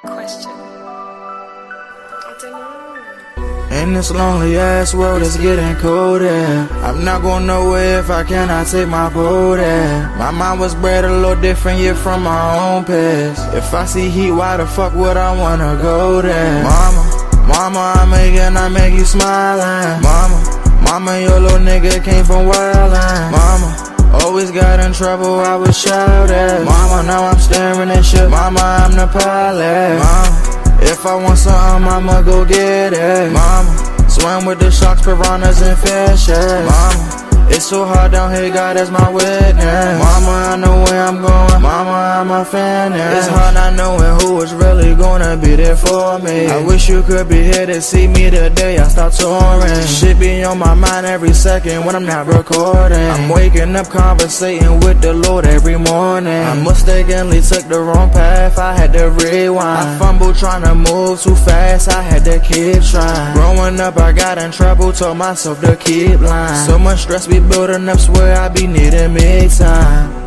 Question. I don't know. In this lonely ass world, it's getting colder. I'm not going nowhere if I cannot take my boat there. My mind was bred a little different, yeah, from my own past. If I see heat, why the fuck would I wanna go there? Mama, I make you smile. Mama, your little nigga came from wildin'. Mama, always got in trouble, I was shouted. Mama, now I'm staring at shit. Mama, I'm the pilot. Mama, if I want something, I'ma go get it. Mama, swim with the sharks, piranhas, and fishes. Mama, it's so hard down here, God is my witness. Mama, I know where I'm going. Mama, I'm a fan. It's hard not knowing who is really gonna be there for me. I wish you could be here to see me the day I start touring. Shit be on my mind every second when I'm not recording. I'm waking up conversating with the Lord every morning. I mistakenly took the wrong path, I had to rewind. I fumbled trying to move too fast, I had to keep trying. Growing up I got in trouble, told myself to keep lying. So much stress be building up, swear I be needing me time.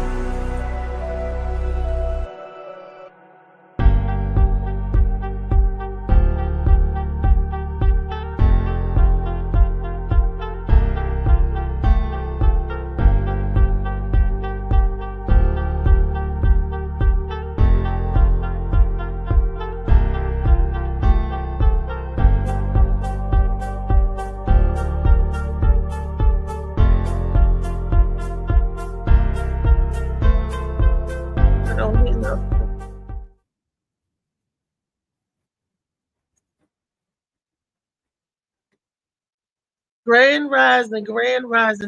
Grand Rising.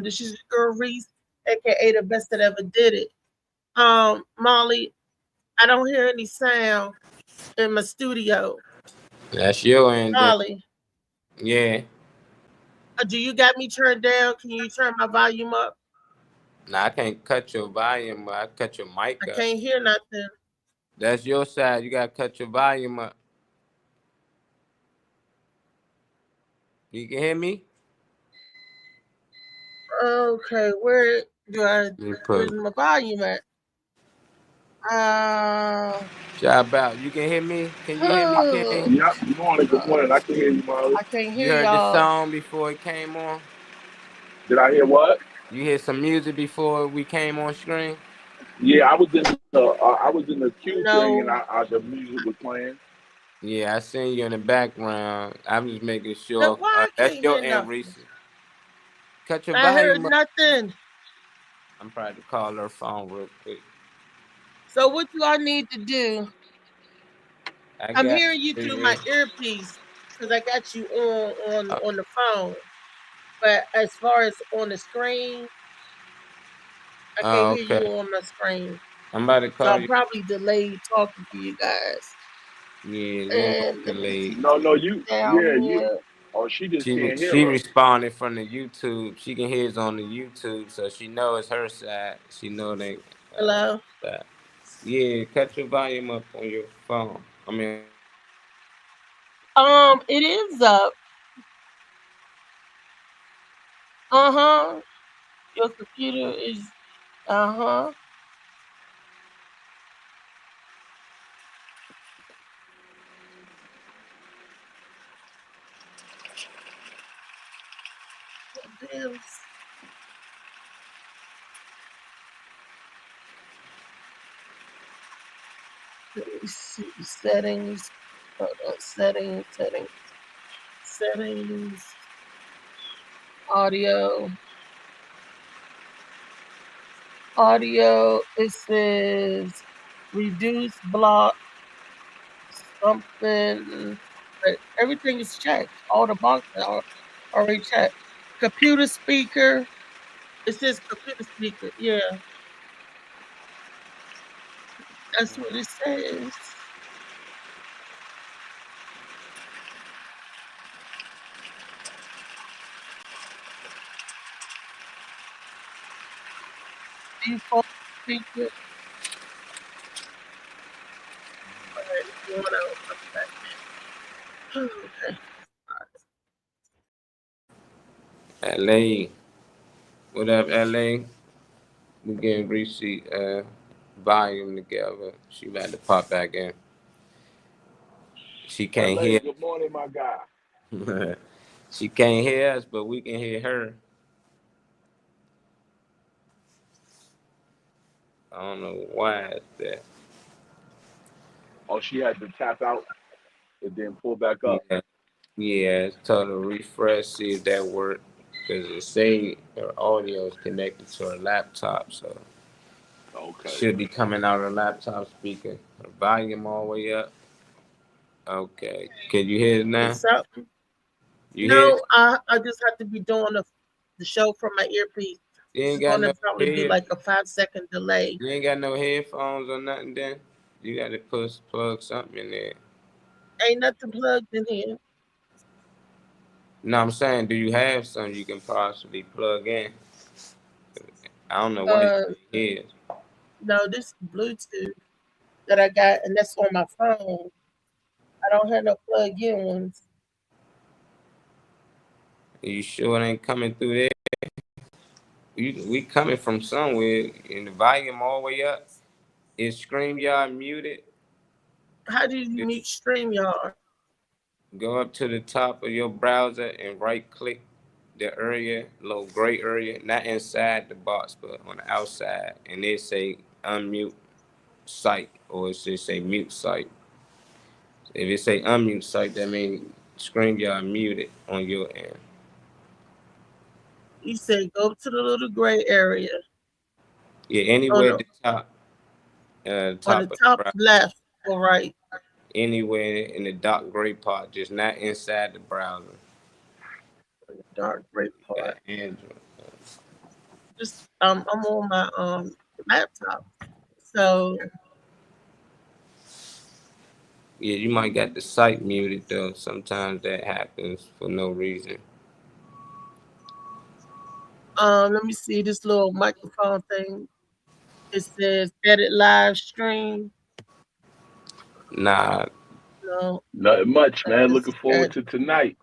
This is your girl Reese, aka the best that ever did it. Molly, I don't hear any sound in my studio. That's your end. Molly. Yeah. Do you got me turned down? Can you turn my volume up? Nah, I can't cut your volume, but I cut your mic up. I can't hear nothing. That's your side. You gotta cut your volume up. You can hear me? Okay, where's my volume at? Job out. You can hear me? Can you hear me, King? Yep, good morning. I can hear you, Molly. I can't hear You heard y'all. the song before it came on? Did I hear what? You hear some music before we came on screen? Yeah, I was in the queue thing, and the music was playing. Yeah, I seen you in the background. I'm just making sure. That's your end, Reese. Cut your volume. I heard nothing. I'm probably to call her phone real quick. So what do I need to do? I'm hearing you through my earpiece because I got you on the phone. But as far as on the screen, I can't hear you on my screen. I'm about to call so you. I'm probably delayed talking to you guys. Yeah, delayed. No, you. Oh, she just can't hear. She responded from the YouTube. She can hear it on the YouTube, so she knows her side. She know they. Hello. That. Yeah, cut your volume up on your phone. I mean. It is up. Your computer is. Damn. Let me see settings. Hold on, settings. Audio. It says reduce block something, but everything is checked. All the boxes are already checked. Computer speaker. It says computer speaker. Yeah. That's what it says. Default speaker. Okay. LA. What up, LA? We getting Reese volume together. She about to pop back in. She can't hear. Good morning, my guy. She can't hear us, but we can hear her. I don't know why it's that. Oh, she had to tap out and then pull back up. Yeah, tell her to refresh, see if that worked. Because it say her audio is connected to her laptop, so okay. Should be coming out of her laptop speaker. Her volume all the way up. Okay. Can you hear it now? You no, I just have to be doing the show from my earpiece. You ain't got no probably be like a 5-second delay. You ain't got no headphones or nothing then? You got to plug something in there. Ain't nothing plugged in here. No, I'm saying, do you have something you can possibly plug in? I don't know what it is. No, this is Bluetooth that I got, and that's on my phone. I don't have no plug-in ones. Are you sure it ain't coming through there? We coming from somewhere, and the volume all the way up. Is StreamYard muted? How do you mute StreamYard? Go up to the top of your browser and right-click the area, little gray area, not inside the box, but on the outside, and it say unmute site, or it should say mute site. If it say unmute site, that means StreamYard muted on your end. You said go to the little gray area. Yeah, anywhere at the top. On the top left or right. Anywhere in the dark gray part, just not inside the browser. Dark gray part. Android. Just I'm on my laptop, so. Yeah, you might got the site muted though. Sometimes that happens for no reason. Let me see this little microphone thing. It says edit live stream. Nah. No. Nothing much, man. Looking forward to tonight.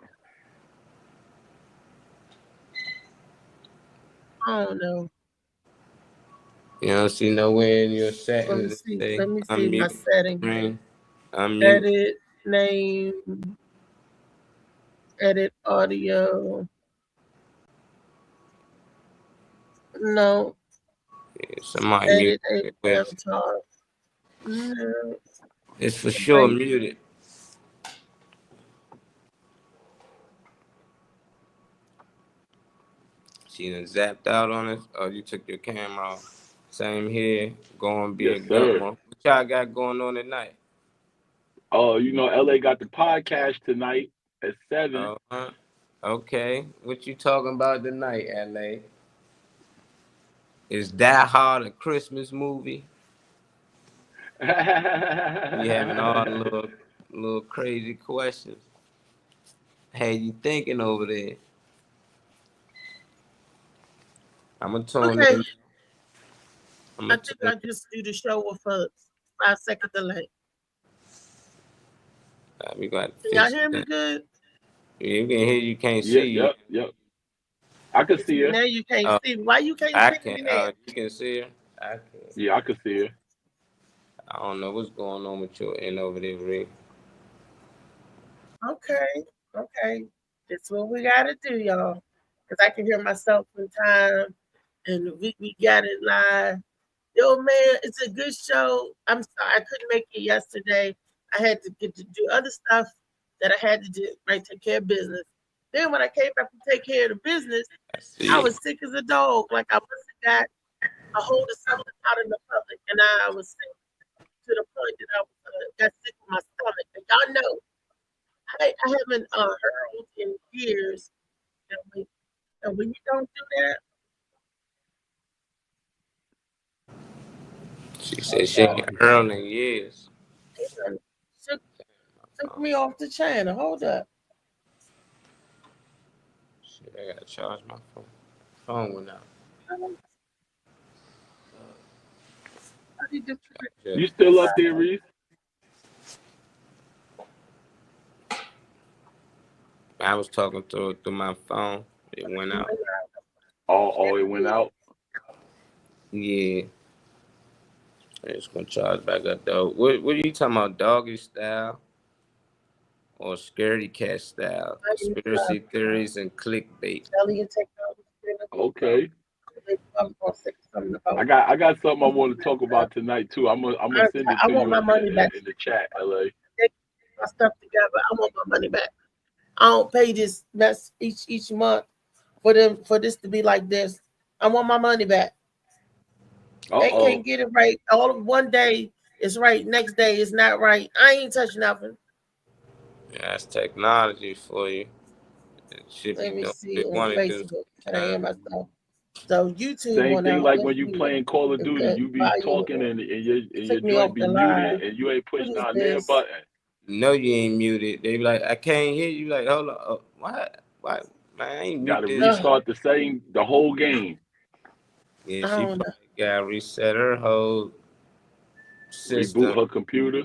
I don't know. You don't see nowhere in your settings. Let me see my settings. Edit name. Edit audio. No. Yeah, somebody muted. No. It's for sure muted. She done zapped out on us. Oh, you took your camera off. Same here. Going be a good one. What y'all got going on tonight? Oh, you know, LA got the podcast tonight at 7. Okay. What you talking about tonight, LA? Is Die Hard a Christmas movie? You having all little crazy questions. Hey, you thinking over there? I'm gonna tune in. I think I just do the show with a 5-second delay. We got. Can y'all hear me good? Yeah, you can hear you, can't see you. Yep. I can see her. Now you can't see. Why you can't see me now? You can see her. I can. Yeah, I can see her. I don't know what's going on with your end over there, Rick. Okay. That's what we gotta do, y'all. Because I can hear myself in time, and we got it live. Yo, man, it's a good show. I'm sorry I couldn't make it yesterday. I had to get to do other stuff that I had to do, right? Take care of business. Then when I came back to take care of the business, I was sick as a dog. Like I must have got a hold of something out in the public, and I was sick to the point that I got sick with my stomach. And y'all know, I haven't hurled in years. And when you don't do that, she said she ain't hurled in years. Took me off the channel. Hold up. Shit, I gotta charge my phone. Phone went out. You still up there, Reese? I was talking through my phone. It went out. Oh, it went out. Yeah. It's gonna charge back up though. What are you talking about? Doggy style or scaredy cat style? Conspiracy theories and clickbait. Okay. I got something I want to talk about tonight too. I'm gonna send it I to want you my money back. in the chat, LA. My stuff together. I want my money back. I don't pay this mess each month for this to be like this. I want my money back. They can't get it right. All of one day is right, next day is not right. I ain't touching nothing. Yeah, that's technology for you. Let me see on Facebook. Can I hear myself? So YouTube Same went thing out. like when you playing Call of Duty, you be talking and your joint be muted and you ain't pushing out their button. No, you ain't muted. They be like, I can't hear you. Like, hold on, what? Man, I ain't Got to muted. restart the whole game. Yeah, she probably got to reset her whole system. Reboot her computer.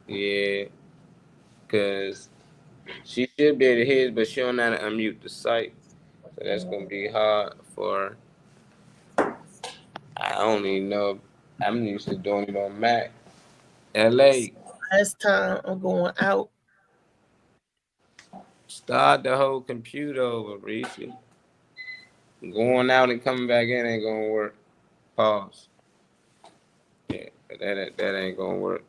Yeah, because she should be able to hear, but she don't know how to unmute the site. So that's gonna be hard for her. I don't even know. I'm used to doing it on Mac. LA. Last time I'm going out. Start the whole computer over, Reese. Going out and coming back in ain't gonna work. Pause. Yeah, that ain't gonna work.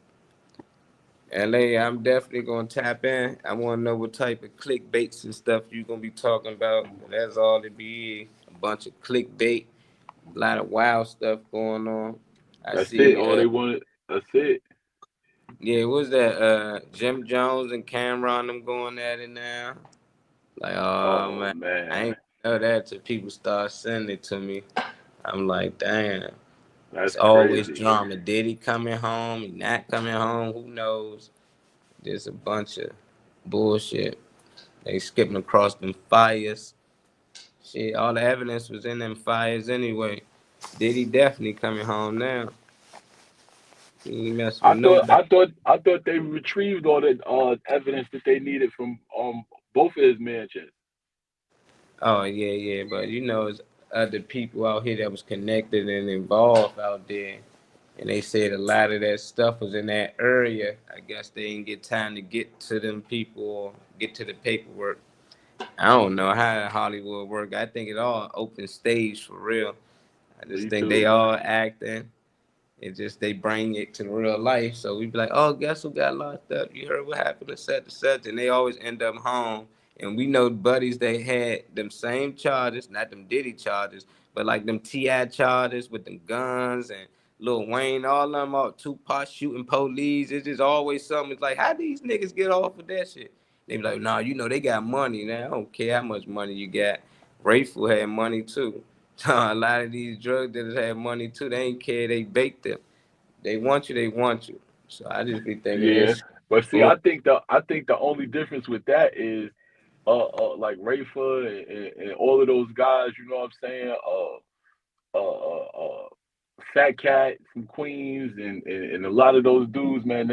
LA, I'm definitely gonna tap in. I wanna know what type of clickbaits and stuff you gonna be talking about. That's all it be. A bunch of clickbait, a lot of wild stuff going on. That's it. All they wanted. That's it. Yeah, what's that? Jim Jones and Cameron them going at it now. Like, oh man, I ain't know that till people start sending it to me. I'm like, damn. That's it's always crazy. drama. Diddy coming home, he not coming home, who knows? There's a bunch of bullshit. They skipping across them fires. Shit, all the evidence was in them fires anyway. Diddy definitely coming home now. I thought they retrieved all the evidence that they needed from both of his mansions. Oh yeah, but you know, it's other people out here that was connected and involved out there, and they said a lot of that stuff was in that area. I guess they didn't get time to get to them people or get to the paperwork. I don't know how Hollywood work. I think it all open stage for real. I just think they all acting. It's just they bring it to real life. So we be like, oh, guess who got locked up? You heard what happened to such, and they always end up home. And we know buddies they had them same charges, not them Diddy charges, but like them T.I. charges with them guns and Lil Wayne, all of them out Tupac shooting police. It's just always something. It's like, how these niggas get off of that shit? They be like, nah, you know they got money now. I don't care how much money you got. Rayful had money too. A lot of these drug dealers have money too. They ain't care. They baked them. They want you. They want you. So I just be thinking. Yeah, but see, I think the only difference with that is, like Rafa and all of those guys. You know what I'm saying? Fat Cat from Queens and a lot of those dudes, man.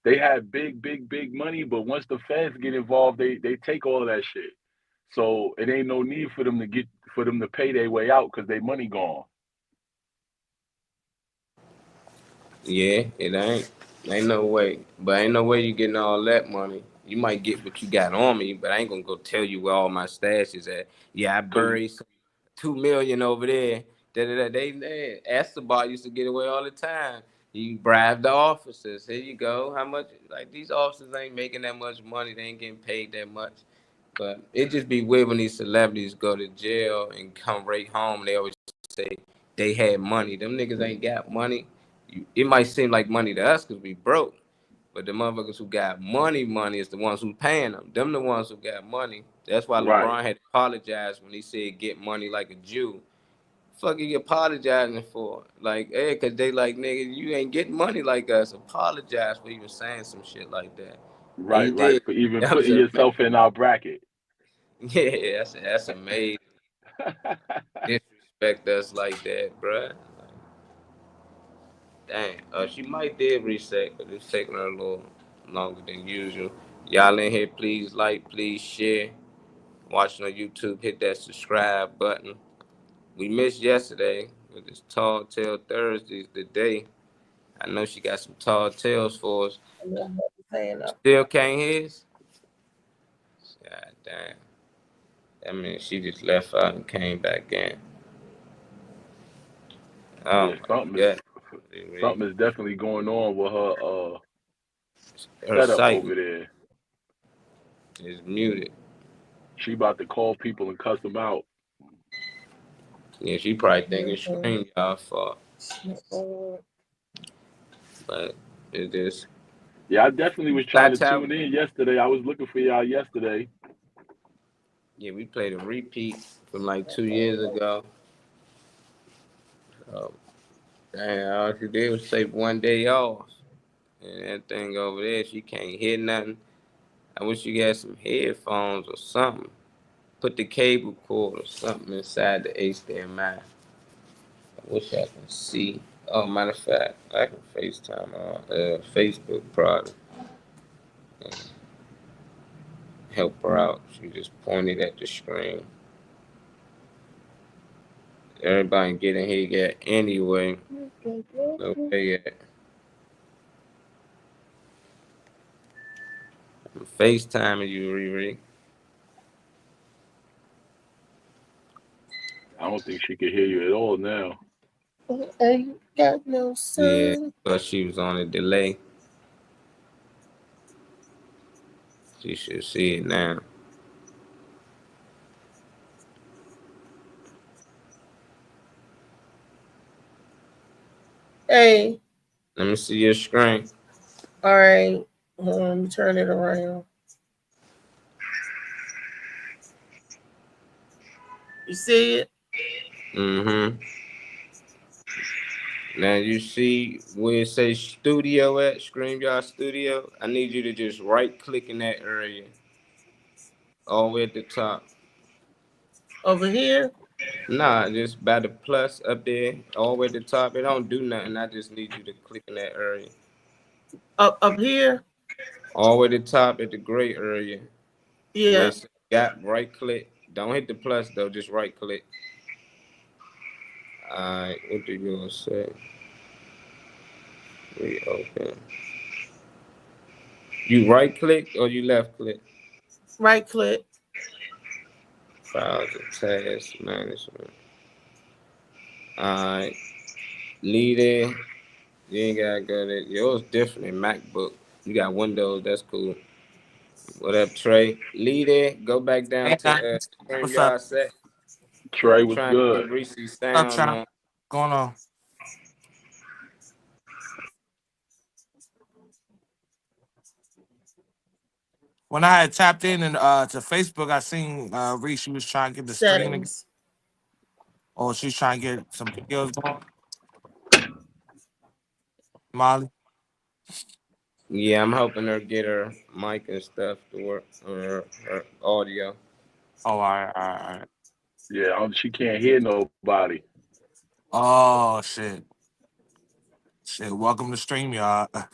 They have big money, but once the feds get involved, they take all of that shit. So it ain't no need for them to pay their way out because their money gone. Yeah, it ain't no way. But ain't no way you getting all that money. You might get what you got on me, but I ain't gonna go tell you where all my stash is at. Yeah, I buried some $2 million over there. They Escobar used to get away all the time. He bribed the officers. Here you go. How much? Like these officers ain't making that much money. They ain't getting paid that much. But it just be weird when these celebrities go to jail and come right home. They always say they had money. Them niggas ain't got money. It might seem like money to us because we broke. But the motherfuckers who got money is the ones who paying them. Them the ones who got money. That's why LeBron had to apologize when he said get money like a Jew. Fuck you apologizing for? Like, hey, cause they like, nigga, you ain't getting money like us. Apologize for even saying some shit like that. Right. For even putting yourself in our bracket. Yeah, that's amazing. Disrespect us like that, bruh. Dang, she might did reset, but it's taking her a little longer than usual. Y'all in here, please like, please share. watching on YouTube, hit that subscribe button. We missed yesterday with this Tall Tale Thursdays today. I know she got some tall tales for us. Still can't hear us? God damn. That means she just left out and came back in. Oh, yeah, something is definitely going on with her setup site over there. is muted. She about to call people and cuss them out. Yeah, she probably thinking stream y'all fault. But it is. Yeah, I definitely was trying to tune in yesterday. I was looking for y'all yesterday. Yeah, we played a repeat from like 2 years ago. Damn, all she did was take 1 day off. And that thing over there, she can't hear nothing. I wish you got some headphones or something. Put the cable cord or something inside the HDMI. I wish I can see. Oh, matter of fact, I can FaceTime on Facebook probably. Help her out. She just pointed at the screen. Everybody get in here yet anyway. Okay yet. I'm FaceTiming you, Riri. I don't think she could hear you at all now. I got no son. Yeah, but she was on a delay. She should see it now. Hey. Let me see your screen. All right. Let me turn it around. You see it? Mm-hmm. Now you see where it says studio at, StreamYard Studio? I need you to just right click in that area. All the way at the top. Over here? Nah, just by the plus up there, all the way at the top. It don't do nothing. I just need you to click in that area. Up here? All the way to the top at the gray area. Yeah. Got right click. Don't hit the plus though, just right click. Alright, what do you gonna say? Reopen. You right click or you left click? Right click. Files and task management. Alright. Leave there. You ain't gotta go there. Yours different in MacBook. You got Windows, that's cool. What up, Trey? Leave there. Go back down to StreamYard set. Trey, what's good? Reese's sound on. Going on? When I had tapped in and to Facebook, I seen Reese. She was trying to get the settings. Stream. Oh, she's trying to get some videos going. Molly. Yeah, I'm helping her get her mic and stuff to work, or her audio. Oh, all right. Yeah, she can't hear nobody. Oh, shit. Welcome to StreamYard.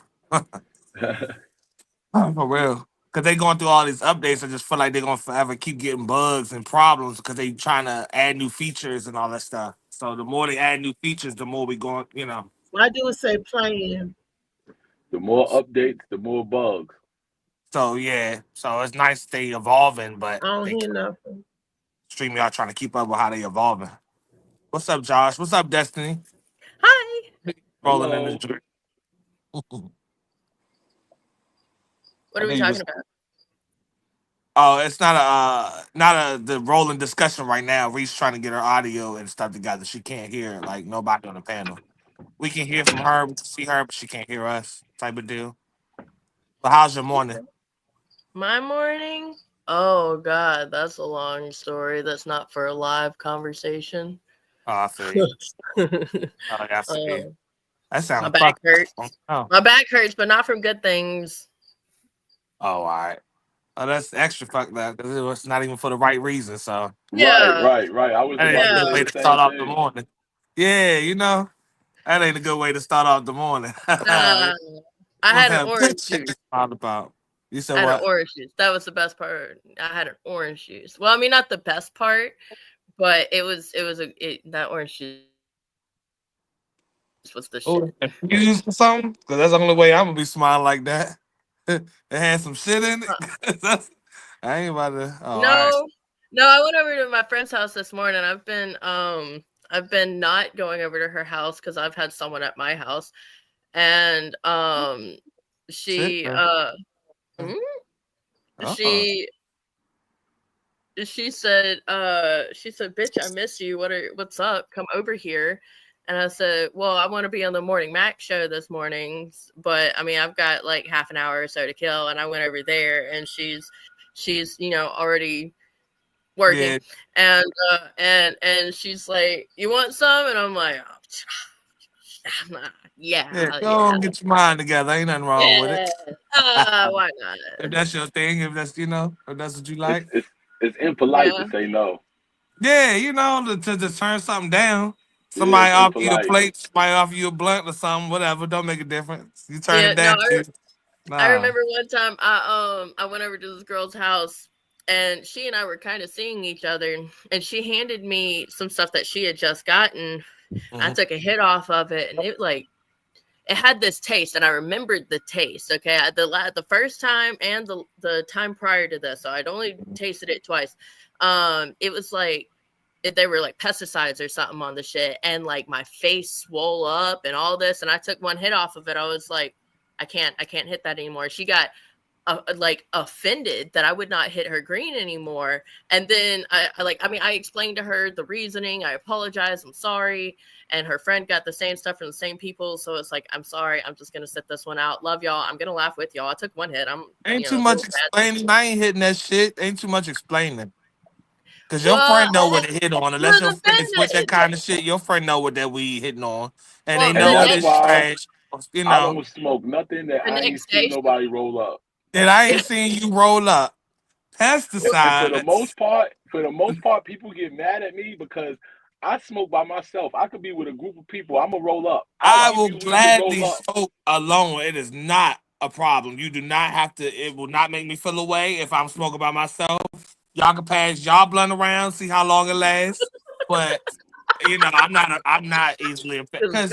For real. Because they going through all these updates. I just feel like they're going to forever keep getting bugs and problems because they trying to add new features and all that stuff. So the more they add new features, the more we going, Why do it say playing? The more updates, the more bugs. So, yeah. So it's nice they evolving, but I don't hear nothing. StreamYard trying to keep up with how they evolving. What's up, Josh? What's up, Destiny? Hi. Rolling in the drink. What are we talking about? Oh, it's not the rolling discussion right now. Reese trying to get her audio and stuff together. She can't hear like nobody on the panel. We can hear from her, we can see her, but she can't hear us. Type of deal. But how's your morning? My morning? Oh God, that's a long story. That's not for a live conversation. Oh, I feel you. I see. That sounds. My back hurts. Oh. My back hurts, but not from good things. Oh, all right. Oh, that's extra fucked up because it was not even for the right reason. So yeah, right. I was that ain't a good way to start off the morning. Yeah, that ain't a good way to start off the morning. I had an orange juice. All about. You I said had an what? orange juice. That was the best part. I had an orange juice. Well, I mean, not the best part, but that orange juice was the Oh, shit. you use something? Because that's the only way I'm gonna be smiling like that. It had some shit in it. I ain't about to. Oh, all right. No, I went over to my friend's house this morning. I've been not going over to her house because I've had someone at my house, and she Shit, hmm? oh. she said, bitch, I miss you. What's up? Come over here. And I said, well, I want to be on the Morning Mac show this morning, but I mean, I've got like half an hour or so to kill. And I went over there, and she's already working, Yeah. and she's like, you want some? And I'm like, Yeah, go get your mind together. Ain't nothing wrong with it. Why not? If that's your thing, if that's what you like. It's impolite to say no. Yeah, to just turn something down. Somebody offer you a plate, somebody offer you a blunt or something, whatever. Don't make a difference. You turn it down. I remember one time I went over to this girl's house, and she and I were kind of seeing each other, and she handed me some stuff that she had just gotten. Mm-hmm. I took a hit off of it, and it had this taste, and I remembered the taste. Okay, the first time and the time prior to this, so I'd only tasted it twice. It was like they were like pesticides or something on the shit, and like my face swole up and all this, and I took one hit off of it. I was like, I can't hit that anymore. She got offended that I would not hit her green anymore. And then I explained to her the reasoning. I apologized. I'm sorry. And her friend got the same stuff from the same people. So it's like, I'm sorry. I'm just going to sit this one out. Love y'all. I'm going to laugh with y'all. I took one hit. Ain't too much explaining. I ain't hitting that shit. Ain't too much explaining. Because your friend know what to hit on. Unless your friend is with that kind of shit, your friend know what that we hitting on. And they know it's trash. I don't smoke nothing that I ain't seen nobody roll up. And I ain't seen you roll up. Pesticides. For the most part, people get mad at me because I smoke by myself. I could be with a group of people. I'm gonna roll up. I will gladly smoke alone. It is not a problem. You do not have to. It will not make me feel away if I'm smoking by myself. Y'all can pass y'all blunt around, see how long it lasts. But I'm not easily affected because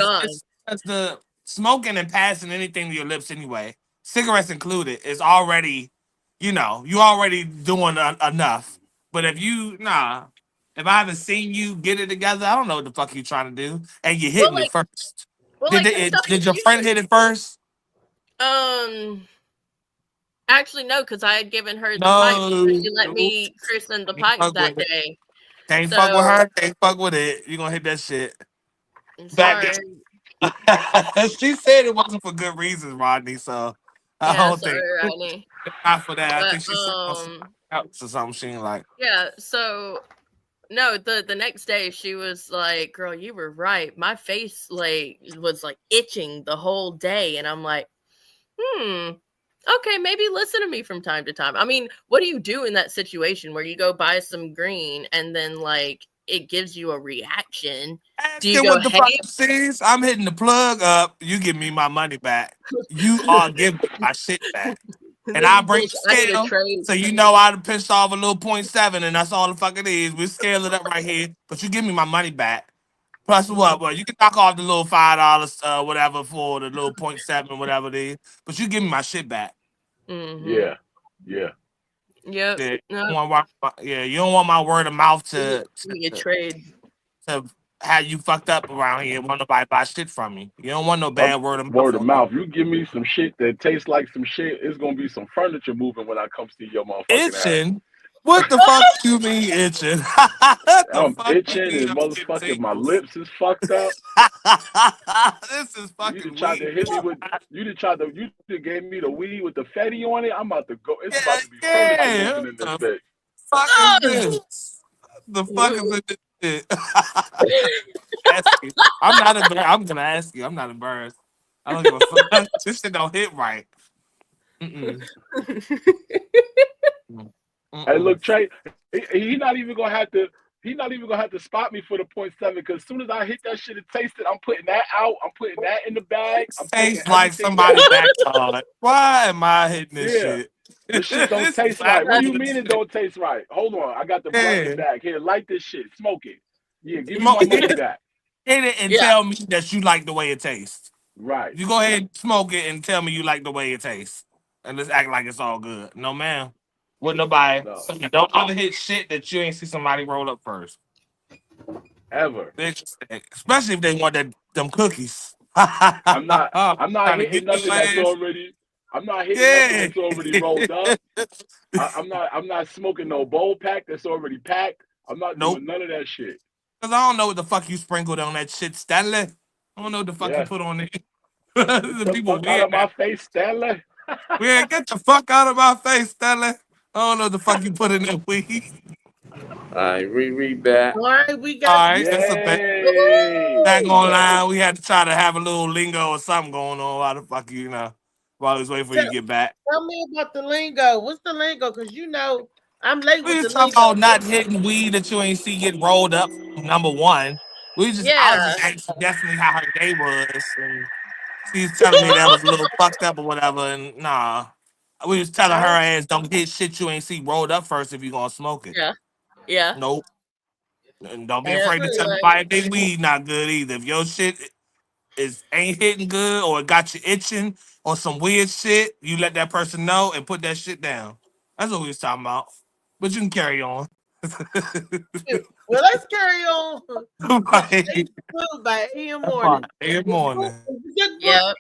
the smoking and passing anything to your lips anyway, cigarettes included, is already, you already doing enough. But if I haven't seen you get it together, I don't know what the fuck you trying to do, and you hitting it first. Did your friend hit it first? Actually, no, because I had given her the pipe. She let me christen the pipe that day. Can't fuck with her. Can't fuck with it. You gonna hit that shit. Sorry. She said it wasn't for good reasons, Rodney. So I don't think Rodney. Not for that. I think she said out to something she ain't like. Yeah. So no, the next day she was like, "Girl, you were right. My face was itching the whole day," and I'm like, okay, maybe listen to me from time to time. I mean, what do you do in that situation where you go buy some green and then it gives you a reaction? Do you go, hey, I'm hitting the plug up. You give me my money back. You are giving me my shit back. And I bring the scale, so I'd pissed off a little 0.7, and that's all the fuck it is. We scale it up right here, but you give me my money back. Plus what? Well, you can knock off the little $5, whatever, for the little 0.7, whatever it is. But you give me my shit back. Mm-hmm. Yeah. Yep. You don't want my word of mouth to have you fucked up around here. Want nobody buy shit from me. You don't want no bad word of mouth. Word of mouth. You give me some shit that tastes like some shit, it's gonna be some furniture moving when I come see your motherfucking itching. Ass. What the fuck you mean itching? I'm itching and motherfucking my lips is fucked up. This is fucking. You done tried to hit me with. You done gave me the weed with the fatty on it. I'm about to go. It's about to be furniture moving in this bitch. Fuck is this? The fuck is this shit? I'm gonna ask you. I'm not embarrassed. I don't give a fuck. This shit don't hit right. Hey, look, Trey. He not even gonna have to. He's not even gonna have to spot me for the 0.7 because as soon as I hit that shit and taste it, I'm putting that out. I'm putting that in the bag. Tastes like somebody back on. Why am I hitting this shit? This shit don't taste right. What do you mean it don't taste right? Hold on, I got the blunt in the bag. Here, light this shit. Smoke it. Yeah, give me my money back. Hit it and tell me that you like the way it tastes. Right. You go ahead and smoke it and tell me you like the way it tastes. And let's act like it's all good. No, ma'am. With nobody. No. Don't ever hit shit that you ain't see somebody roll up first. Ever. Especially if they want them cookies. I'm not hitting nothing that's already. I'm not hitting nothing that's already rolled up. I'm not smoking no bowl pack that's already packed. I'm not doing none of that shit. Cause I don't know what the fuck you sprinkled on that shit, Stanley. I don't know what the fuck you put on it. The people fuck out of my face, Stanley. Yeah, get the fuck out of my face, Stanley. I don't know what the fuck you put in that weed. All right, read back. All right, we got. All right, that's a bit. Not gonna lie, we had to try to have a little lingo or something going on. Why the fuck while I was waiting for you to get back. Tell me about the lingo. What's the lingo? Because I'm late with the lingo. We talking about not hitting weed that you ain't see get rolled up. Number one, I was just asking definitely how her day was, and she's telling me that was a little fucked up or whatever. And nah, we was telling her ass don't hit shit you ain't see rolled up first if you gonna smoke it. Yeah. Nope. And don't be afraid to tell somebody if they weed not good either. If your shit ain't hitting good or it got you itching or some weird shit, you let that person know and put that shit down. That's what we was talking about. But you can carry on. Well, let's carry on. By AM morning. AM morning. Yeah.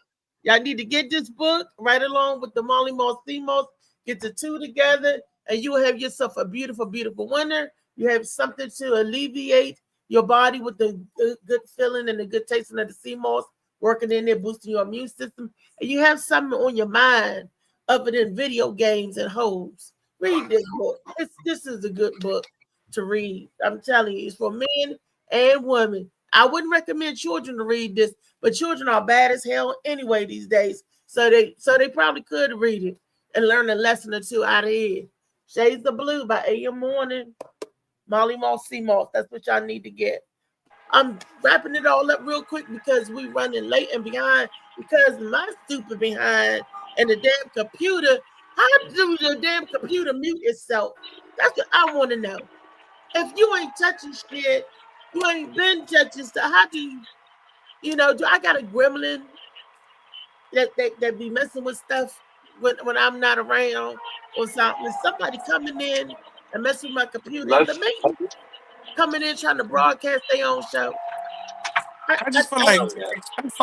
Y'all need to get this book right along with the Molly Moss Themos. Get the two together, and you will have yourself a beautiful, beautiful winter. You have something to alleviate your body with the good feeling and the good tasting of the sea moss working in there, boosting your immune system. And you have something on your mind other than video games and hoes. Read this book. This is a good book to read. I'm telling you, it's for men and women. I wouldn't recommend children to read this, but children are bad as hell anyway these days. So they probably could read it and learn a lesson or two out of it. Shades of Blue by AM Morning. Molly Moss, Sea Moss. That's what y'all need to get. I'm wrapping it all up real quick because we running late and behind because my stupid behind and the damn computer. How do the damn computer mute itself? That's what I want to know. If you ain't touching shit, you ain't been touching stuff. How do do I got a gremlin that be messing with stuff when I'm not around or something? Is somebody coming in and messing with my computer? Coming in trying to broadcast their own show. I just feel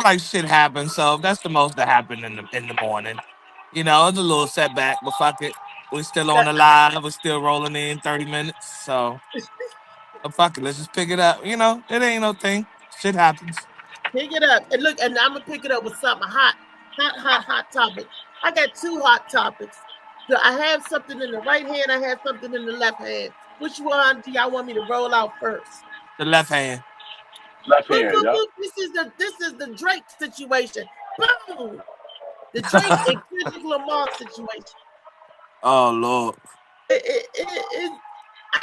like shit happens. So that's the most that happened in the morning. It's a little setback, but fuck it. We're still on the live. We're still rolling in 30 minutes. So fuck it. Let's just pick it up. It ain't no thing. Shit happens. Pick it up. And look, and I'm going to pick it up with something hot topic. I got two hot topics. So I have something in the right hand. I have something in the left hand. Which one do y'all want me to roll out first? The left hand. Left hand, yeah. This is the Drake situation. Boom! The Drake and Kendrick Lamar situation. Oh, Lord. I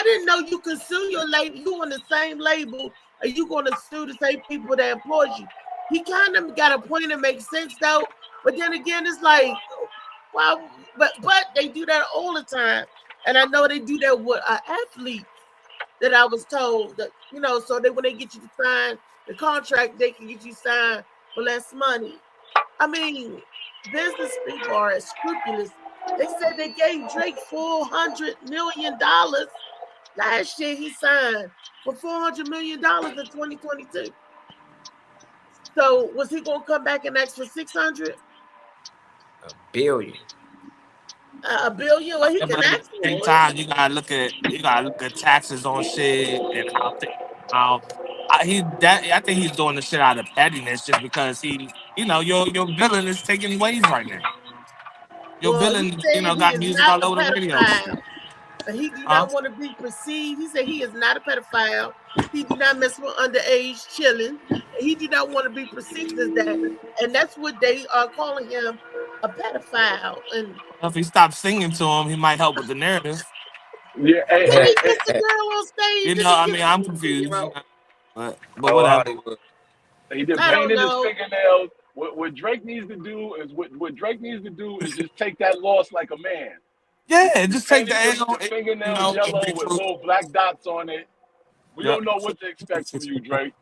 didn't know you could sue your label. You on the same label, or you going to sue the same people that employ you. He kind of got a point that makes sense, though. But then again, it's like, well, but they do that all the time. And I know they do that with athletes that I was told that, so that when they get you to sign the contract, they can get you signed for less money. I mean, business people are as scrupulous. They said they gave Drake $400 million. Last year he signed for $400 million in 2022. So was he gonna come back and ask for 600? $1 billion. $1 billion? Well, he can ask for it. Time you gotta look at taxes on shit and I think he's doing the shit out of pettiness just because your billing is taking ways right now. Your billing, got music all over the radio. But he do not want to be perceived. He said he is not a pedophile. He do not mess with underage children. He do not want to be perceived as that. And that's what they are calling him, a pedophile. And if he stops singing to him, he might help with the narrative. Yeah, did he kiss the girl on stage? I'm confused. But whatever. He did painted his fingernails. What Drake needs to do is just take that loss like a man. Yeah, just take the Painted L. the fingernails And yellow with regroup. little black dots on it. We Yep. don't know what to expect from you, Drake.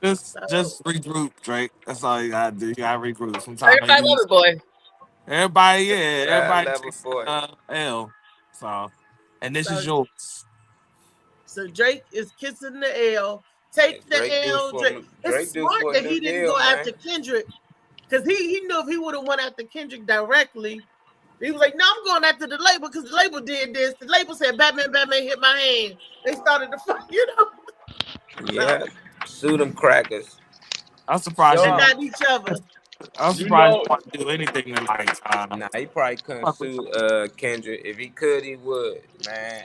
Just regroup, Drake. That's all you gotta do. You gotta regroup. Sometimes Certified lover boy. everybody level takes 4. L. So, and this So- is yours. So Drake is kissing the L. Take the Drake do L. for Drake. Drake It's do smart for a that new he didn't deal, go man. after Kendrick, because he knew if he would have went after Kendrick directly, he was like, "No, I'm going after the label because the label did this. The label said Batman hit my hand. They started to fight, you know." Yeah, sue them crackers. I'm surprised They Sure. got each other. I'm You surprised know- you want to do anything in like Nah, he probably couldn't sue Kendrick. If he could, he would. Man,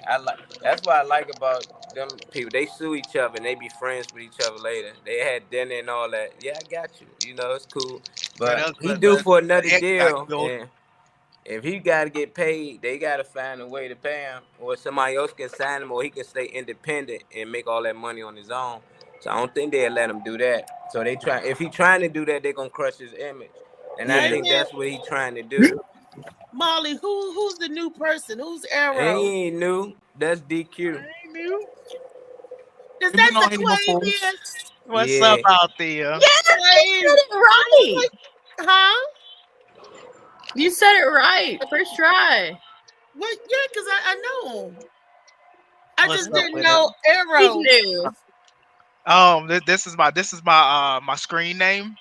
that's what I like about them people. They sue each other and they be friends with each other later. They had dinner and all that. Yeah, I got you. You know, it's cool. But he due for another deal. And if he got to get paid, they got to find a way to pay him, or somebody else can sign him, or he can stay independent and make all that money on his own. So I don't think they'll let him do that. So they try. If he trying to do that, they're gonna crush his image, and I think that's what he trying to do. Molly, who's the new person? Who's Arrow? And he ain't new. That's DQ. Is that the Quavius? What's up out there? Yeah, you said it right. Huh? You said it right. First try. What? Yeah, because I know. I What's just up didn't with know Arrow. He knew. This is my my screen name.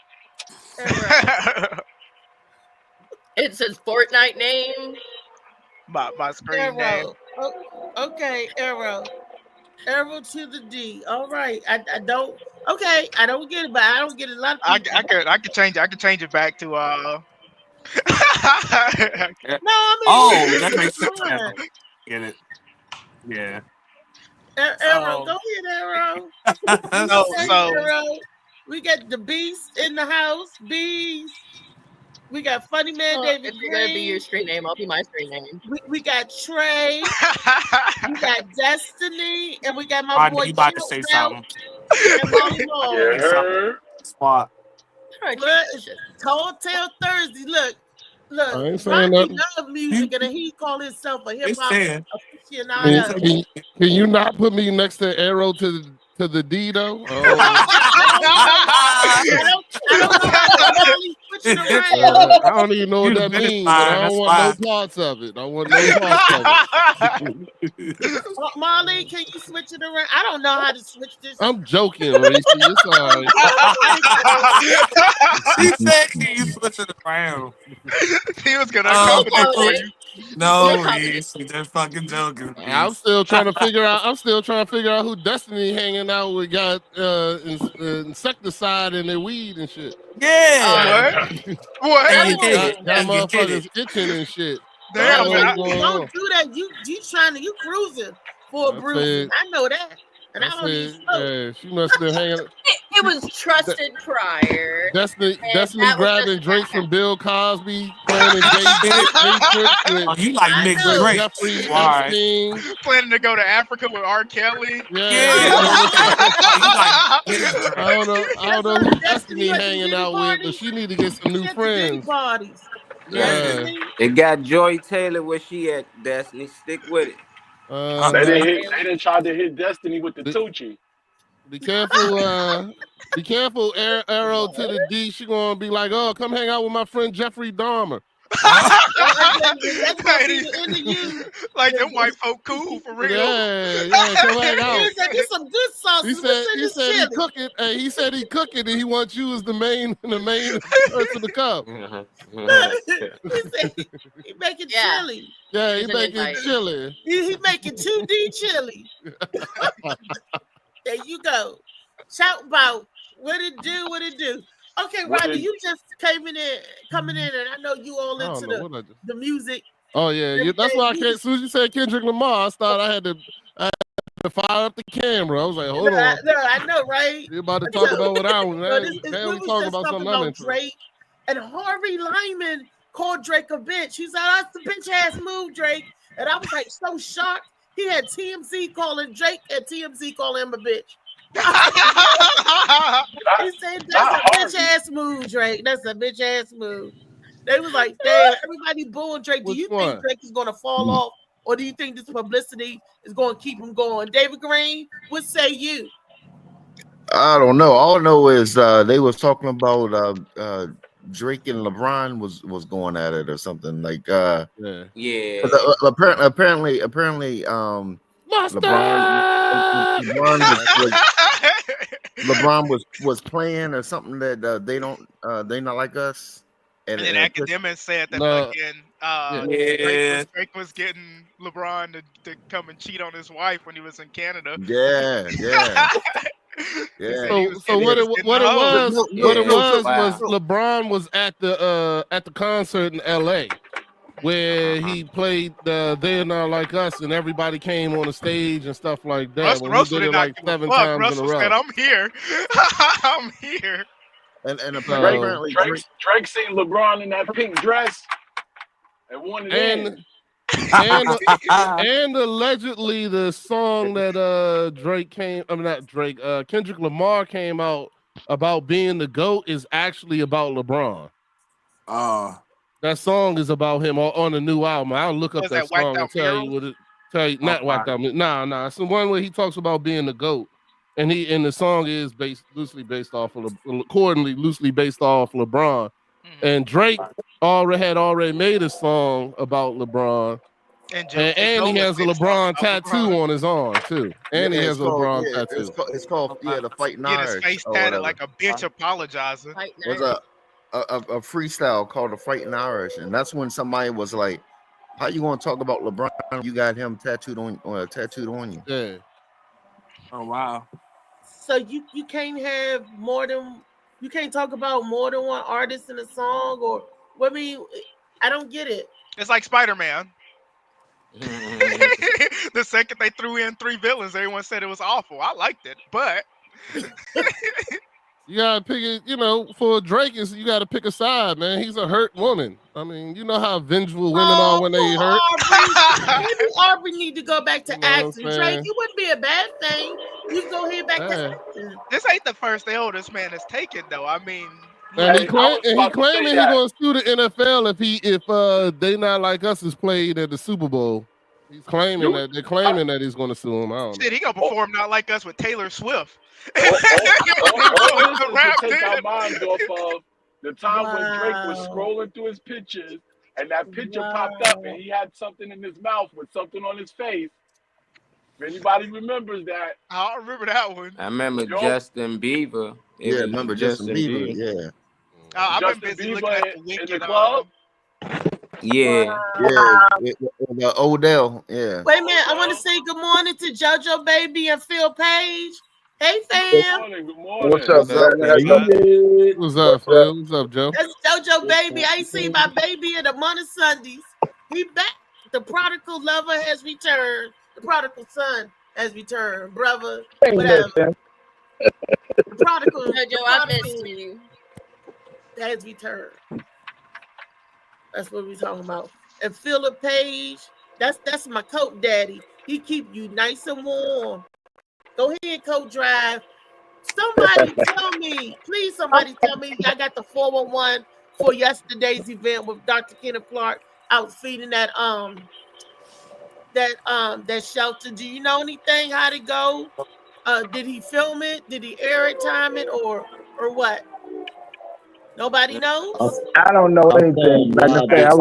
It's his Fortnite name. my screen name. Arrow. Oh, okay, Arrow. Arrow to the D. All right. I don't. Okay, I don't get it, but I don't get it. A lot of people. I could change it. I could change it back to No, I mean. Oh, that makes sense now. Get it? Yeah. Arrow, go ahead, Arrow. Arrow. We got the Beast in the house. Beast. We got Funny Man David. If you're gonna be your screen name, I'll be my screen name. We got Trey. We got Destiny, and we got my boy. You about to say something? Spot. Tall Tale Thursday. Look. I ain't saying Rocky nothing. love music, and he call himself a hip hop aficionado. Can you not put me next to Arrow to the D though? Oh. I don't even know what that means, but I don't want no parts of it. I want no parts of it. Molly, can you switch it around? I don't know how to switch this. I'm joking, Reese. It's all right. She said, "Can you switch it around?" He was gonna come for you. No, Reese, you just fucking joking. Reese. I'm still trying to figure out who Destiny hanging out with got insecticide in their weed and shit. Yeah. What? That motherfucker's itching and shit. Damn, don't do that. You cruising for a bruise. I know that. And I don't need smoke. Yeah, she must have been hanging. It was trusted prior. Destiny grabbing drinks from Bill Cosby, playing you like Nick Drake. Jeffrey Right. Planning to go to Africa with R. Kelly. Yeah. I don't know who Destiny hanging out with, but she need to get some new friends. Yeah. It got Joy Taylor where she at, Destiny. Stick with it. They didn't try to hit Destiny with the Tucci. Be careful, Arrow to the D. She gonna be like, "Oh, come hang out with my friend Jeffrey Dahmer." Like them white folk cool for real. Yeah, come hang out. There's some good sauce. He said he cooking. Hey, he said he cooking, and he wants you as the main person to come. He making chili. Yeah, he making chili. He making 2D chili. There you go. Shout about what it do. Okay, Robbie, you just coming in, and I know you all into the music. Oh yeah, that's why I can't. As soon as you said Kendrick Lamar, I thought I had to fire up the camera. I was like, hold on. I know, right? You're about to talk about what I was. We talking about something else. Drake and Harvey Lyman called Drake a bitch. He said, "That's the bitch ass move, Drake." And I was like so shocked. He had TMZ calling Drake and TMZ calling him a bitch. He said, "That's a bitch ass move, Drake. That's a bitch ass move." They was like, damn, everybody booing Drake. Do Which you one? think Drake is going to fall off? Or do you think this publicity is going to keep him going? David Green, what say you? I don't know. All I know is they was talking about Drake and LeBron was going at it or something like Yeah. apparently LeBron was playing or something that they not like us. And then academics said that Drake was getting LeBron to come and cheat on his wife when he was in Canada. Yeah. So what it was LeBron was at the concert in LA where he played They're Not Like Us and everybody came on the stage and stuff like that. Russell did like 7 times Russell in a row. Said, I'm here. I'm here. And apparently Drake seen LeBron in that pink dress and wanted in. And allegedly the song that Kendrick Lamar came out about being the GOAT is actually about LeBron. That song is about him on the new album. I'll look up that song and tell you what it not whacked out. Nah. It's the one where he talks about being the GOAT. And the song is loosely based off LeBron. And Drake had already made a song about LeBron. And he has a LeBron tattoo on his arm too. And he has a LeBron tattoo. It's called the Fighting Irish. His face tatted like a bitch apologizing. There's a freestyle called the Fighting Irish, and that's when somebody was like, "How you gonna talk about LeBron? You got him tattooed on you." Yeah. Oh wow. So you can't have you can't talk about more than one artist in a song, or I mean, I don't get it. It's like Spider-Man. The second they threw in 3 villains, everyone said it was awful. I liked it, but you gotta pick it. For Drake, you gotta pick a side, man. He's a hurt woman. I mean, you know how vengeful women are when they hurt. Maybe Aubrey need to go back to acting. Drake, it wouldn't be a bad thing. You go here back to acting. This ain't the first L this man has taken, though. I mean, and he claiming he's gonna sue the NFL if They Not Like Us is played at the Super Bowl. He's claiming that they're claiming that he's gonna sue him. I don't know. Shit, he gonna perform Not Like Us with Taylor Swift. All this is to take our minds off of the time when Drake was scrolling through his pictures and that picture popped up and he had something in his mouth with something on his face. If anybody remembers that, I don't remember that one. I remember Justin Bieber. Yeah, I remember Justin Bieber. Yeah. I've been busy looking at the Wicked in the club. Yeah. The Odell. Yeah. Wait a minute, I want to say good morning to JoJo Baby and Phil Page. Hey, fam. Good morning. What's up, What's up, Phil? What's up, Joe? That's JoJo Baby. I ain't seen my baby in a month of Sundays. He back. The prodigal lover has returned. The prodigal son has returned. Brother, whatever. The prodigal. JoJo, I missed you. Has returned. That's what we're talking about. And Philip Page, that's my coat daddy. He keep you nice and warm. Go ahead, Coach Drive. Somebody tell me, please, somebody tell me I got the 411 for yesterday's event with Dr. Kenneth Clark out feeding that shelter. Do you know anything? How'd it go? Did he film it? Did he air it, time it, or what? Nobody knows? I don't know anything. Like I said,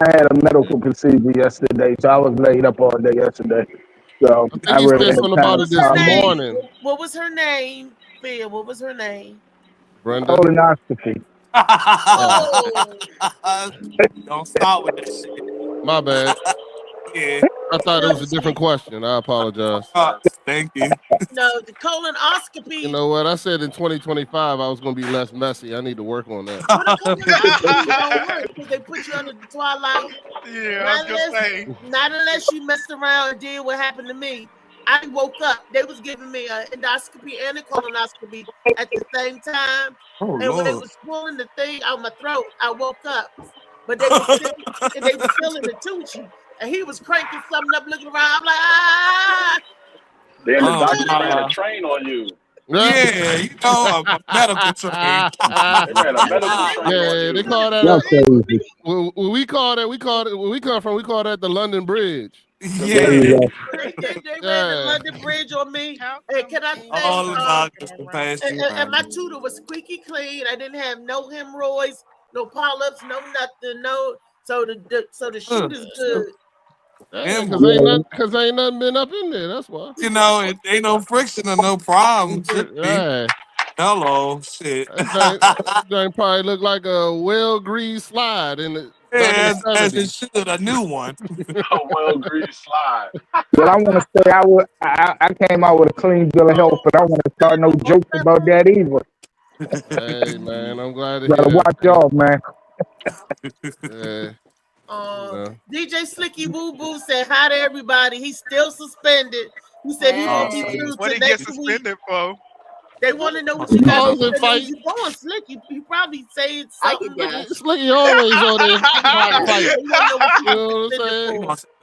I had a medical procedure yesterday, so I was laid up all day yesterday. So I think he said something about it this morning. What was her name, Phil? What was her name? Brenda. Colonoscopy. Oh. Don't start with that shit. My bad. Yeah. I thought it was a different question. I apologize. Thank you. No, the colonoscopy. You know what? I said in 2025 I was going to be less messy. I need to work on that. Don't work because they put you under the twilight. Yeah, I was gonna say. Not unless you messed around and did what happened to me. I woke up. They was giving me an endoscopy and a colonoscopy at the same time. Oh, and when they was pulling the thing out my throat, I woke up. But they was filling the Tucci. And he was cranking something up, looking around. I'm like, ah. Then the doctor ran a train on you. Yeah, you know, a medical train. They ran a medical train on you. They call that Well, we call that. Where we come from, we call that the London Bridge. Yeah. They ran the London Bridge on me. Hey, can I say, and my tutor was squeaky clean. I didn't have no hemorrhoids, no polyps, no nothing, no. So the shoot is good. Because ain't nothing been up in there. That's why. You know, it ain't no friction or no problem. Right. Hello, shit. That probably look like a well-greased slide in the. Yeah, as it should, a new one. A well-greased slide. But I want to say I came out with a clean bill of health, but I want to start no jokes about that either. Hey man, I'm glad to gotta hear watch y'all, man. DJ Slicky Woo Boo said hi to everybody. He's still suspended. He said he won't be through what to did he get next suspended for? They want to know what you got. You going Slick? You probably say something. Slicky always on there.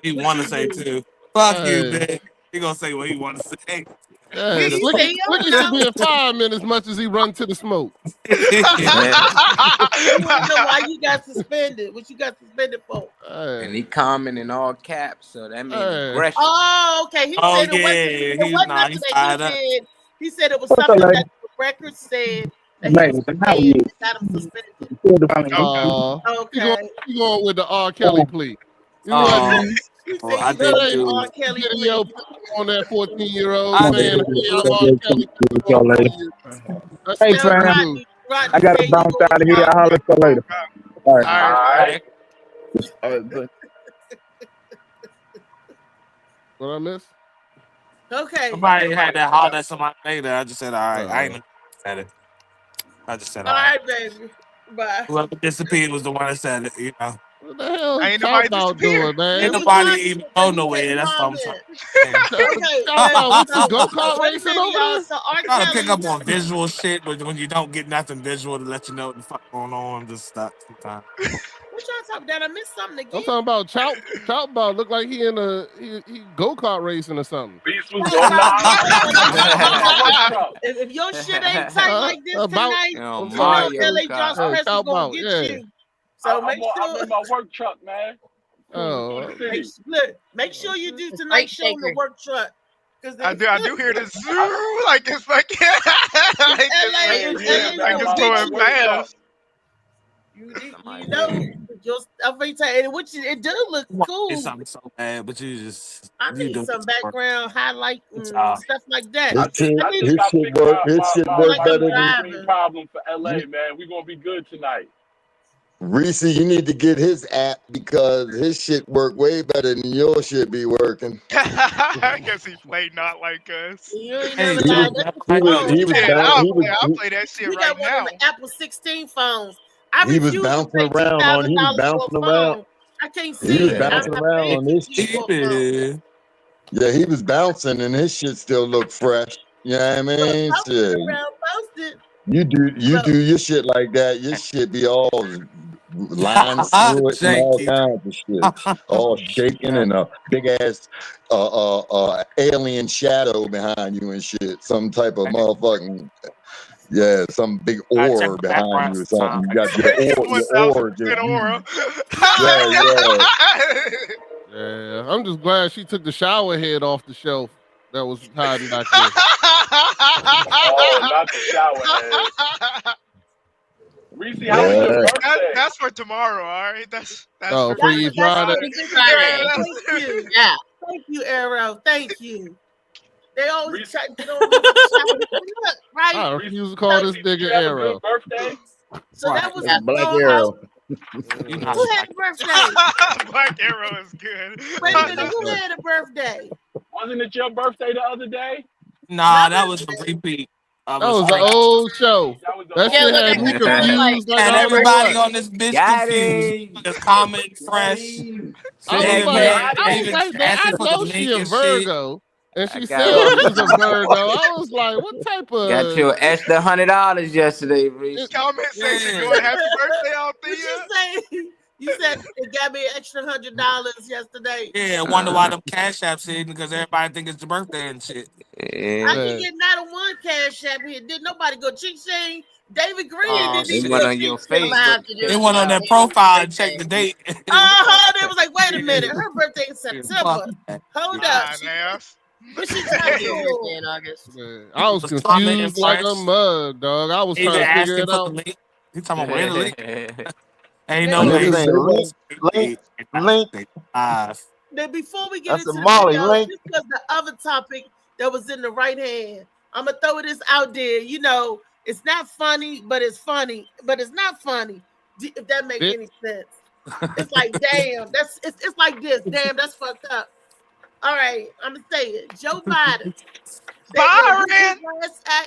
He want to say too. Fuck you, man. He gonna say what he want to say. Yeah, Slicky should be in 5 minutes as much as he run to the smoke. I want to know why you got suspended. What you got suspended for? And he comment in all caps, so that means aggression. Oh, okay. He said it wasn't nothing that he did. He said it was something that the record said that he was paid and got him suspended. Okay. You going with the R. Kelly plea? You know what I did too. R. Kelly video on that 14-year-old saying R. Kelly. Hey, Tran, I gotta bounce out of here. I'll holler at you later. All right. What I miss? Okay. Somebody had that holler at somebody later. I just said, all right. I ain't said it. I just said, all right, baby. Bye. Whoever disappeared was the one that said it, you know. What the hell ain't nobody doing, man? Ain't nobody even go nowhere. That's what I'm saying. Go-kart racing over there? Trying to pick up on visual shit, but when you don't get nothing visual to let you know what the fuck going on, just stop sometimes. What y'all talking about? I missed something again. I'm talking about Chout Ball look like he in he go-kart racing or something. Beast was if your shit ain't tight like this tonight, LA Josh Press is gonna get you. So I'm in my work truck, man. Make sure you do tonight's show in the work truck. I do hear this zoo like it's like it's going fast. You know, it does look cool. It's something so bad, but you just I need some background highlight and stuff like that. His shit work better than problem for LA, man. We're gonna be good tonight. Reese, you need to get his app because his shit work way better than your shit be working. I guess he played not like us. You ain't never lied. I'll play that shit right now. One of the Apple 16 phones. He was bouncing around on. He was bouncing around. I can't see. He was bouncing around on this shit. Yeah, he was bouncing, and his shit still look fresh. You know what I mean? Shit. You do your shit like that. Your shit be all lines through it and all kinds of shit, all shaking and a big ass alien shadow behind you and shit. Some type of motherfucking. Yeah, some big aura behind you or something. You got your aura. Yeah, I'm just glad she took the shower head off the shelf that was hiding back there. Oh, not the shower head. Reese, how was your birthday? That's for tomorrow, all right? That's for you Friday. Yeah. Thank you, Arrow. Thank you. They always try to get on right? I refuse to call this nigga Arrow. Birthday? So that was Black Arrow. Who had a birthday? Black Arrow is good. Wait a minute, who had a birthday? Wasn't it your birthday the other day? Nah, that was a repeat. That was an old show. That shit had me confused. And everybody on this bitch confused. The comment fresh. I know she a Virgo. And she said she's a Virgo. I was like, what type of... Got your extra $100 yesterday, Reese. Comment section going, happy birthday, Althea. You said it got me an extra $100 yesterday. Yeah, I wonder why them cash apps hidden because everybody think it's your birthday and shit. I didn't get not a one cash app here. Did nobody go ching? David Green didn't even went on your face. It went on their profile and checked the date. They was like, wait a minute, her birthday in September. Hold up. What she trying to do in August? I was confused like a mug, dog. I was trying to figure it out. He's talking about where the link. Ain't no link. Then before we get into the video, this was the other topic that was in the right hand. I'm gonna throw this out there. You know, it's not funny, but it's funny, but it's not funny. If that makes any sense. It's like, damn, it's like this. Damn, that's fucked up. All right, I'm gonna say it. Joe Biden.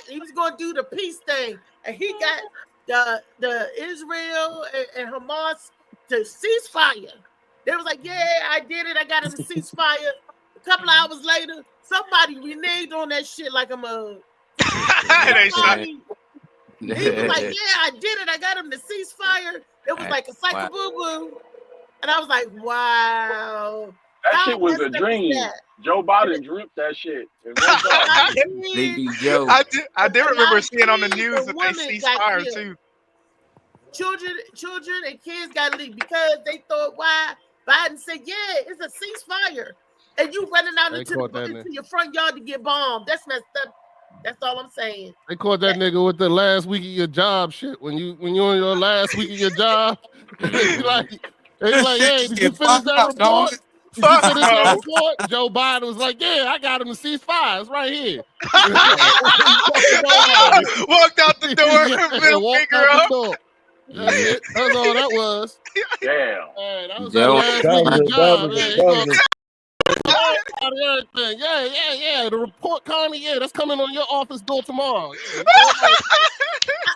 He was gonna do the peace thing, and he got the Israel and Hamas to ceasefire. They was like, yeah, I did it. I got him to ceasefire. A couple of hours later, somebody reneged on that shit like a mug. He was like, yeah, I did it. I got him to ceasefire. It was like a psycho boo-boo. And I was like, wow. That shit was a dream. Joe Biden dreamed that shit. I did remember seeing on the news that they ceasefire too. Children and kids got leave because they thought, why? Biden said, yeah, it's a ceasefire. And you running out into your front yard to get bombed. That's messed up. That's all I'm saying. They caught that nigga with the last week of your job shit. When you on your last week of your job, they like, hey, did you finish that report? Did you finish that report? Joe Biden was like, yeah, I got him to ceasefire. It's right here. Walked out the door, middle finger up. That's it. That's all that was. Damn. That was the last week of the job. Yeah. The report, Connie, that's coming on your office door tomorrow.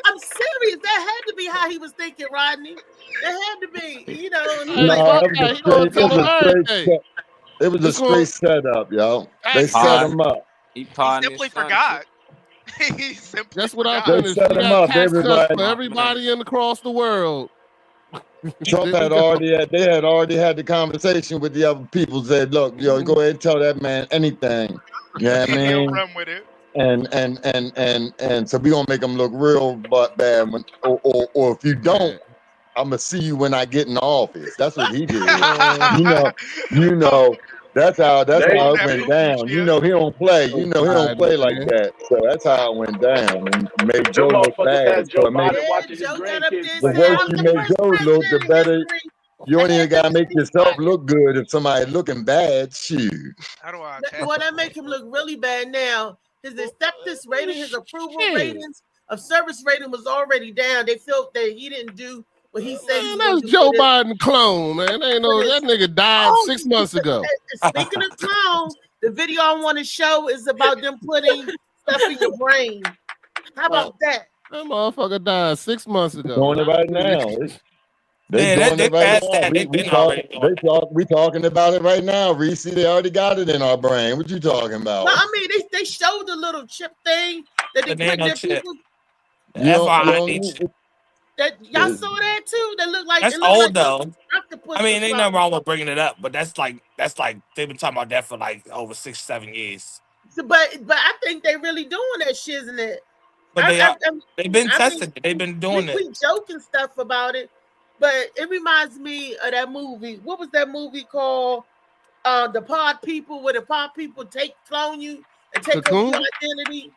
I'm serious. That had to be how he was thinking, Rodney. That had to be, you know. It was a straight setup, yo. They set him up. He simply forgot. That's what I finished. They set him up. For everybody across the world. Trump had already had the conversation with the other people. Said, "Look, yo, go ahead and tell that man anything." Yeah, I mean, he'll run with it. And so we gonna make him look real bad. Or if you don't, I'm gonna see you when I get in the office. That's what he did. you know. That's how it went down. You know he don't play. You know he don't play like that. So that's how it went down and made Joe look bad. So the worse you make Joe look, the better. You only gotta make yourself look good if somebody's looking bad. Shoot. How do I? Well, that make him look really bad now. His acceptance rating, his approval ratings of service rating was already down. They felt that he didn't do what he said. Man, that was Joe Biden clone, man. Ain't no that nigga died 6 months ago. Speaking of clones, the video I want to show is about them putting stuff in your brain. How about that? That motherfucker died 6 months ago. Doing it right now. They talking about it right now, Reese. They already got it in our brain. What you talking about? Well, I mean, they showed the little chip thing that they put in their people. That y'all saw that too. That looked like that's old though. I mean, ain't nothing wrong with bringing it up, but that's like they've been talking about that for like over 6-7 years. But I think they really doing that shit, isn't it? But they've been testing it. They've been doing it. We joking stuff about it, but it reminds me of that movie. What was that movie called? The Pod People, where the Pod People clone you and take over your identity.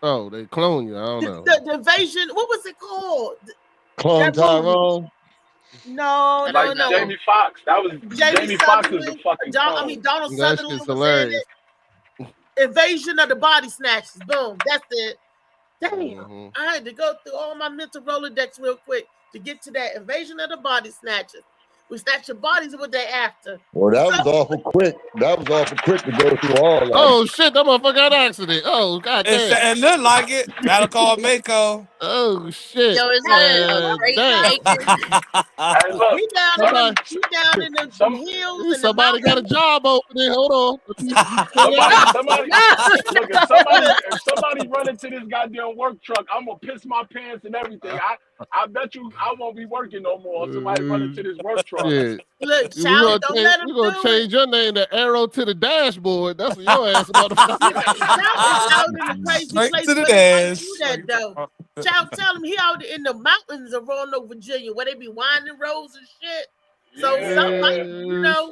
Oh, they clone you. I don't know. The invasion. What was it called? Clone Tyrone? No. Jamie Foxx. That was Jamie Foxx was the fucking clone. Donald Sutherland was in it. Invasion of the Body Snatchers. Boom. That's it. Damn. I had to go through all my mental Rolodex real quick to get to that. Invasion of the Body Snatchers. We snatch your bodies what they after. Well, that was awful quick. That was awful quick to go through all that. Oh shit, that motherfucker got an accident. Oh god damn. It looked like it. Battle Call Mako. Oh shit. Yo, is that he down in the hills. Somebody got a job open there. Hold on. Somebody run into this goddamn work truck. I'm gonna piss my pants and everything. I bet you I won't be working no more. Somebody run into this work truck. Yeah. Look, child, don't let him do it. We're gonna change your name to Arrow to the Dashboard. That's what your ass about to Child is out in the crazy Straight place to the where they dash. do that though. Child, tell him he out in the mountains of Roanoke, Virginia, where they be winding roads and shit. So some might,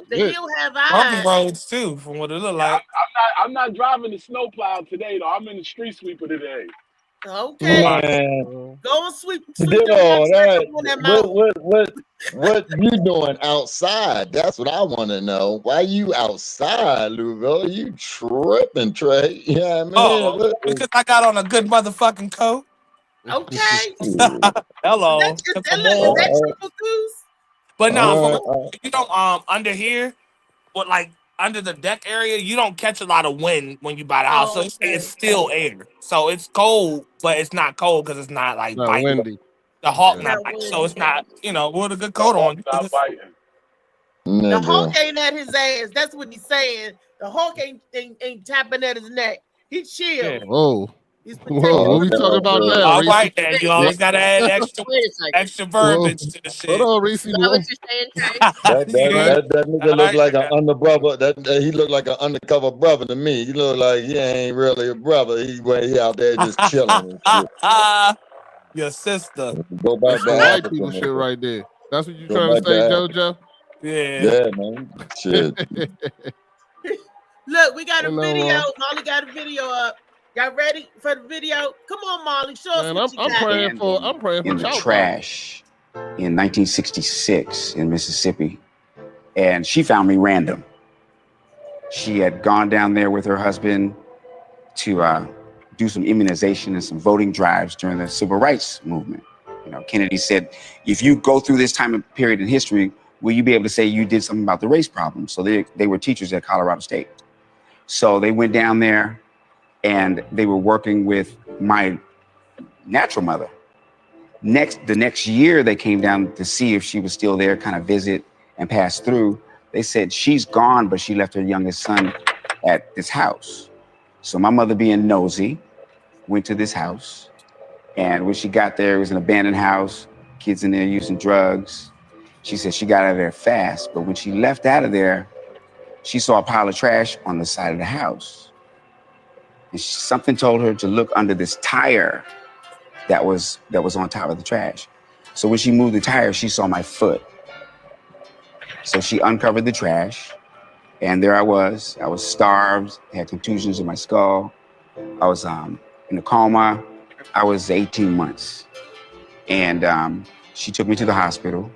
the hill have eyes. Roads too, from what it look like. I'm not driving the snowplow today though. I'm in the street sweeper today. Okay. Man. Go and sweep What you doing outside? That's what I want to know. Why you outside, Louisville? You tripping, Trey? Yeah, man. Oh, because I got on a good motherfucking coat. Okay. Hello. Is that triple goose? But no, you don't under here, but like under the deck area, you don't catch a lot of wind when you buy the house. So it's still air. So it's cold, but it's not cold because it's not like biting. Windy. The Hawk not biting. So it's not, with a good coat on. Not biting. The Hawk ain't at his ass. That's what he's saying. The Hawk ain't tapping at his neck. He chill. Yeah. Whoa, what we talking about now? All right, then. You always got to add extra verbiage to the shit. Hold on, Reese. Is that what you're saying, Trey? That nigga look like an underbrother. He look like an undercover brother to me. He look like he ain't really a brother. He out there just chilling and shit. Your sister. Go back to white people shit right there. That's what you trying to say, JoJo? Yeah, man. Shit. Look, we got a video. Molly got a video up. Y'all ready for the video? Come on, Molly. Show us what you got. I'm praying for in the trash in 1966 in Mississippi, and she found me random. She had gone down there with her husband to do some immunization and some voting drives during the civil rights movement. Kennedy said, if you go through this time period in history, will you be able to say you did something about the race problem? So they were teachers at Colorado State. So they went down there and they were working with my natural mother. The next year, they came down to see if she was still there, kind of visit and pass through. They said, she's gone, but she left her youngest son at this house. So my mother, being nosy, went to this house. And when she got there, it was an abandoned house, kids in there using drugs. She said she got out of there fast, but when she left out of there, she saw a pile of trash on the side of the house. And something told her to look under this tire that was on top of the trash. So when she moved the tire, she saw my foot. So she uncovered the trash, and there I was. I was starved, had contusions in my skull. I was in a coma. I was 18 months. And she took me to the hospital.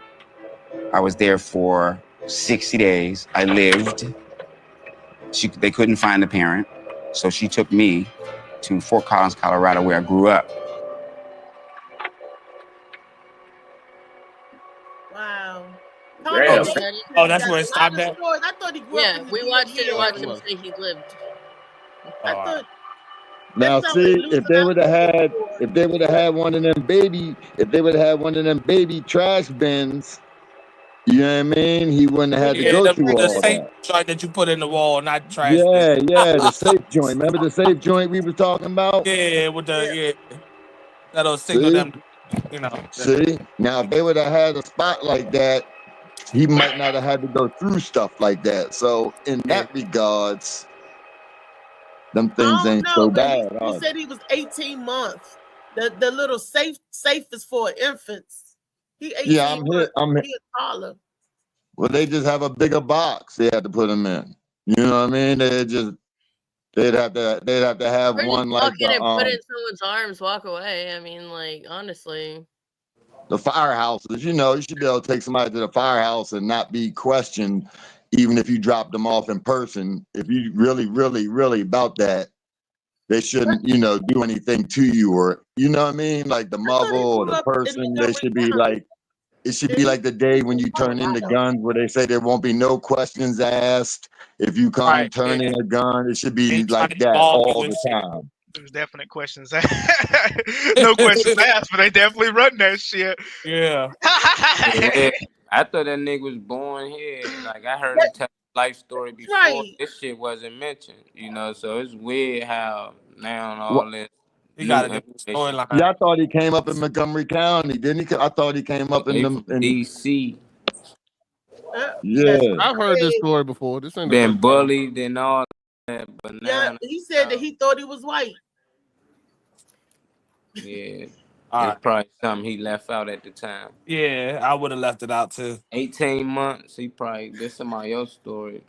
I was there for 60 days. I lived. They couldn't find the parent. So she took me to Fort Collins, Colorado, where I grew up. Wow. Oh, that's where it stopped at? I thought he grew up. Yeah, we watched it and watched him say he lived. I thought. Now see, if they would have had one of them baby trash bins, you know what I mean? He wouldn't have had to go through all that. Joint that you put in the wall, not trash. Yeah, the safe joint. Remember the safe joint we were talking about? Yeah, with the that'll signal them. See, now if they would have had a spot like that, he might not have had to go through stuff like that. So in that regards, them things ain't so bad. He said he was 18 months. The little safe is for infants. He 18 months. He a toddler. Well, they just have a bigger box they had to put him in. You know what I mean? They'd have to have one like put it in someone's arms, walk away. I mean, like, honestly. The firehouses, you should be able to take somebody to the firehouse and not be questioned, even if you drop them off in person. If you really, really, really about that, they shouldn't, do anything to you, or you know what I mean? Like the mother or the person, they should be like, it should be like the day when you turn in the guns where they say there won't be no questions asked. If you come turn in a gun, it should be like that all the time. There's definite questions. No questions asked, but they definitely run that shit. Yeah. I thought that nigga was born here. Like I heard him tell life story before. Right. This shit wasn't mentioned, so it's weird how now all this. He got a storyline. Yeah, I thought he came up in Montgomery County, didn't he? I thought he came up in DC. Yeah, I've heard this story before. This ain't been bullied and all that. Yeah, he said that he thought he was white. Yeah. It's probably something he left out at the time. Yeah, I would have left it out too. 18 months. He probably this is my your story.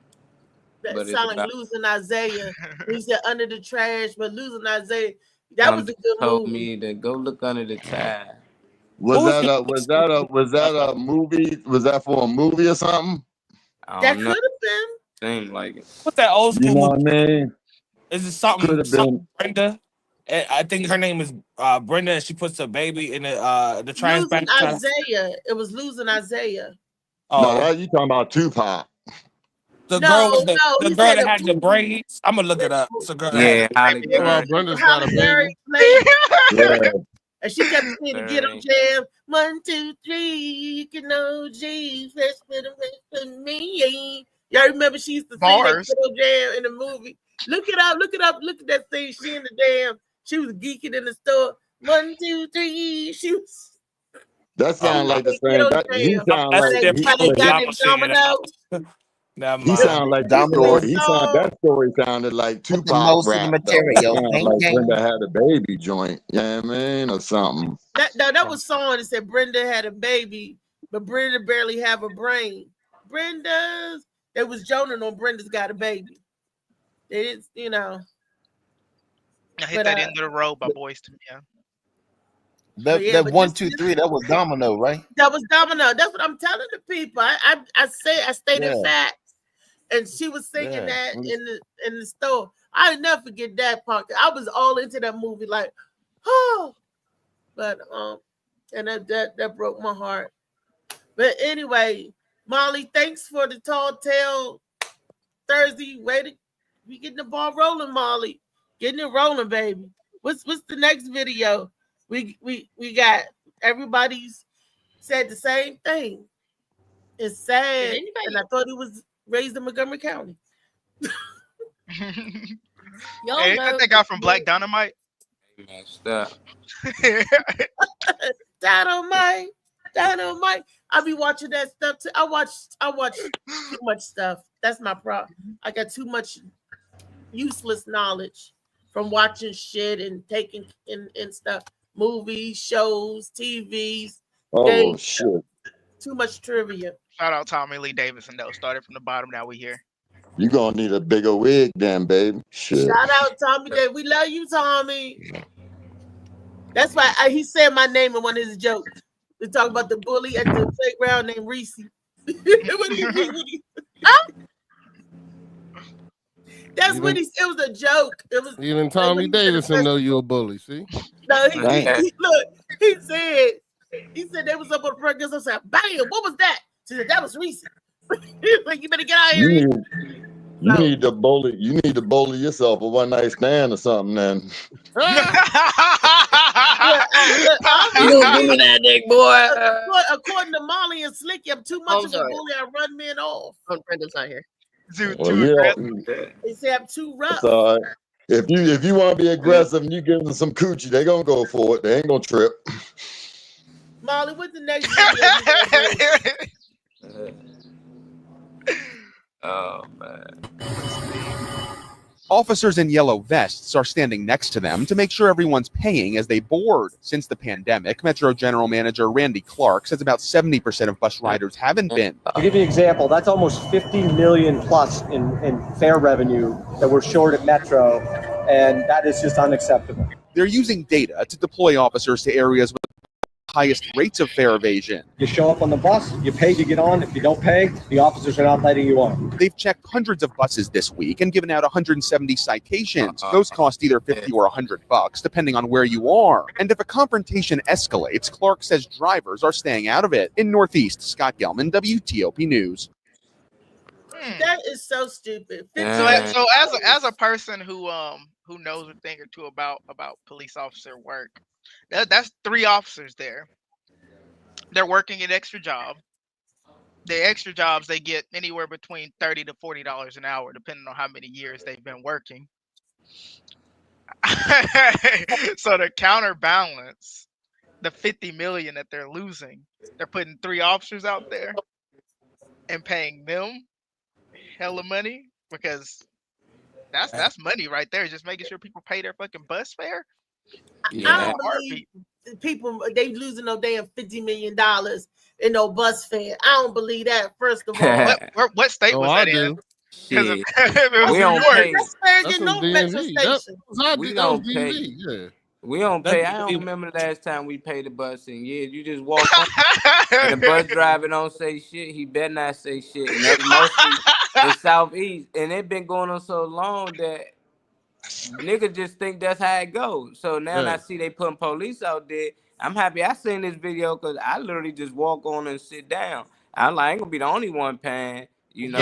That sound like Losing Isaiah. He said Under the Trash, but Losing Isaiah, that was a good told movie. me to go look under the tide. Was that a movie? Was that for a movie or something? That could have been. Seemed like it. What's that old school? You know movie? what I mean? Is it something Brenda? I think her name is Brenda, and she puts a baby in the trash bag. Losing Isaiah. It was Losing Isaiah. Oh, no, you talking about Tupac? The girl that had the braids. I'm gonna look it up. It's a girl. Yeah, Brenda's got a baby. Yeah. And she kept saying to get them jam. 1, 2, 3, you can know G. For me. Y'all remember she used to sing that Ghetto Jam in the movie? Look it up. Look at that thing. She in the jam. She was geeking in the store. 1, 2, 3. She was. That sounds like the same. He sound like that story. That story sounded like Tupac rap. Material. Like Brenda had a baby joint. Yeah, man, or something. That was song that said Brenda had a baby, but Brenda barely have a brain. It was Jonah on Brenda's Got a Baby. They didn't, you know. I hit that End of the Road by Boyz II Men. That 1, 2, 3. That was Domino, right? That was Domino. That's what I'm telling the people. I stated facts, and she was singing that in the store. I'll never forget that part. I was all into that movie, like, oh, but and that broke my heart. But anyway, Molly, thanks for the Tall Tale Thursday. We getting the ball rolling, Molly. Getting it rolling, baby. What's the next video? We got everybody's said the same thing. It's sad, and I thought it was raised in Montgomery County. Hey, that they got from Black Dynamite. Messed up. Dynamite. I be watching that stuff too. I watch too much stuff. That's my problem. I got too much useless knowledge from watching shit and taking in stuff. Movies, shows, TVs. Oh, games. shit. Too much trivia. Shout out Tommy Lee Davidson, though. Started from the bottom, now we here. You gonna need a bigger wig then, babe. Shit. Shout out Tommy Day. We love you, Tommy. That's why he said my name in one of his jokes. We talk about the bully at the playground named Reese. That's what it was a joke. It was even Tommy Davidson know you a bully. See? No, he said they was up on the progress. I said, "Bam! What was that?" She said, "That was Reese." Like, you better get out of here. You need to bully yourself a one night stand or something. Then. You give me that dick, boy. According to Molly and Slicky, I'm too much of a bully. I run men off. Oh, Brenda's not here. They say I'm too rough. All right. If you want to be aggressive and you give them some coochie, they gonna go for it. They ain't gonna trip. Molly, what's the next video? Oh man. Officers in yellow vests are standing next to them to make sure everyone's paying as they board. Since the pandemic, Metro General Manager Randy Clark says about 70% of bus riders haven't been. To give you an example, that's almost 50 million plus in fare revenue that we're short at Metro, and that is just unacceptable. They're using data to deploy officers to areas with highest rates of fare evasion. You show up on the bus, you pay to get on. If you don't pay, the officers are not letting you on. They've checked hundreds of buses this week and given out 170 citations. Those cost either $50 or $100, depending on where you are. And if a confrontation escalates, Clark says drivers are staying out of it. In Northeast, Scott Gelman, WTOP News. That is so stupid. So as a person who knows a thing or two about police officer work, that's 3 officers there. They're working an extra job. The extra jobs, they get anywhere between $30 to $40 an hour, depending on how many years they've been working. So to counterbalance the 50 million that they're losing, they're putting 3 officers out there. and paying them hella money, because that's money right there. Just making sure people pay their fucking bus fare. I don't believe people they losing no damn $50 million in no bus fare. I don't believe that. First of all, what state was that in? Shit. We don't pay. We don't pay. I don't remember the last time we paid the bus, and you just walk on, and the bus driver don't say shit. He better not say shit. And that's mostly the Southeast, and it been going on so long that niggas just think that's how it goes. So now I see they putting police out there. I'm happy I seen this video because I literally just walk on and sit down. I'm like, I ain't gonna be the only one paying. You know,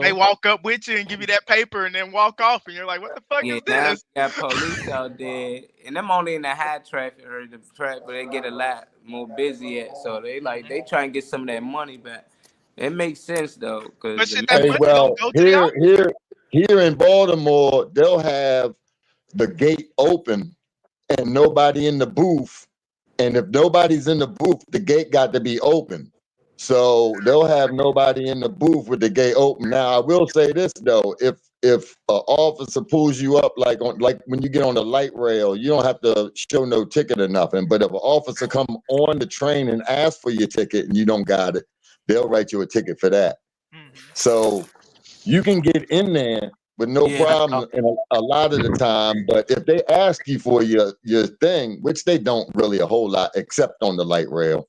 they walk up with you and give you that paper and then walk off, and you're like, "What the fuck is now this?" Got police out there, and them only in the high traffic or the traffic, but they get a lot more busy at. So they try and get some of that money back. It makes sense though, because here in Baltimore, they'll have the gate open and nobody in the booth, and if nobody's in the booth, the gate got to be open. So they'll have nobody in the booth with the gate open. Now I will say this though, if an officer pulls you up like when you get on the light rail, you don't have to show no ticket or nothing. But if an officer come on the train and ask for your ticket and you don't got it, they'll write you a ticket for that. So you can get in there with no problem in a lot of the time. But if they ask you for your thing, which they don't really a whole lot, except on the light rail.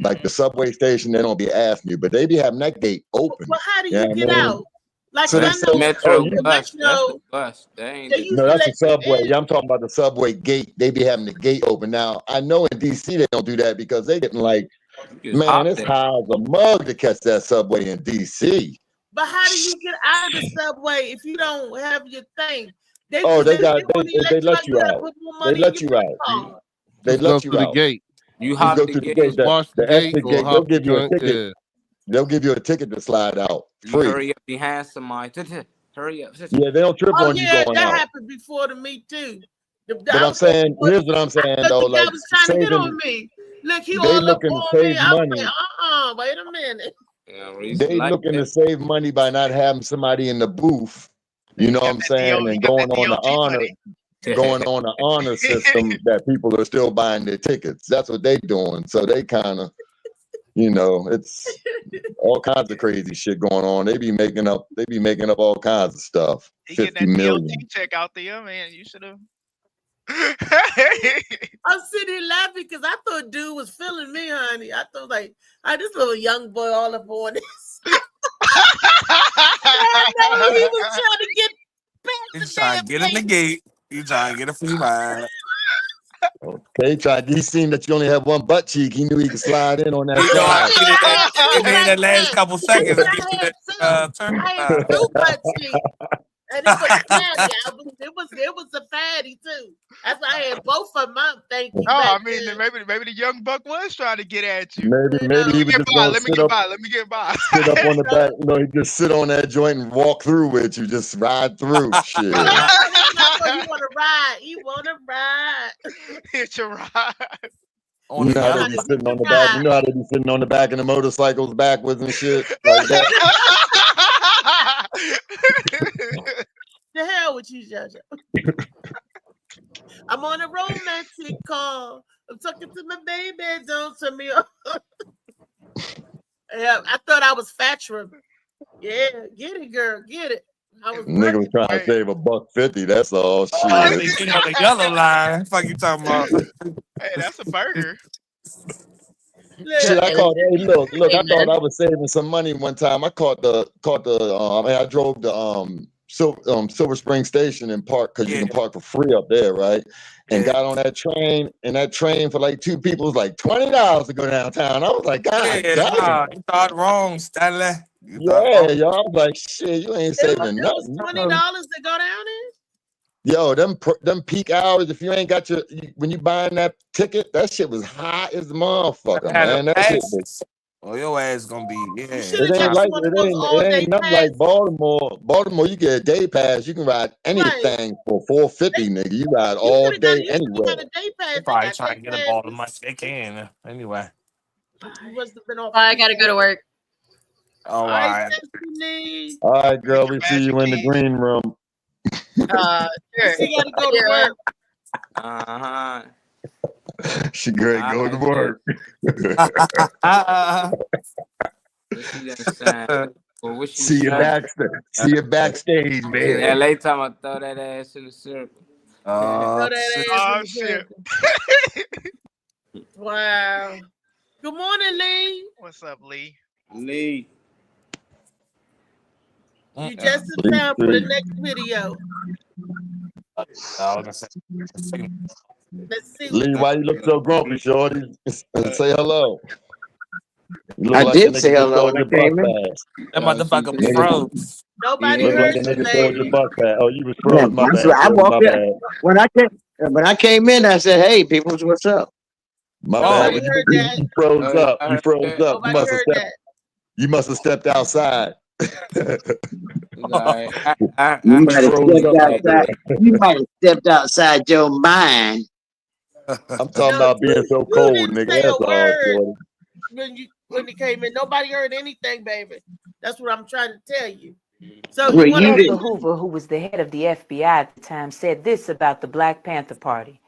Like the subway station, they don't be asking you, but they be having that gate open. Well, how do you get out? Like so I know Metro bus. That's the bus. No, that's the subway. Yeah, I'm talking about the subway gate. They be having the gate open. Now, I know in DC they don't do that because they getting like, man, it's high as a mug to catch that subway in DC. But how do you get out of the subway if you don't have your thing? They let you out. They let you out. They let you out. They let you out. You hop go the to gate. The exit gate. They'll give you a ticket. Yeah. They'll give you a ticket to slide out. Free. You hurry up behind somebody. Hurry up. Yeah, they don't trip on you going that out. happened before to me too. But I'm saying, here's what I'm saying though. Like was trying to get on me. Look, he all looking to save money. Wait a minute. They looking to save money by not having somebody in the booth. You know what I'm saying? And going on the honor. Going on an honor system that people are still buying their tickets. That's what they doing. So they kind of, it's all kinds of crazy shit going on. They be making up all kinds of stuff. He getting that DOT check out there, man. You should have. I'm sitting here laughing because I thought dude was feeling me, honey. I thought like, this little young boy all up on this. I know he was trying to get past He's trying to get in the gate. You trying to get a free ride. Okay, he seen that you only have one butt cheek. He knew he could slide in on that. He made that last couple seconds. I had two butt cheeks. And it was fatty. It was a fatty too. That's why I had both of them out. Thank you. No, I mean maybe the young buck was trying to get at you. Maybe he was just gonna let me get by. Sit up on the back. He just sit on that joint and walk through with you. Just ride through. Shit. You want to ride? You want to ride? It's a ride. You know how they be sitting on the back. You know how they be sitting on the back of the motorcycles backwards and shit like that. The hell with you, Jojo. I'm on a romantic call. I'm talking to my baby. Don't turn me off. Yeah, I thought I was fatuous. Yeah, get it, girl. Get it. Nigga was trying to save $1.50. That's all. Shit. The yellow line. Fuck you talking about? Hey, that's a burger. Shit, I caught. Hey, look! I thought I was saving some money one time. I caught the. I drove the Silver Spring Station and park because you can park for free up there, right? And got on that train, and that train for like two people was like $20 to go downtown. I was like, God, you thought wrong, Stanley. Y'all. I was like, shit, you ain't saving nothing. $20 to go down there. Yo, them peak hours, if you ain't got when you buying that ticket, that shit was high as the motherfucker, man. That shit was. Oh, your ass gonna be, It ain't nothing like Baltimore. Baltimore, you get a day pass, you can ride anything for $4.50, nigga. You ride all day anywhere. They're probably trying to get up all the money they can anyway. I gotta go to work. All right. All right, girl. We see you in the green room. Sure. She got to go to work. She great. Go to work. See you backstage. See you backstage, man. LA time I throw that ass in the circle. Shit. Wow. Good morning, Lee. What's up, Lee? Lee. You just in time for the next video. Let's see. Lee, why you look so grumpy, shorty? Say hello. I did say hello when I came in. That motherfucker froze. Nobody heard you, lady. Oh, you was froze. My bad. I walked in. When I came in, I said, "Hey, people, what's up?" My bad. You froze up. You froze up. You must have stepped outside. You might have stepped outside your mind. I'm talking about being so cold, nigga. That's all. When you came in, nobody heard anything, baby. That's what I'm trying to tell you. So Edgar Hoover, who was the head of the FBI at the time, said this about the Black Panther Party.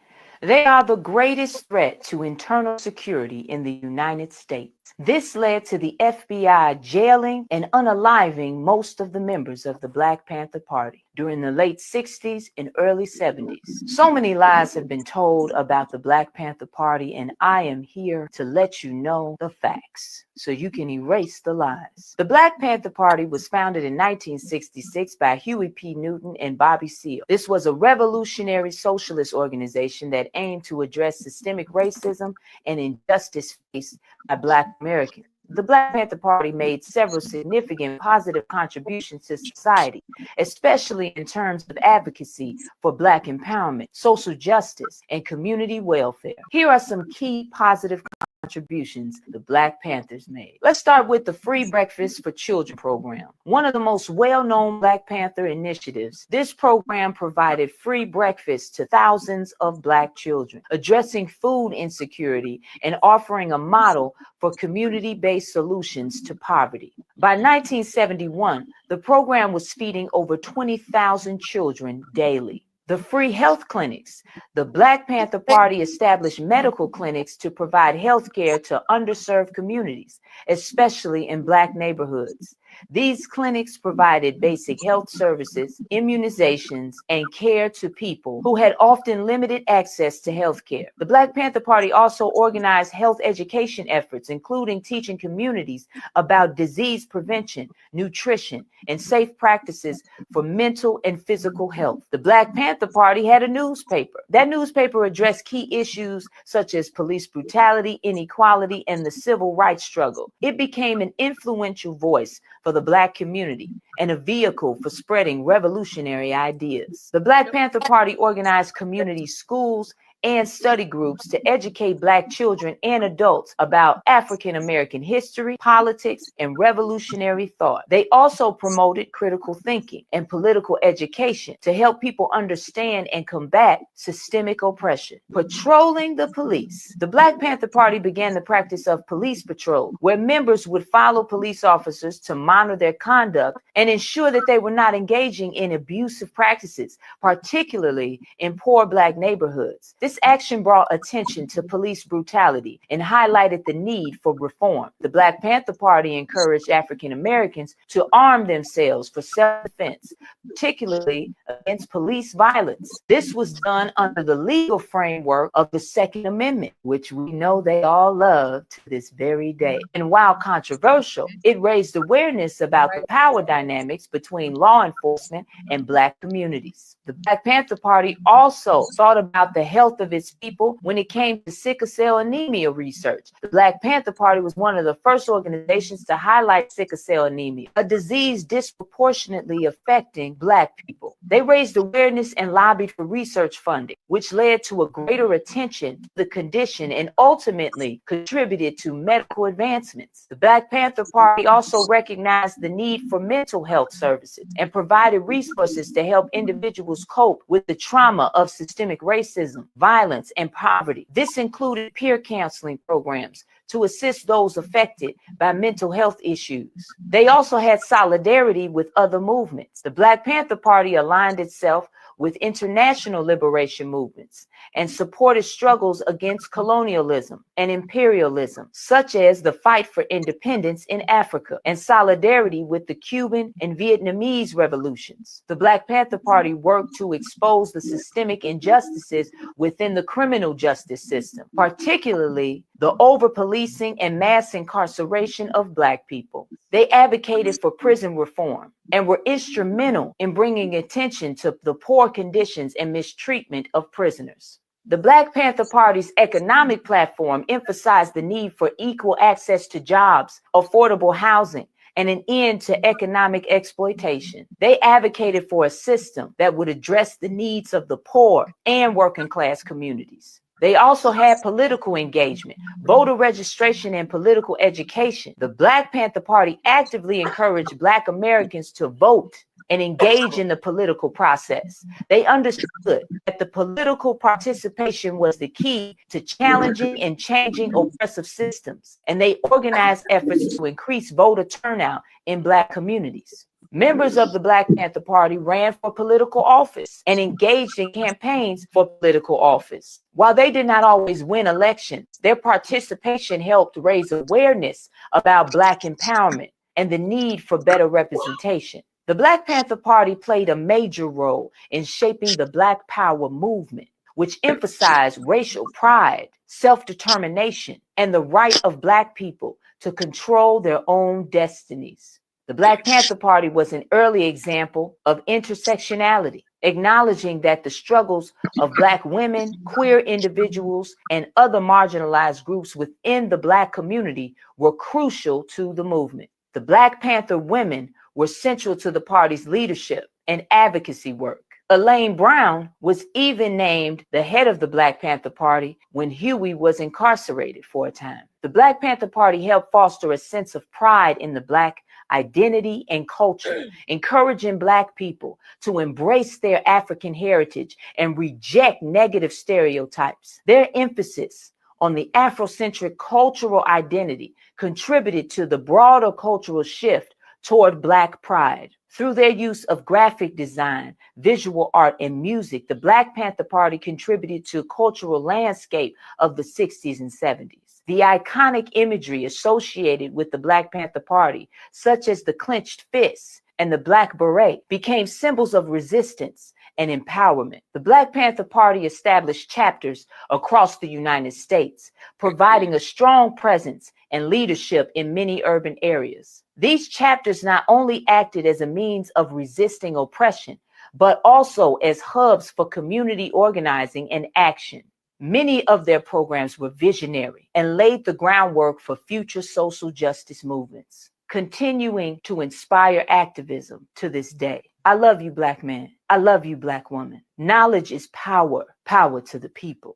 They are the greatest threat to internal security in the United States. This led to the FBI jailing and unaliving most of the members of the Black Panther Party during the late 60s and early 70s. So many lies have been told about the Black Panther Party, and I am here to let you know the facts so you can erase the lies. The Black Panther Party was founded in 1966 by Huey P. Newton and Bobby Seale. This was a revolutionary socialist organization that aimed to address systemic racism and injustice faced by Black Americans. The Black Panther Party made several significant positive contributions to society, especially in terms of advocacy for Black empowerment, social justice, and community welfare. Here are some key positive contributions the Black Panthers made. Let's start with the Free Breakfast for Children program. One of the most well-known Black Panther initiatives, this program provided free breakfast to thousands of Black children, addressing food insecurity and offering a model for community-based solutions to poverty. By 1971, the program was feeding over 20,000 children daily. The free health clinics. The Black Panther Party established medical clinics to provide health care to underserved communities, especially in Black neighborhoods. These clinics provided basic health services, immunizations, and care to people who had often limited access to health care. The Black Panther Party also organized health education efforts, including teaching communities about disease prevention, nutrition, and safe practices for mental and physical health. The Black Panther Party had a newspaper. That newspaper addressed key issues such as police brutality, inequality, and the civil rights struggle. It became an influential voice for the Black community and a vehicle for spreading revolutionary ideas. The Black Panther Party organized community schools and study groups to educate Black children and adults about African American history, politics, and revolutionary thought. They also promoted critical thinking and political education to help people understand and combat systemic oppression. Patrolling the police. The Black Panther Party began the practice of police patrol, where members would follow police officers to monitor their conduct and ensure that they were not engaging in abusive practices, particularly in poor Black neighborhoods. This action brought attention to police brutality and highlighted the need for reform. The Black Panther Party encouraged African Americans to arm themselves for self-defense, particularly against police violence. This was done under the legal framework of the Second Amendment, which we know they all love to this very day. And while controversial, it raised awareness about the power dynamics between law enforcement and Black communities. The Black Panther Party also thought about the health of its people when it came to sickle cell anemia research. The Black Panther Party was one of the first organizations to highlight sickle cell anemia, a disease disproportionately affecting Black people. They raised awareness and lobbied for research funding, which led to a greater attention to the condition and ultimately contributed to medical advancements. The Black Panther Party also recognized the need for mental health services and provided resources to help individuals cope with the trauma of systemic racism, violence, and poverty. This included peer counseling programs to assist those affected by mental health issues. They also had solidarity with other movements. The Black Panther Party aligned itself with international liberation movements and supported struggles against colonialism and imperialism, such as the fight for independence in Africa and solidarity with the Cuban and Vietnamese revolutions. The Black Panther Party worked to expose the systemic injustices within the criminal justice system, particularly the over-policing and mass incarceration of Black people. They advocated for prison reform and were instrumental in bringing attention to the poor conditions and mistreatment of prisoners. The Black Panther Party's economic platform emphasized the need for equal access to jobs, affordable housing, and an end to economic exploitation. They advocated for a system that would address the needs of the poor and working class communities. They also had political engagement, voter registration, and political education. The Black Panther Party actively encouraged Black Americans to vote and engage in the political process. They understood that the political participation was the key to challenging and changing oppressive systems, and they organized efforts to increase voter turnout in Black communities. Members of the Black Panther Party ran for political office and engaged in campaigns for political office. While they did not always win elections, their participation helped raise awareness about Black empowerment and the need for better representation. The Black Panther Party played a major role in shaping the Black Power movement, which emphasized racial pride, self-determination, and the right of Black people to control their own destinies. The Black Panther Party was an early example of intersectionality, acknowledging that the struggles of Black women, queer individuals, and other marginalized groups within the Black community were crucial to the movement. The Black Panther women were central to the party's leadership and advocacy work. Elaine Brown was even named the head of the Black Panther Party when Huey was incarcerated for a time. The Black Panther Party helped foster a sense of pride in the Black identity and culture, encouraging Black people to embrace their African heritage and reject negative stereotypes. Their emphasis on the Afrocentric cultural identity contributed to the broader cultural shift toward Black pride. Through their use of graphic design, visual art, and music, the Black Panther Party contributed to the cultural landscape of the 60s and 70s. The iconic imagery associated with the Black Panther Party, such as the clenched fists and the black beret, became symbols of resistance and empowerment. The Black Panther Party established chapters across the United States, providing a strong presence and leadership in many urban areas. These chapters not only acted as a means of resisting oppression, but also as hubs for community organizing and action. Many of their programs were visionary and laid the groundwork for future social justice movements, continuing to inspire activism to this day. I love you, Black man. I love you, Black woman. Knowledge is power, power to the people.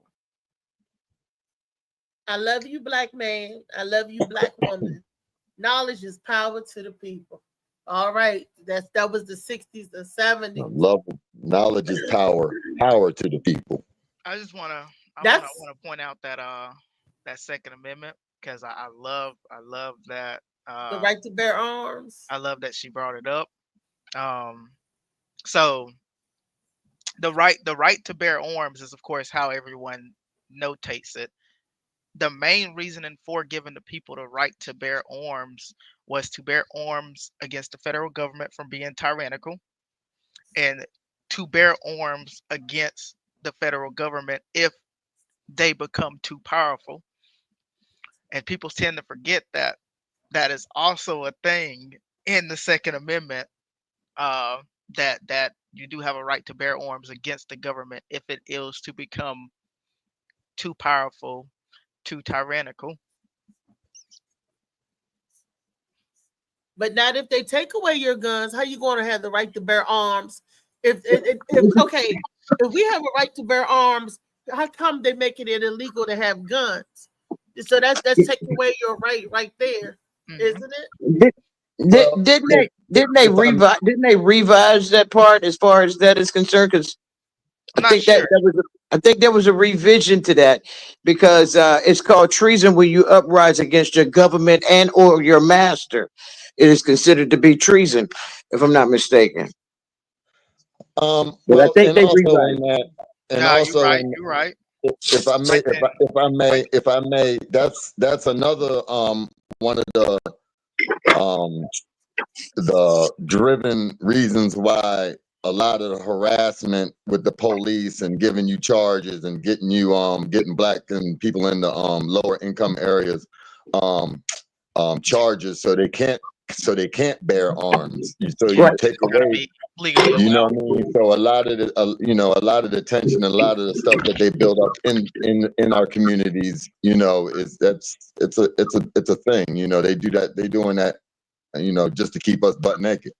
I love you, Black man. I love you, Black woman. Knowledge is power to the people. All right. That was the 60s and 70s. I love it. Knowledge is power, power to the people. I just want to point out that that Second Amendment, because I love that the right to bear arms. I love that she brought it up. So the right to bear arms is, of course, how everyone notates it. The main reasoning for giving the people the right to bear arms was to bear arms against the federal government from being tyrannical, and to bear arms against the federal government if they become too powerful. And people tend to forget that that is also a thing in the Second Amendment, that you do have a right to bear arms against the government if it is to become too powerful, too tyrannical. But not if they take away your guns. How you going to have the right to bear arms? If we have a right to bear arms, how come they make it illegal to have guns? So that's taking away your right there, isn't it? Didn't they revise that part as far as that is concerned? Because I think there was a revision to that because it's called treason when you uprise against your government and or your master. It is considered to be treason, if I'm not mistaken. Well, I think and they also rewrite. in that, and No, also you're right. in, You're right. if I may, if I may, that's another one of the driven reasons why a lot of the harassment with the police and giving you charges and getting you getting black and people in the lower income areas charges so they can't bear arms. So you take away, you know what I mean? So a lot of the a lot of the tension, a lot of the stuff that they build up in our communities, is it's a thing. They do that, they doing that, just to keep us butt naked.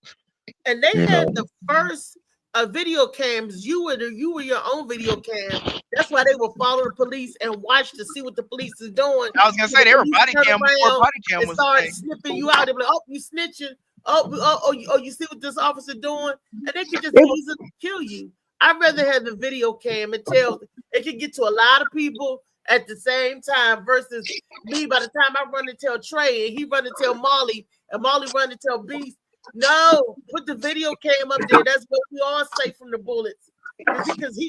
And they had the first video cams. You were your own video cam. That's why they would follow the police and watch to see what the police is doing. I was gonna say they were body cam before body cam was start snipping you out. They're like, "Oh, you snitching? Oh, you see what this officer doing?" And they could just easily kill you. I'd rather have the video cam. It can get to a lot of people at the same time versus me. By the time I run to tell Trey and he run to tell Molly and Molly run to tell Beast, no, put the video cam up there. That's what we all say from the bullets. Because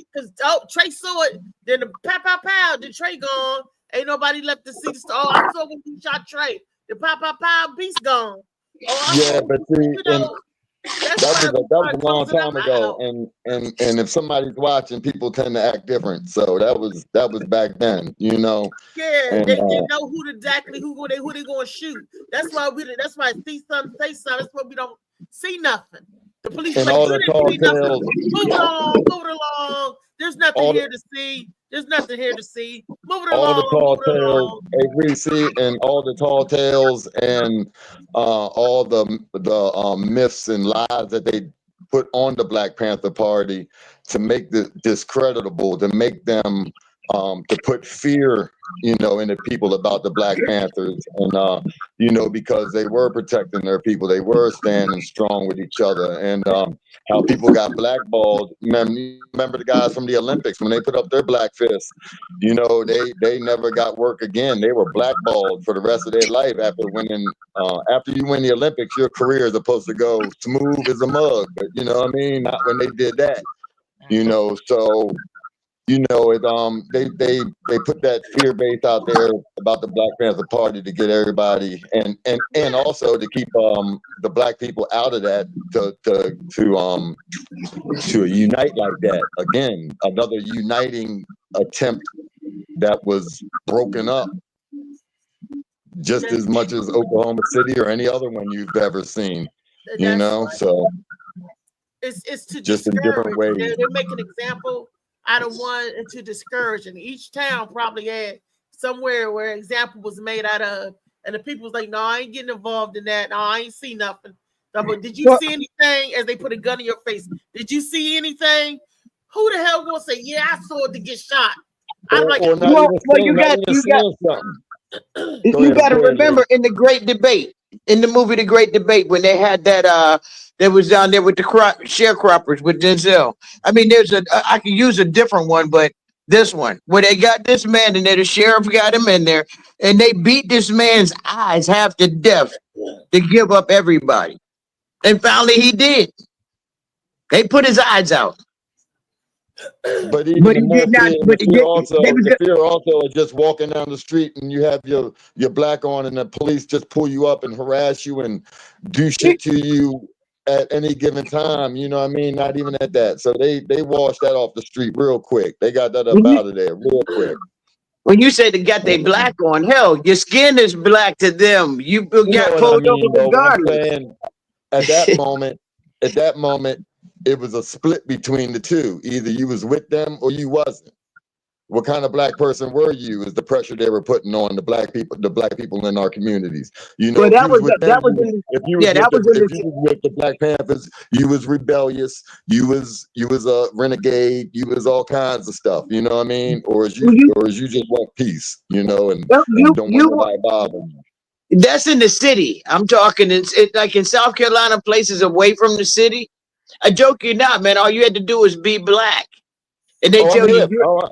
Trey saw it, then the pow, then Trey gone. Ain't nobody left to see the story. Oh, I saw when you shot Trey. The pow, Beast gone. Yeah, but see, that was a long time ago, and if somebody's watching, people tend to act different. So that was back then, Yeah, and, they know who they going to shoot. That's why see something, say something. That's why we don't see nothing. The police and like, all the tall tales. Move it along. There's nothing here to see. There's nothing here to see. Move it along. All the tall tales, and all the tall tales, and all the myths and lies that they put on the Black Panther Party to make this discreditable, to make them to put fear, in the people about the Black Panthers, and because they were protecting their people, they were standing strong with each other, and how people got blackballed. Remember the guys from the Olympics when they put up their black fists? They never got work again. They were blackballed for the rest of their life after winning. After you win the Olympics, your career is supposed to go smooth as a mug, but you know what I mean? Not when they did that. So. They put that fear base out there about the Black Panther Party to get everybody and also to keep the black people out of that to unite like that. Again, another uniting attempt that was broken up just as much as Oklahoma City or any other one you've ever seen. So it's to just in different ways. They make an example out of one and to discourage, and each town probably had somewhere where an example was made out of, and the people was like, "No, I ain't getting involved in that. No, I ain't see nothing." So, but did you see anything as they put a gun in your face? Did you see anything? Who the hell gonna say, "Yeah, I saw it to get shot"? I'm like, you got to remember in the Great Debate, in the movie The Great Debate, when they had that that was down there with the sharecroppers with Denzel. I mean, I can use a different one, but this one where they got this man in there, the sheriff got him in there, and they beat this man's eyes half to death to give up everybody, and finally he did. They put his eyes out. But he did not. But the fear also of just walking down the street and you have your black on, and the police just pull you up and harass you and do shit to you at any given time. You know what I mean? Not even at that. So they washed that off the street real quick. They got that up out of there real quick. When you say they got their black on, hell, your skin is black to them. You got pulled over regardless. At that moment, it was a split between the two. Either you was with them or you wasn't. What kind of black person were you? Is the pressure they were putting on the black people in our communities. If you was with the Black Panthers, you was rebellious, you was a renegade, you was all kinds of stuff. You know what I mean? Or is you just want peace? And don't want nobody bothering you. That's in the city. I'm talking. It's like in South Carolina, places away from the city. I joke you not, man. All you had to do was be black. And they tell you, all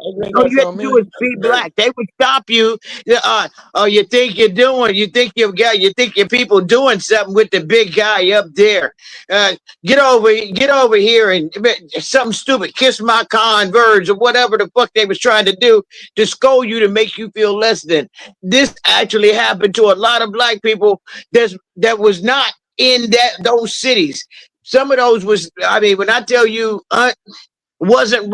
you have to me. do is be black. They would stop you. Oh, you think you're doing? You think your people doing something with the big guy up there? Get over here and something stupid. Kiss my Converse or whatever the fuck they was trying to do to scold you to make you feel less than. This actually happened to a lot of black people that was not in those cities. Some of those was. I mean, when I tell you, wasn't.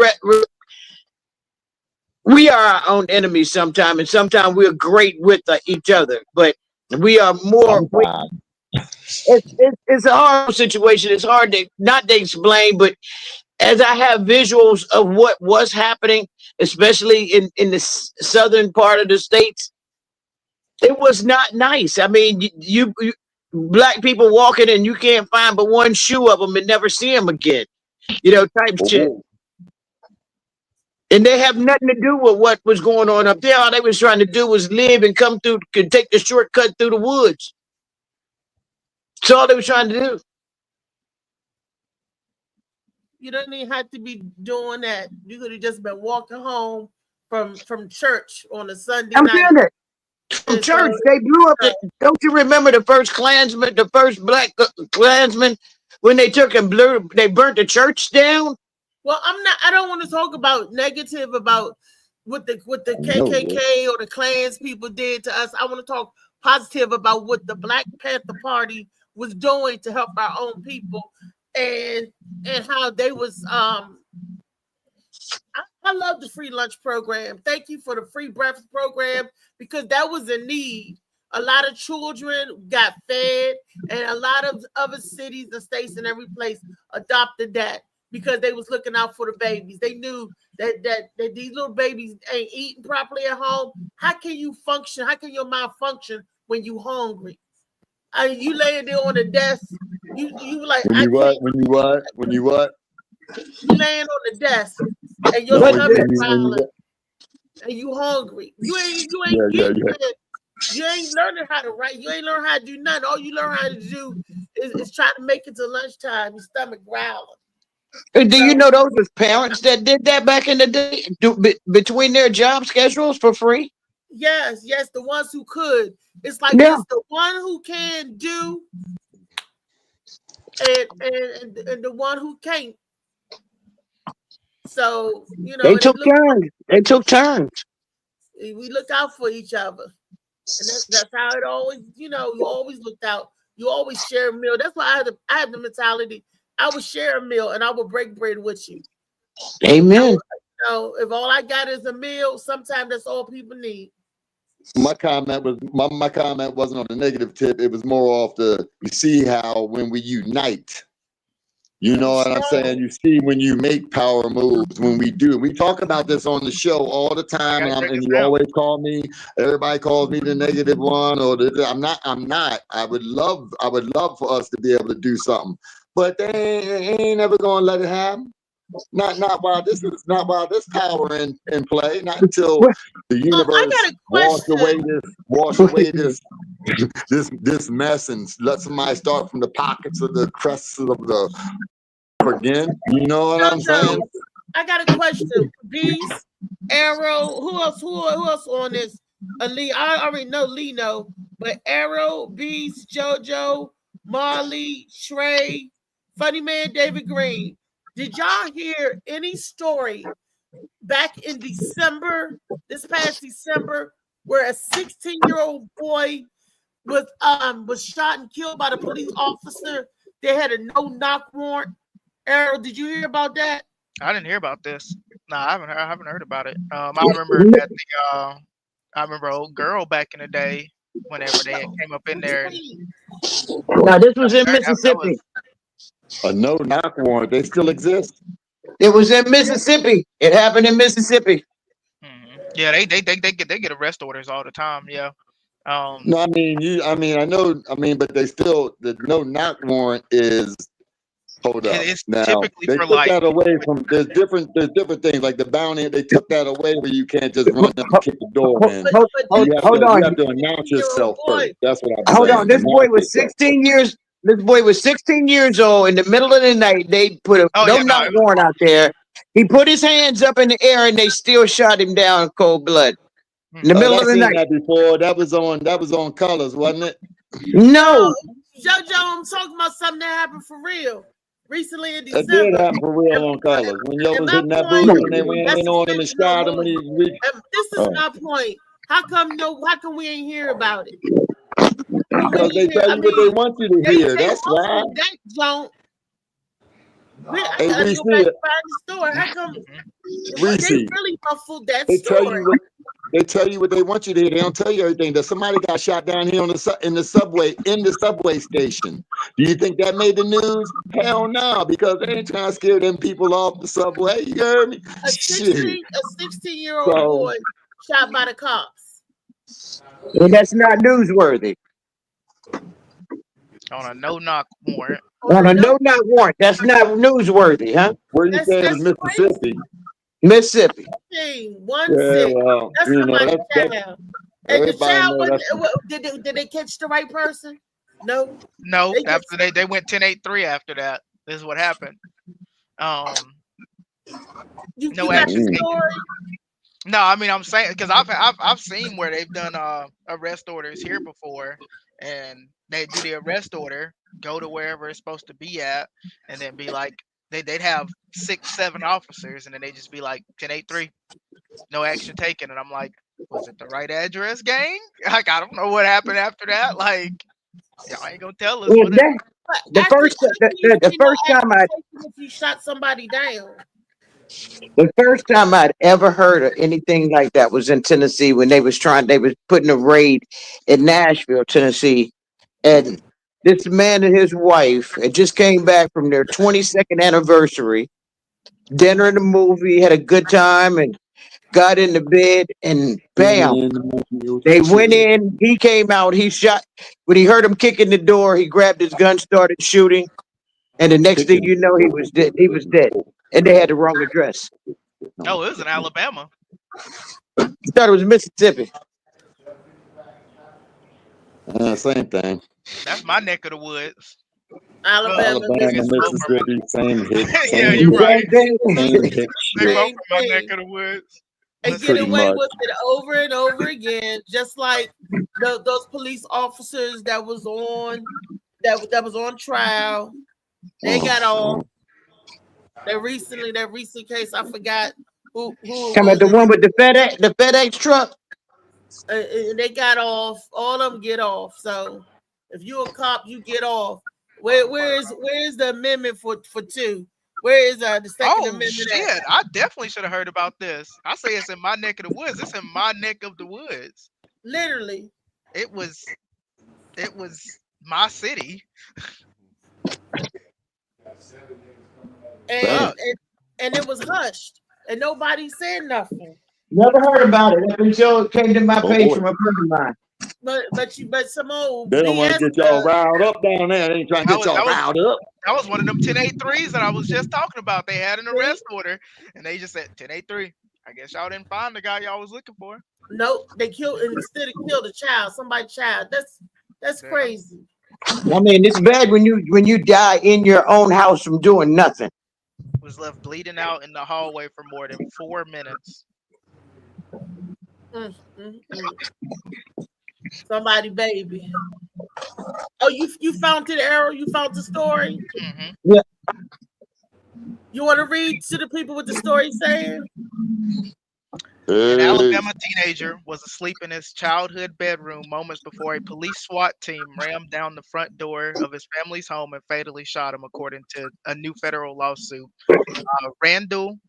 We are our own enemies sometimes, and sometimes we're great with each other, but we are more. It's a hard situation. It's hard not to explain, but as I have visuals of what was happening, especially in the southern part of the states, it was not nice. I mean, you black people walking and you can't find but one shoe of them and never see them again, type shit. And they have nothing to do with what was going on up there. All they was trying to do was live and could take the shortcut through the woods. That's all they was trying to do. You don't even have to be doing that. You could have just been walking home from church on a Sunday night. I'm doing it. From church, they blew up. Don't you remember the first Klansman, the first black Klansman, when they took and they burnt the church down? Well, I don't want to talk about negative about what the KKK or the Klans people did to us. I want to talk positive about what the Black Panther Party was doing to help our own people, and how they was. I love the free lunch program. Thank you for the free breakfast program, because that was a need. A lot of children got fed, and a lot of other cities and states and every place adopted that, because they was looking out for the babies. They knew that these little babies ain't eating properly at home. How can you function? How can your mind function when you hungry? You laying there on the desk. You like when you what? You laying on the desk and your stomach growling, and you hungry. You ain't getting it. You ain't learning how to write. You ain't learning how to do nothing. All you learn how to do is try to make it to lunchtime. Your stomach growling. Do you know those was parents that did that back in the day, between their job schedules for free? Yes, the ones who could. It's like it's the one who can do, and the one who can't. So they took turns. They took turns. We look out for each other, and that's how it always. You always looked out. You always share a meal. That's why I have the mentality. I would share a meal and I will break bread with you. Amen. If all I got is a meal, sometimes that's all people need. My comment wasn't on the negative tip. It was more off you see how when we unite, you know what I'm saying? You see when you make power moves, when we do. We talk about this on the show all the time, and you always call me. Everybody calls me the negative one, or I'm not. I would love for us to be able to do something. But they ain't never gonna let it happen. Not while this power in play. Not until the universe wash away this mess and let somebody start from the pockets of the crests of the again. You know what I'm saying? I got a question. Beast, Arrow, who else on this? Lee, I already know Lee but Arrow, Beast, JoJo, Marley, Shrey, Funny Man, David Green. Did y'all hear any story back in December, this past December, where a 16-year-old boy was shot and killed by the police officer? They had a no-knock warrant. Arrow, did you hear about that? I didn't hear about this. No, I haven't heard about it. I remember I remember an old girl back in the day, whenever they came up in there. Now this was in Mississippi. A no-knock warrant. They still exist. It was in Mississippi. It happened in Mississippi. Mm-hmm. Yeah, they get arrest orders all the time. Yeah. No, I know, but they still, the no-knock warrant is. Hold up. It's now typically they for took that away from. There's different things like the bounty. They took that away where you can't just run up and kick the door in. Hold on. You have to announce yourself first. That's what I'm saying. Hold on. This boy was 16 years. This boy was 16 years old. In the middle of the night, they put a no-knock warrant out there. He put his hands up in the air and they still shot him down in cold blood. In the middle of the night. That before. That was on Colors, wasn't it? No. JoJo, I'm talking about something that happened for real. Recently in It December. did happen for real on Colors. When y'all was hitting that booth and they went on and they shot him when he reached. This is my point. How come we ain't hear about it? Because they tell you what they want you to hear. That's why. That don't. Hey, Reese, the store. How come they really muffled that story? They tell you what they want you to hear. They don't tell you everything. That somebody got shot down here in the subway station. Do you think that made the news? Hell no, because they ain't trying to scare them people off the subway. You heard me? A 16-year-old boy shot by the cops. And that's not newsworthy. On a no-knock warrant. On a no-knock warrant. That's not newsworthy, huh? Where you say it was Mississippi? Mississippi. 1-6. Well, That's somebody's child. And the child did they catch the right person? No. No. After they went 10-8-3 after that. This is what happened. No action taken. No, I mean I'm saying because I've seen where they've done arrest orders here before, and they do the arrest order, go to wherever it's supposed to be at, and then be like they'd have 6-7 officers, and then they just be like 10-8-3, no action taken, and I'm like, was it the right address, gang? Like I don't know what happened after that. Like y'all ain't gonna tell us. The first time if you shot somebody down. The first time I'd ever heard of anything like that was in Tennessee when they was putting a raid in Nashville, Tennessee. And this man and his wife had just came back from their 22nd anniversary, dinner and a movie, had a good time and got into bed and bam, they went in, he came out, he shot. When he heard him kicking the door, he grabbed his gun, started shooting. And the next thing you know, he was dead. He was dead. And they had the wrong address. No, it was in Alabama. I thought it was Mississippi. Same thing. That's my neck of the woods. Alabama Mississippi, same hit. Yeah, you're right. Same They both from my neck of the woods. And get away with it over and over again, just like those police officers that was on trial. They got off. That recent case, I forgot who Come at the one with the FedEx truck. They got off. All of them get off. So if you're a cop, you get off. Where's the amendment for 2? Where is the second amendment? Shit, I definitely should have heard about this. I say it's in my neck of the woods. It's in my neck of the woods. Literally. It was my city. And it was hushed, and nobody said nothing. Never heard about it until it came to my page from a friend of mine. But some old. They don't want to get y'all riled up down there. They ain't trying to get y'all riled up. That was one of them 10-8-3s that I was just talking about. They had an arrest order, and they just said 10-8-3. I guess y'all didn't find the guy y'all was looking for. Nope, they killed a child, somebody's child. That's crazy. I mean, it's bad when you die in your own house from doing nothing. Was left bleeding out in the hallway for more than 4 minutes. Somebody, baby. Oh, you found the arrow? You found the story? Mm-hmm. Yeah. You want to read to the people what the story saying? An Alabama teenager was asleep in his childhood bedroom moments before a police SWAT team rammed down the front door of his family's home and fatally shot him, according to a new federal lawsuit. Randall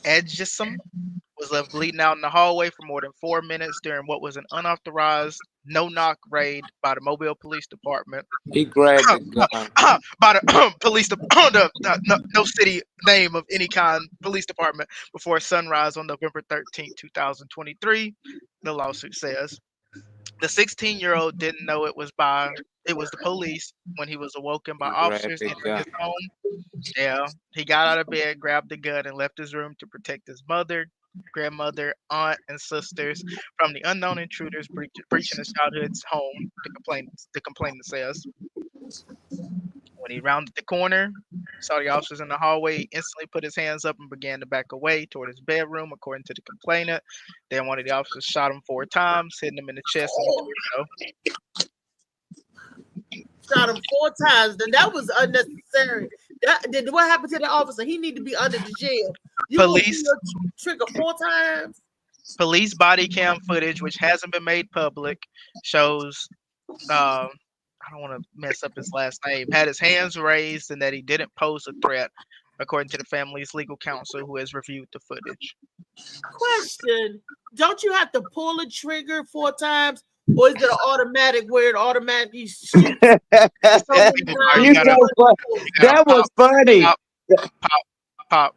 Edgison was left bleeding out in the hallway for more than 4 minutes during what was an unauthorized no-knock raid by the Mobile Police Department. He grabbed the gun. By the police department, no city name of any kind, police department, before sunrise on November 13, 2023, the lawsuit says. The 16-year-old didn't know it was the police when he was awoken by officers entering his home. Yeah, he got out of bed, grabbed the gun, and left his room to protect his mother, grandmother, aunt, and sisters from the unknown intruders breaching his childhood's home, the complainant says. When he rounded the corner, Saw the officers in the hallway, instantly put his hands up and began to back away toward his bedroom, according to the complainant. Then one of the officers shot him 4 times, hitting him in the chest and the torso. Shot him 4 times. Then that was unnecessary. What happened to the officer? He need to be under the jail. Police trigger 4 times. Police body cam footage, which hasn't been made public, shows. I don't want to mess up his last name. Had his hands raised and that he didn't pose a threat, according to the family's legal counsel, who has reviewed the footage. Question: don't you have to pull a trigger 4 times? Or is it an automatic where it automatically shoots? That was funny. Pop.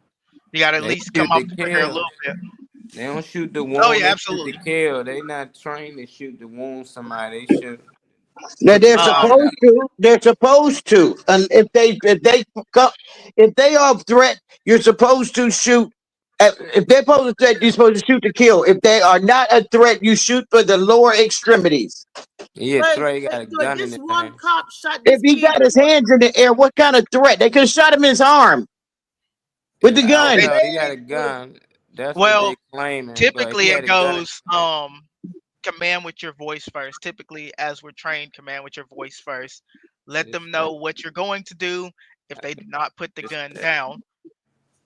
You got to at least come up to here a little bit. They don't shoot the wound. Oh yeah, absolutely. To kill. They not trained to shoot to wound somebody. They shoot. Now they're supposed to. They're supposed to. And if they are a threat, you're supposed to shoot. If they're posed a threat, you're supposed to shoot to kill. If they are not a threat, you shoot for the lower extremities. Yeah, Trey got a gun in his hand. If he got his hands in the air, what kind of threat? They could have shot him in his arm with the gun. He got a gun. That's what they claiming. Typically it goes command with your voice first. Typically, as we're trained, command with your voice first. Let them know what you're going to do if they do not put the gun down.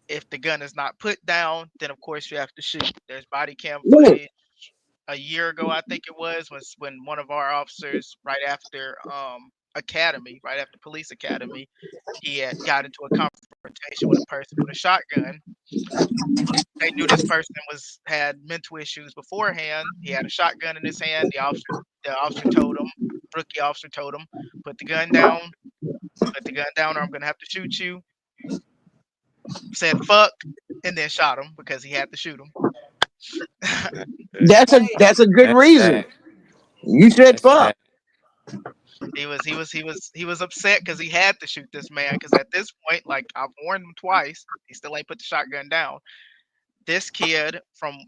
If the gun is not put down, then of course you have to shoot. There's body cam footage a year ago, I think it was when one of our officers, right after police academy, he had got into a confrontation with a person with a shotgun. They knew this person had mental issues beforehand. He had a shotgun in his hand. The officer told him, rookie officer told him, put the gun down, or I'm gonna have to shoot you. Said fuck, and then shot him because he had to shoot him. That's a good reason. You said fuck. He was upset because he had to shoot this man, because at this point, like, I've warned him twice, he still ain't put the shotgun down. This kid, from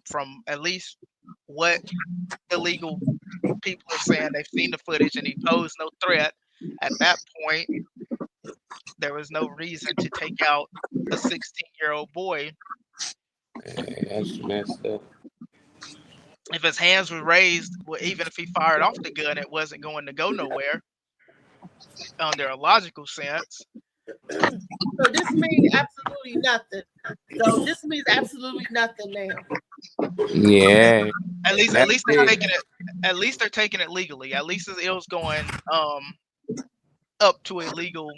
at least what the legal people are saying, they've seen the footage and he posed no threat. At that point, there was no reason to take out a 16-year-old boy. That's messed up. If his hands were raised, well, even if he fired off the gun, it wasn't going to go nowhere under a logical sense. So this means absolutely nothing. So this means absolutely nothing now. Yeah. At least they're taking it. At least they're taking it legally. At least it was going up to a legal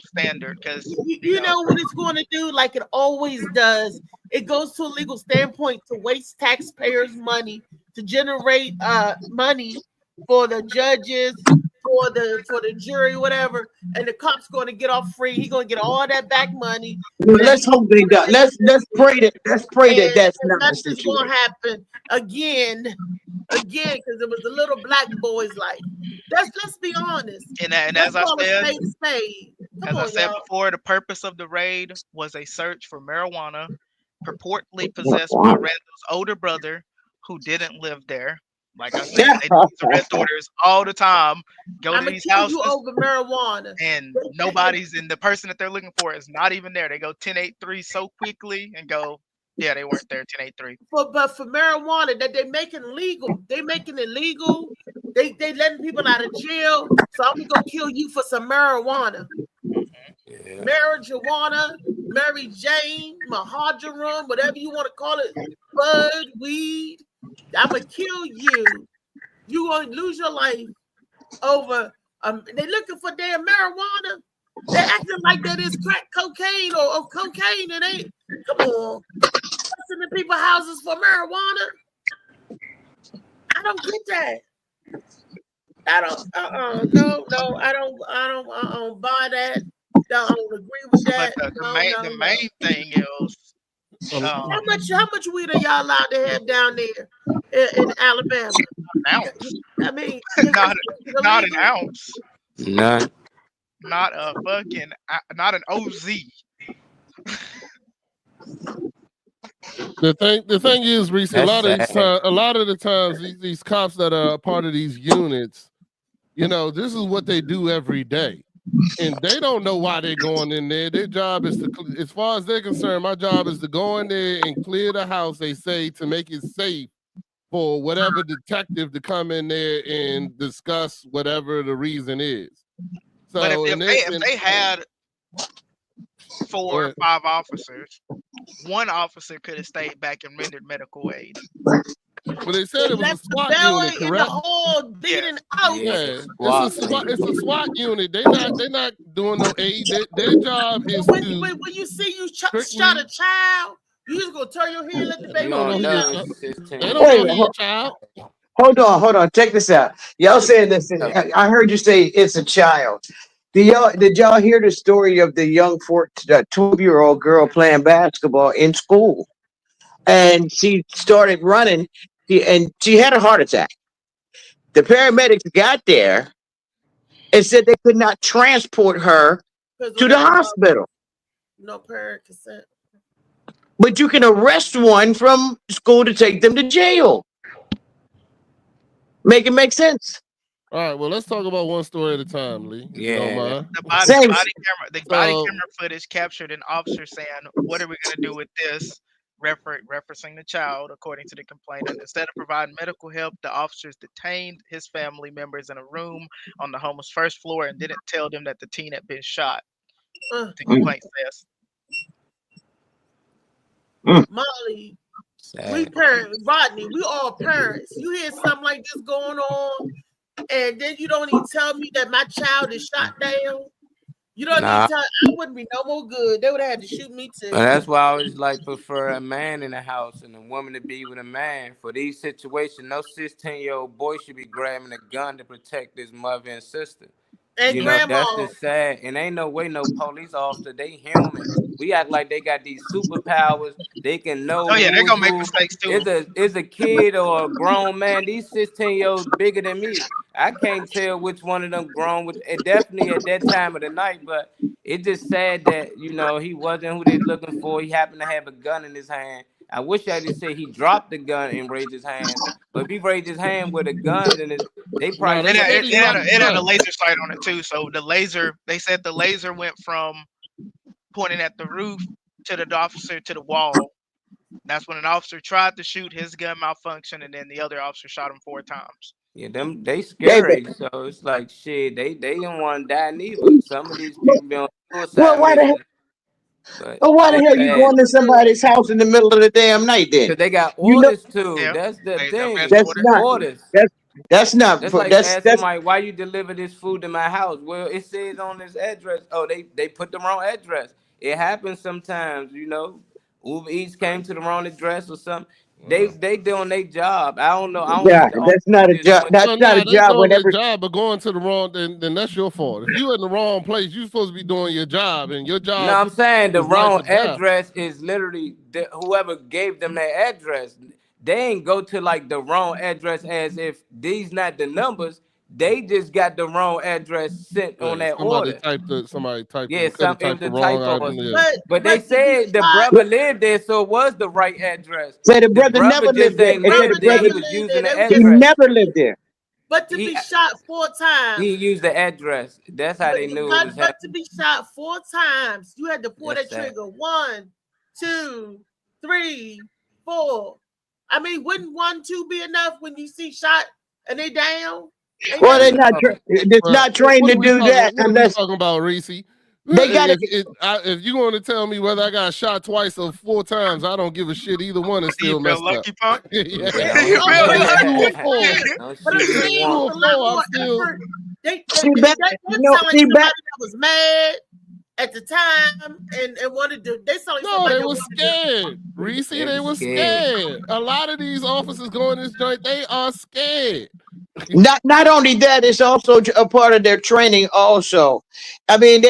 standard, because you know what it's going to do, like it always does. It goes to a legal standpoint to waste taxpayers' money to generate money for the judges, for the jury, whatever, and the cop's going to get off free. He's going to get all that back money. Well, let's hope they do. Let's pray that that's not that's just going to happen again, because it was the little black boy's life. Let's be honest. And as I said before, the purpose of the raid was a search for marijuana purportedly possessed by Randall's older brother, who didn't live there. Like I said, they do arrest orders all the time. Go to these houses over marijuana, and nobody's in. The person that they're looking for is not even there. They go 10-8-3 so quickly and go, yeah, they weren't there 10-8-3. But for marijuana that they're making legal, they making it legal. They letting people out of jail. So I'm gonna go kill you for some marijuana. Yeah. Marijuana, Mary Jane, Mahajarum, whatever you want to call it, bud, weed. I'm gonna kill you. You gonna lose your life over. They looking for damn marijuana. They're acting like that is crack cocaine or cocaine. It ain't. Come on, busting in people's houses for marijuana. I don't get that. I don't. No. I don't buy that. I don't agree with that. But the main thing is. How much weed are y'all allowed to have down there in Alabama? An ounce. I mean, not an ounce. None. Not an OZ. The thing is, Reese, a lot of the times these cops that are part of these units, you know, this is what they do every day. and they don't know why they're going in there. Their job is to, as far as they're concerned, my job is to go in there and clear the house, they say, to make it safe for whatever detective to come in there and discuss whatever the reason is. So, but if they had 4 or 5 officers, one officer could have stayed back and rendered medical aid. Well, they said it was a SWAT unit, correct? In the hall beating out. Yeah, it's a SWAT unit. They're not doing no aid. Their job is when you see you shot a child, you just gonna turn your head and let the baby go. They don't know your child. Hold on. Check this out. Y'all saying this. I heard you say it's a child. Did y'all hear the story of the young 12-year-old girl playing basketball in school? And she started running, and she had a heart attack. The paramedics got there and said they could not transport her to the hospital. No parent consent. But you can arrest one from school to take them to jail. Make it make sense. All right, well, let's talk about one story at a time, Lee. The body camera footage captured an officer saying, "What are we going to do with this?" Referencing the child, according to the complainant. Instead of providing medical help, the officers detained his family members in a room on the home's first floor and didn't tell them that the teen had been shot. The complaint says. Molly, we parents, Rodney, we all parents. You hear something like this going on, and then you don't even tell me that my child is shot down. You don't need to tell. I wouldn't be no more good. They would have had to shoot me too. And that's why I always like prefer a man in the house and a woman to be with a man. For these situations, no 16-year-old boy should be grabbing a gun to protect his mother and sister. And you grandma. know, that's just sad. And ain't no way no police officer, they human. We act like they got these superpowers. They can know. Oh yeah, they're gonna make mistakes too. It's a kid or a grown man. These 16-year-olds bigger than me. I can't tell which one of them grown with. Definitely at that time of the night, but it's just sad that he wasn't who they're looking for. He happened to have a gun in his hand. I wish I just said he dropped the gun and raised his hand. But if he raised his hand with a gun, then they probably it had a laser sight on it too. So they said the laser went from pointing at the roof to the officer to the wall. That's when an officer tried to shoot, his gun malfunctioned, and then the other officer shot him 4 times. Yeah, they scary. So it's like shit. They don't want to die neither. Some of these people be on suicide. Well, why the hell you going to somebody's house in the middle of the damn night then? Because they got orders too. Yeah. That's the thing. That's not. That's somebody, why you deliver this food to my house? Well, it says on this address. Oh, they put the wrong address. It happens sometimes. Uber Eats came to the wrong address or something. They doing their job. I don't know. That's not a job. That's not a job. Whenever job, but going to the wrong, then that's your fault. If you in the wrong place, you're supposed to be doing your job, and your job. No, I'm saying the wrong address is literally whoever gave them their address. They ain't go to like the wrong address as if these not the numbers. They just got the wrong address sent on that order. Somebody typed yeah, something the typo. But they said the brother lived there, so it was the right address. But the brother never lived there. He was using the address. He never lived there. But to be shot 4 times. He used the address. That's how they knew it was happening. But to be shot 4 times, you had to pull that trigger. 1, 2, 3, 4. I mean, wouldn't 1, 2 be enough when you see shot and they down? Well, they're not trained to do that unless talking about Reese. They got if you want to tell me whether I got shot twice or 4 times, I don't give a shit. Either one is still messed up. They was mad at the time and wanted to. They was scared. Reese, they were scared. A lot of these officers going this joint, they are scared. Not only that, it's also a part of their training. Also, I mean,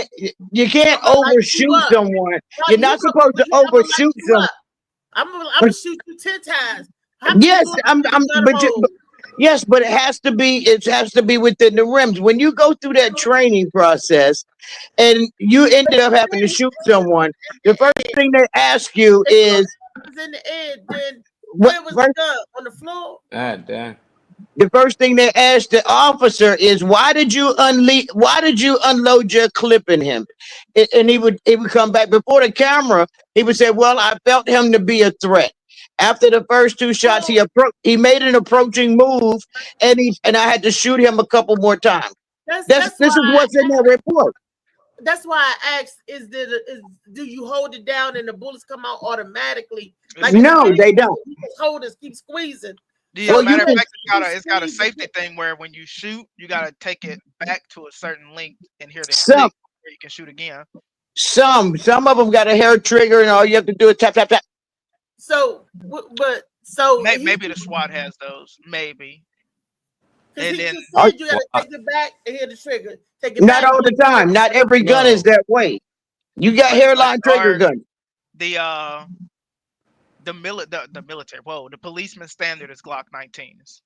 you can't overshoot someone. You're not supposed to overshoot someone. I'm gonna shoot you 10 times. Yes, but it has to be. It has to be within the rims. When you go through that training process, and you ended up having to shoot someone, the first thing they ask you is, in the air, then where was the gun? On the floor? God damn. the first thing they asked the officer is, why did you unload your clip in him? And he would come back before the camera. He would say, well, I felt him to be a threat. After the first 2 shots, he made an approaching move, and I had to shoot him a couple more times. This is what's in that report. That's why I asked: do you hold it down and the bullets come out automatically? Like no, they don't. You just hold it, keep squeezing. Yeah, so matter of fact, it's got a safety thing where when you shoot, you gotta take it back to a certain length and hear the click where you can shoot again. Some of them got a hair trigger, and all you have to do is tap tap tap. So maybe the SWAT has those, maybe. And then you gotta take it back and hit the trigger. Take it not all the time. Not every gun is that way. You got hairline trigger gun. The military. Whoa, the policeman standard is Glock 19s.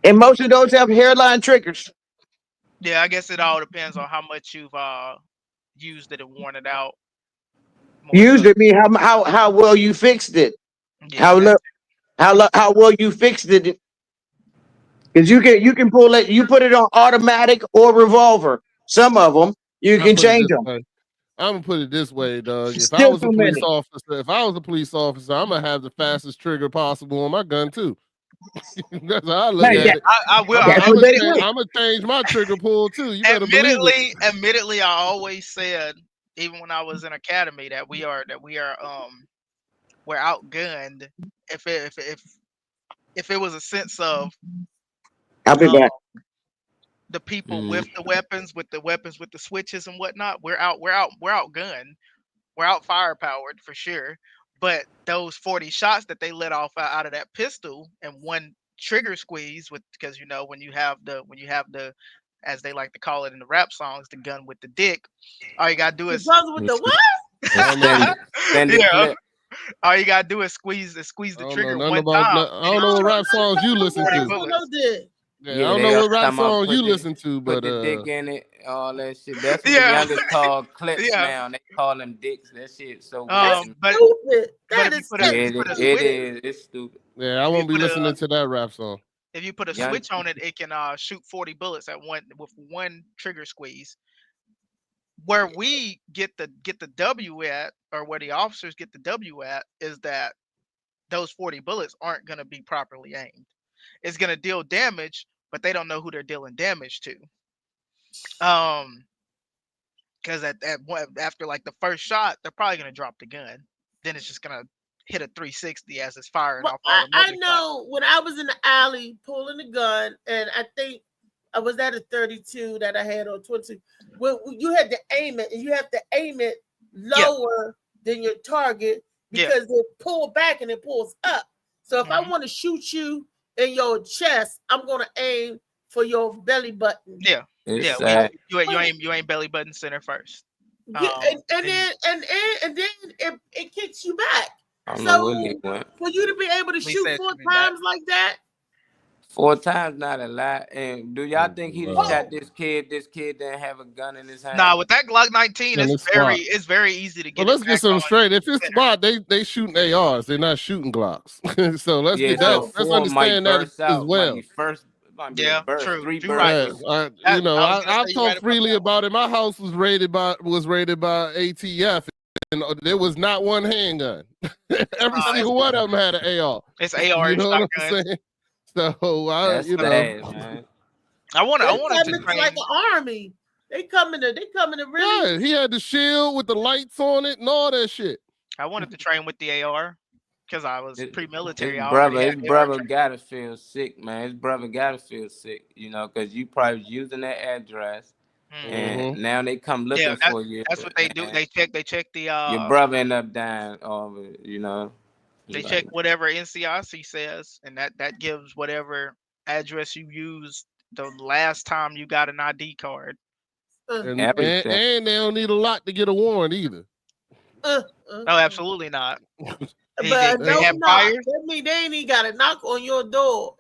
And most of those have hairline triggers. Yeah, I guess it all depends on how much you've used it and worn it out. Used it mean how well you fixed it. Yeah, how well you fixed it. Because you can pull it, you put it on automatic or revolver. Some of them you can change them. I'm gonna put it this way, Doug. If I was a police officer, I'm gonna have the fastest trigger possible on my gun too. That's how I look at it. I will. I'm gonna change my trigger pull too. You better believe it. Admittedly, I always said, even when I was in academy, that we're outgunned. If it was a sense of I'll be back. The people with the weapons, with the switches and whatnot, we're outgunned. We're out firepowered for sure. But those 40 shots that they let off out of that pistol and one trigger squeeze because when you have the as they like to call it in the rap songs, the gun with the dick, all you gotta do is with the what? All you gotta do is squeeze the trigger one time. I don't know what rap songs you listen to. Yeah, I don't know what rap song you listen to, but the dick in it, all that shit. That's what the youngest call clips now. They call them dicks. That shit so stupid. It's stupid. Yeah, I won't be listening to that rap song. If you put a switch on it, it can shoot 40 bullets with one trigger squeeze. Where we get the W at, or where the officers get the W at, is that those 40 bullets aren't going to be properly aimed. It's going to deal damage, but they don't know who they're dealing damage to. Because after like the first shot, they're probably going to drop the gun. Then it's just going to hit a 360 as it's firing off. I know when I was in the alley pulling the gun, and I think I was at a 32 that I had on 22. Well, you had to aim it, and you have to aim it lower than your target because it pulls back and it pulls up. So if I want to shoot you in your chest, I'm gonna aim for your belly button. You aim belly button center first. And then it kicks you back. So for you to be able to shoot 4 times like that. 4 times not a lot. And do y'all think he shot this kid? This kid didn't have a gun in his hand. Nah, with that Glock 19, it's very easy to get. Well, let's get something straight. If it's SWAT, they shooting ARs. They're not shooting Glocks. So let's get that. Let's understand that as well. True. 3 bursts. I talk freely about it. My house was raided by ATF. And there was not one handgun. Every single one of them had an AR. It's AR. You know what I'm saying? So I wanted to train like an army. They coming to really. Yeah, he had the shield with the lights on it and all that shit. I wanted to train with the AR because I was pre-military. His brother gotta feel sick, man. His brother gotta feel sick, because you probably using that address. And now they come looking for you. That's what they do. They check the your brother end up dying, They check whatever NCIC says, and that gives whatever address you used the last time you got an ID card. And they don't need a lot to get a warrant either. No, absolutely not. They have fires. That mean they ain't even got a knock on your door.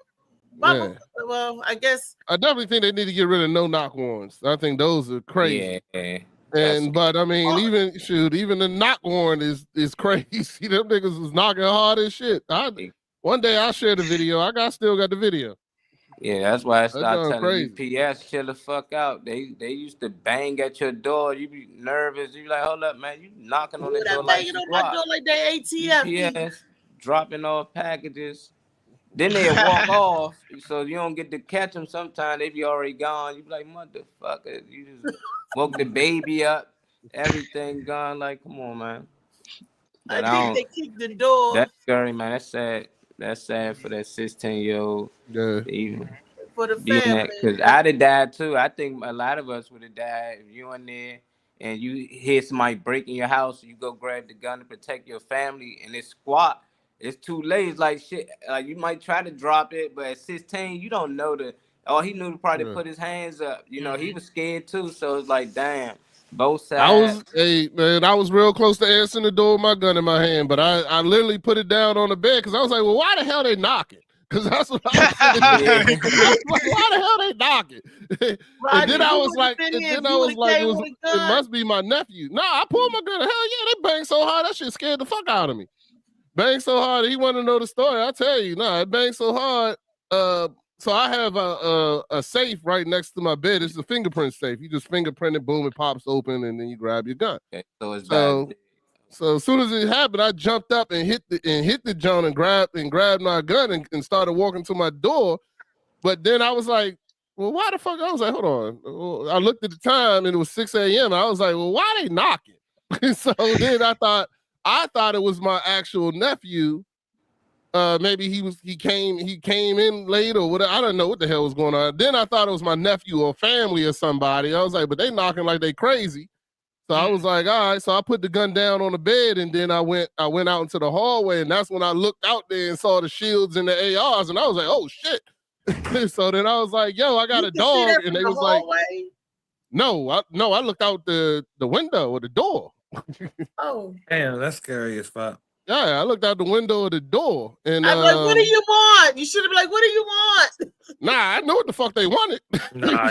Well, I guess I definitely think they need to get rid of no knock warrants. I think those are crazy. But I mean, even the knock warrant is crazy. Them niggas was knocking hard as shit. One day I'll share the video. I still got the video. Yeah, that's why I started telling crazy. UPS, chill the fuck out. They used to bang at your door. You be nervous. You be like, hold up, man. You knocking on the door like banging on my door like they ATF. UPS dropping off packages. Then they walk off, so you don't get to catch them. Sometimes they be already gone. You be like, motherfucker, you just woke the baby up, everything gone. Like, come on, man. But I think they kicked the door. That's scary, man. That's sad. That's sad for that 16-year-old. Yeah. Even for the family. Because I'd have died too. I think a lot of us would have died if you in there and you hear somebody breaking your house, you go grab the gun to protect your family, and it's squat. It's too late. It's like shit. You might try to drop it, but at 16, you don't know all he knew to probably put his hands up. You know, he was scared too. So it's like, damn, both sides. I was real close to answering the door with my gun in my hand, but I literally put it down on the bed because I was like, well, why the hell they knocking? Because that's what I was thinking. Why the hell they knocking? And then I was like, it must be my nephew. No, I pulled my gun. Hell yeah, they banged so hard that shit scared the fuck out of me. Banged so hard, he wanted to know the story. I tell you, it banged so hard. So I have a safe right next to my bed. It's a fingerprint safe. You just fingerprint it, boom, it pops open, and then you grab your gun. Okay, so as soon as it happened, I jumped up and hit the joint and grabbed my gun and started walking to my door. But then I was like, well, why the fuck? I was like, hold on. I looked at the time and it was 6 a.m. I was like, well, why they knocking? So then I thought it was my actual nephew. Maybe he came in late or whatever. I don't know what the hell was going on. Then I thought it was my nephew or family or somebody. I was like, but they knocking like they crazy. So I was like, all right. So I put the gun down on the bed, and then I went out into the hallway, and that's when I looked out there and saw the shields and the ARs, and I was like, oh shit. So then I was like, yo, I got a dog, and they was like, no, I looked out the window or the door. Oh, damn, that's scary as fuck. Yeah, I looked out the window of the door, and I'm like, "What do you want?" You should have been like, "What do you want?" Nah, I know what the fuck they wanted.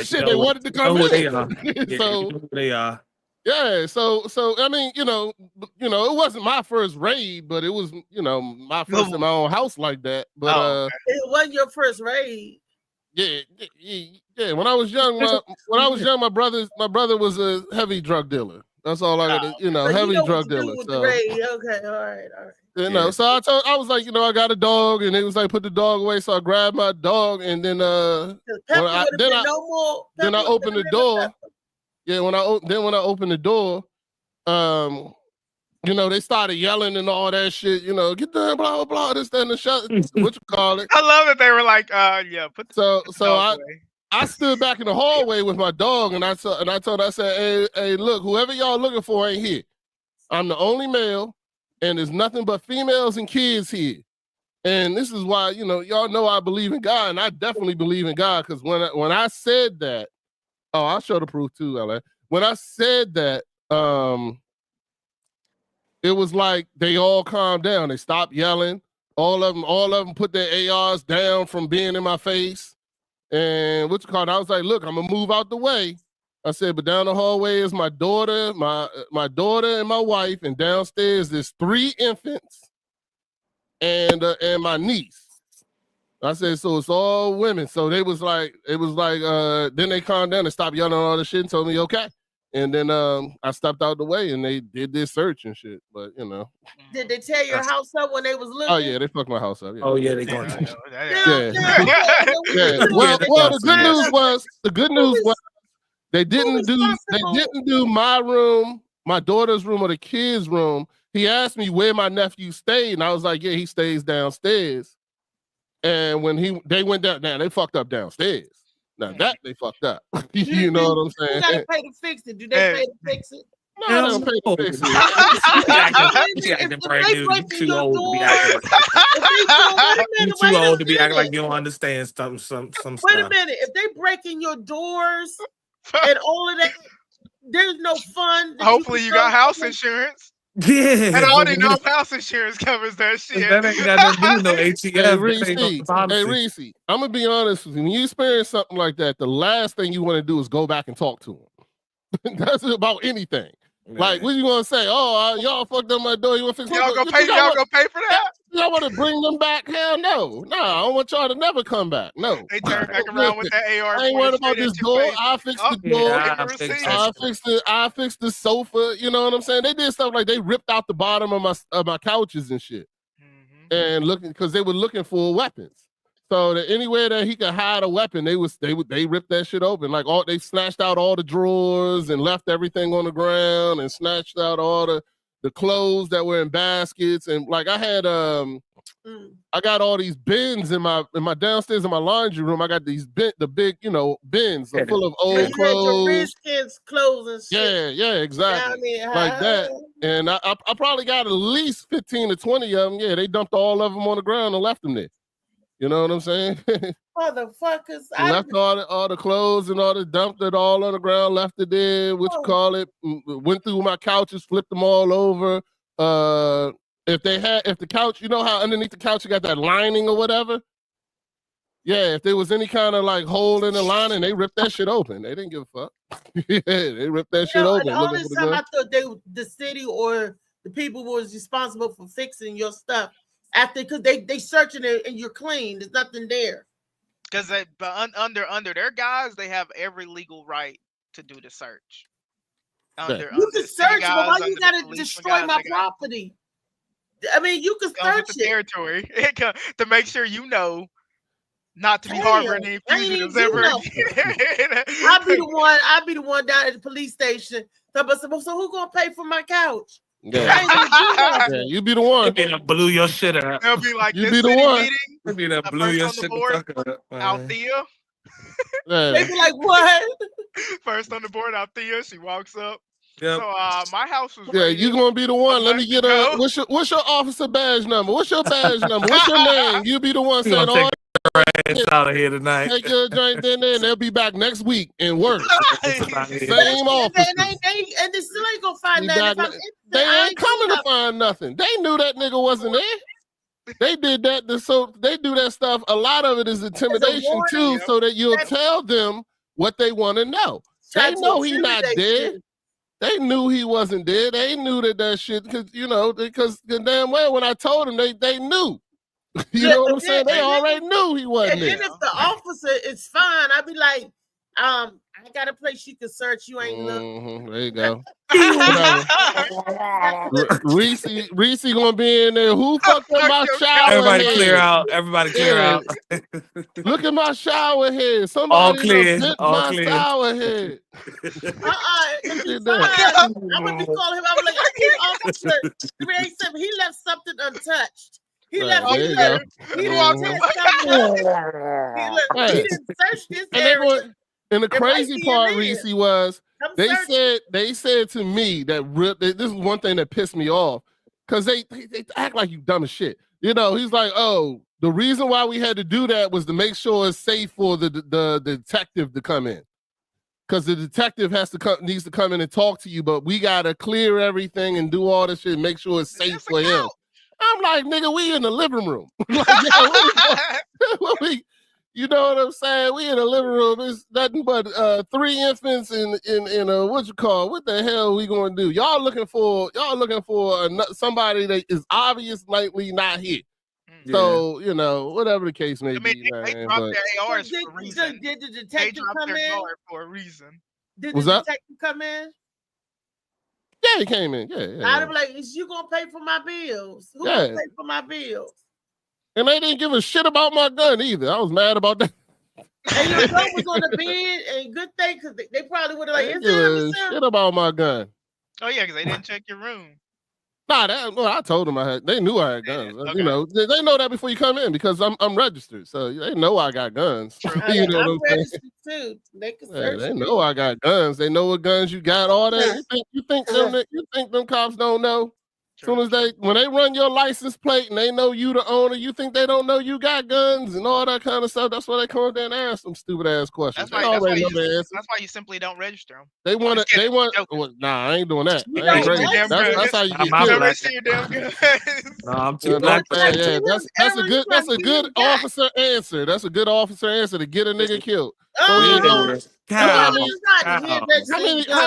Shit, they wanted to come in. So they are. Yeah, so I mean, you know, it wasn't my first raid, but it was, my first in my own house like that. But it wasn't your first raid. Yeah. When I was young, my brother was a heavy drug dealer. That's all I got. Heavy drug dealer. So. Okay, all right. So I was like, I got a dog, and it was like, put the dog away. So I grabbed my dog, and then I opened the door. Yeah, when I opened the door, they started yelling and all that shit. Get down, blah blah blah, this, that, and the shut. What you call it? I love that they were like, put the dog away. I stood back in the hallway with my dog, and I said, hey, look, whoever y'all looking for ain't here. I'm the only male, and there's nothing but females and kids here. And this is why, y'all know I believe in God, and I definitely believe in God, because when I said that, I'll show the proof too, LA. When I said that, it was like they all calmed down. They stopped yelling. All of them put their ARs down from being in my face. And I was like, look, I'm gonna move out the way. I said, but down the hallway is my daughter, my daughter and my wife, and downstairs there's 3 infants and my niece. I said, so it's all women. So it was like, then they calmed down and stopped yelling all the shit and told me, okay. And then I stepped out the way and they did this search and shit. But did they tear your house up when they was looking? Oh yeah, they fucked my house up. Yeah. Oh yeah, they going to. Yeah. Well, the good news was they didn't do my room, my daughter's room, or the kids' room. He asked me where my nephew stayed, and I was like, yeah, he stays downstairs. And when they went down, they fucked up downstairs. Now that they fucked up. You know what I'm saying? You gotta pay to fix it. Do they pay to fix it? No, I don't pay to fix it. You too old to be acting like you don't understand some stuff. Wait a minute. If they break in your doors and all of that, there's no fun. Hopefully you got house insurance. Yeah, and I already know house insurance covers that shit. That ain't got nothing to do no ATM. Hey, Reese, I'm gonna be honest with you. When you experience something like that, the last thing you want to do is go back and talk to them. That's about anything. Yeah. Like, what you gonna say? Oh, y'all fucked up my door. You want to fix? Y'all gonna pay for that? I want to bring them back. Hell no. No, I don't want y'all to never come back. No. They turn back around with that AR. I ain't worried about this door. I'll fix the door. I'll fix the sofa. You know what I'm saying? They did stuff like they ripped out the bottom of my couches and shit. And looking because they were looking for weapons. So that anywhere that he could hide a weapon, they ripped that shit open. Like they snatched out all the drawers and left everything on the ground and snatched out all the clothes that were in baskets. And like I had I got all these bins in my downstairs in my laundry room. I got these bins full of old clothes. Redskins clothes and shit. Yeah, exactly. You know what I mean? Like that. And I probably got at least 15 to 20 of them. Yeah, they dumped all of them on the ground and left them there. You know what I'm saying? Motherfuckers. Left all the clothes and all the dumped it all on the ground, left it there, went through my couches, flipped them all over. If the couch, you know how underneath the couch you got that lining or whatever? Yeah, if there was any kind of like hole in the lining, they ripped that shit open. They didn't give a fuck. Yeah, they ripped that shit open. And all this time I thought the city or the people was responsible for fixing your stuff because they searching it and you're clean. There's nothing there. Because under their guys, they have every legal right to do the search. You can search, but why you gotta destroy my property? I mean, you can search the territory to make sure you know not to be harboring any fugitives ever again. I'll be the one down at the police station. So who's gonna pay for my couch? Yeah. You be the one. You blew your shit up. They'll be like, you be the one. You be that blew your shit up. Althea. They be like, what? First on the board, Althea. She walks up. Yep. So my house was. Yeah, you gonna be the one. Let me get what's your officer badge number? What's your badge number? What's your name? You be the one saying all. Out of here tonight. Take your joint in there, and they'll be back next week and work. Same office. And they still ain't gonna find that. They ain't coming to find nothing. They knew that nigga wasn't there. They did that. So they do that stuff. A lot of it is intimidation too, so that you'll tell them what they want to know. They know he's not dead. They knew he wasn't dead. They knew that shit because damn well when I told them they knew. You know what I'm saying? They already knew he wasn't there. And then if the officer is fine, I'd be like, I got a place you can search. You ain't look. There you go. Reese gonna be in there. Who fucked up my shower? Everybody clear out. Everybody clear out. Look at my shower head. Somebody all clear. Shower head. I'm gonna be calling him. I'm like, officer. He left something untouched. He didn't search this area. And the crazy part, Reese, was they said to me that this is one thing that pissed me off because they act like you dumb as shit. You know, he's like, oh, the reason why we had to do that was to make sure it's safe for the detective to come in. Because the detective needs to come in and talk to you, but we gotta clear everything and do all this shit and make sure it's safe for him. I'm like, nigga, we in the living room. You know what I'm saying? We in the living room. It's nothing but 3 infants in a what the hell we gonna do? Y'all looking for somebody that is obviously not here. Yeah. So whatever the case may be. They dropped their ARs for a reason. Did the detective come in? For a reason. Did the detective come in? Yeah, he came in. Yeah. I'd be like, is you gonna pay for my bills? Who gonna pay for my bills? And they didn't give a shit about my gun either. I was mad about that. And your gun was on the bed, and good thing because they probably would have like, shit about my gun. Oh yeah, because they didn't check your room. Nah, I told them they knew I had guns. Okay. They know that before you come in because I'm registered, so they know I got guns. You know I'm registered too. They can search. They know I got guns. They know what guns you got. All that. You think them cops don't know? As soon as when they run your license plate and they know you the owner, you think they don't know you got guns and all that kind of stuff. That's why they come up there and ask them stupid ass questions. That's why you simply don't register them. They want. Nah, I ain't doing that. That's how you get killed. No, I'm too black. That's a good officer answer. That's a good officer answer to get a nigga killed. Oh, how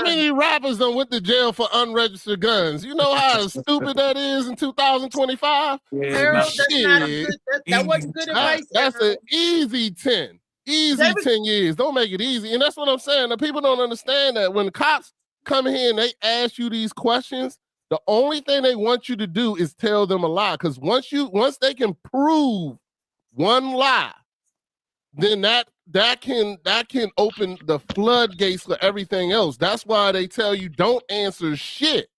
many rappers done went to jail for unregistered guns? You know how stupid that is in 2025? Harold, that's not a good, that wasn't good advice. That's an easy 10. Easy 10 years. Don't make it easy. And that's what I'm saying. The people don't understand that when the cops come here and they ask you these questions, the only thing they want you to do is tell them a lie. Because once they can prove one lie, then that can open the floodgates for everything else. That's why they tell you don't answer shit.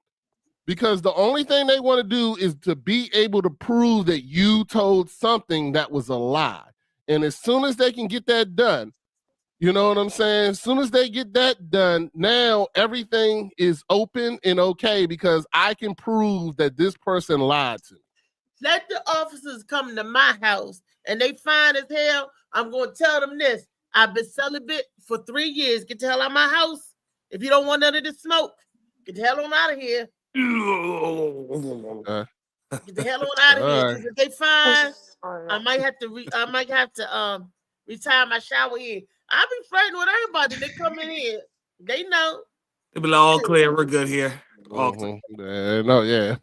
Because the only thing they want to do is to be able to prove that you told something that was a lie. And as soon as they can get that done, you know what I'm saying? As soon as they get that done, now everything is open and okay because I can prove that this person lied to me. Let the officers come to my house and they fine as hell. I'm going to tell them this. I've been celibate for 3 years. Get the hell out of my house. If you don't want none of this smoke, get the hell on out of here. Get the hell on out of here. Right. If they fine, I might have to retire my shower head. I be flirting with everybody. They come in here. They know. They be like, all clear. We're good here. All clear. No, yeah.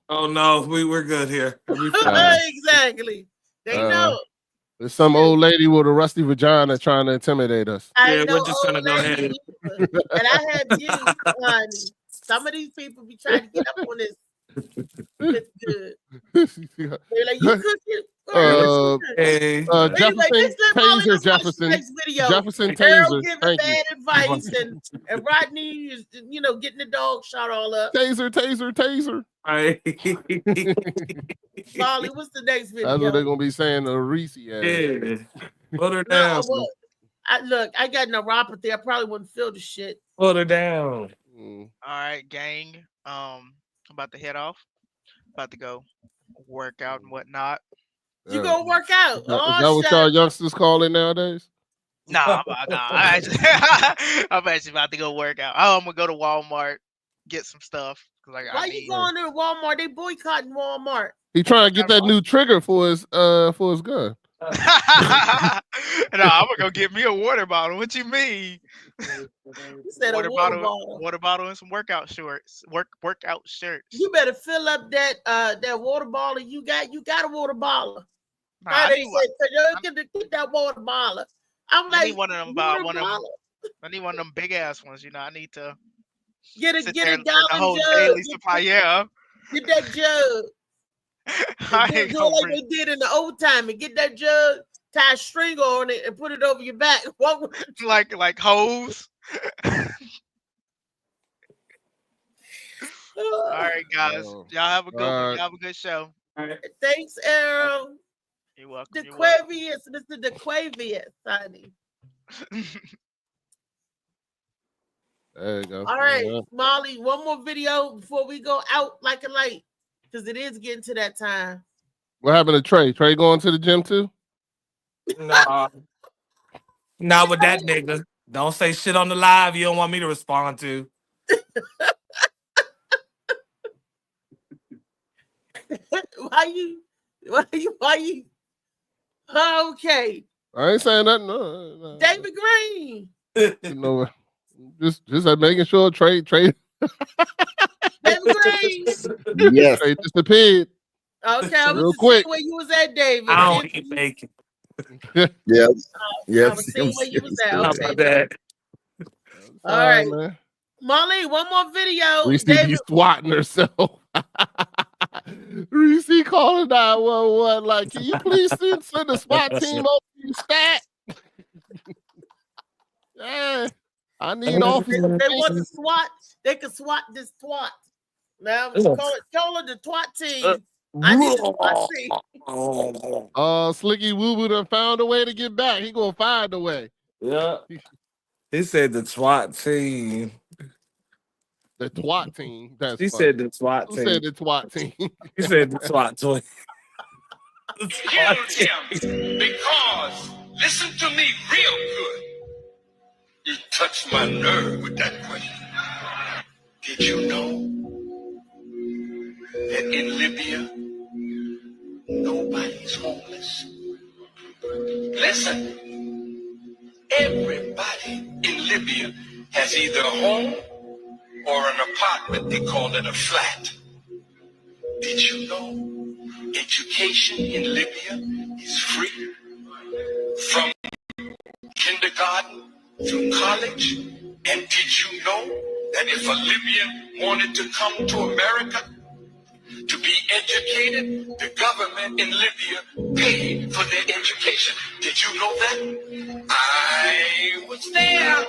Oh no, we're good here. Exactly. They know. There's some old lady with a rusty vagina trying to intimidate us. Yeah, we're just trying to go ahead. And I have you, honey. Some of these people be trying to get up on this. It's good. They're like, you cooking? Jefferson Taser. Giving bad advice and Rodney is, getting the dog shot all up. Taser. Molly, what's the next video? That's what they're gonna be saying to Reese. Yeah. Put her down. I got neuropathy. I probably wouldn't feel the shit. Put her down. All right, gang. I'm about to head off. About to go work out and whatnot. You gonna work out? Is that what y'all youngsters call it nowadays? Nah. I'm actually about to go work out. I'm gonna go to Walmart, get some stuff. Why you going to Walmart? They boycotting Walmart. He trying to get that new trigger for his gun. No, I'm gonna go get me a water bottle. What you mean? You said water bottle. Water bottle and some workout shorts. Workout shirts. You better fill up that water bottle you got. You got a water bottle. Nah, I need get that water bottle. I need one of them. I need one of them big ass ones. I need to get a gallon jug. Daily supply, yeah. Get that jug. Do like they did in the old time and get that jug, tie a string on it, and put it over your back. like hose. All right, guys. Y'all have a good one. Y'all have a good show. Thanks, Errol. You're welcome. DeQuavius, Mr. DeQuavius, honey. There you go. All right, Molly, one more video before we go out like a light, because it is getting to that time. What happened to Trey? Trey going to the gym too? Nah. Not with that nigga. Don't say shit on the live you don't want me to respond to. Why you? Okay. I ain't saying nothing. No. David Green. You know, just making sure Trey. David Green. Yes. Trey disappeared. Okay, I was real quick. Where you was at, David? I don't eat bacon. Yes. I was seeing where you was at. Okay. All right, man. Molly, one more video. Reese be swatting herself. Reese calling 911. Like, can you please send the SWAT team over to stat? Yeah, I need officers. They want to SWAT. They can SWAT this twat. Now call it the twat team. I need the SWAT team. Slicky Woo Woo done found a way to get back. He gonna find a way. Yeah. He said the SWAT team. The twat team. That's he said the SWAT team. Who said the twat team? He said the SWAT team. Killed him because, listen to me real good. You touched my nerve with that question. Did you know that in Libya, nobody's homeless? Listen, everybody in Libya has either a home or an apartment. They call it a flat. Did you know education in Libya is free? From kindergarten through college. And did you know that if a Libyan wanted to come to America to be educated, the government in Libya paid for their education? Did you know that? I was there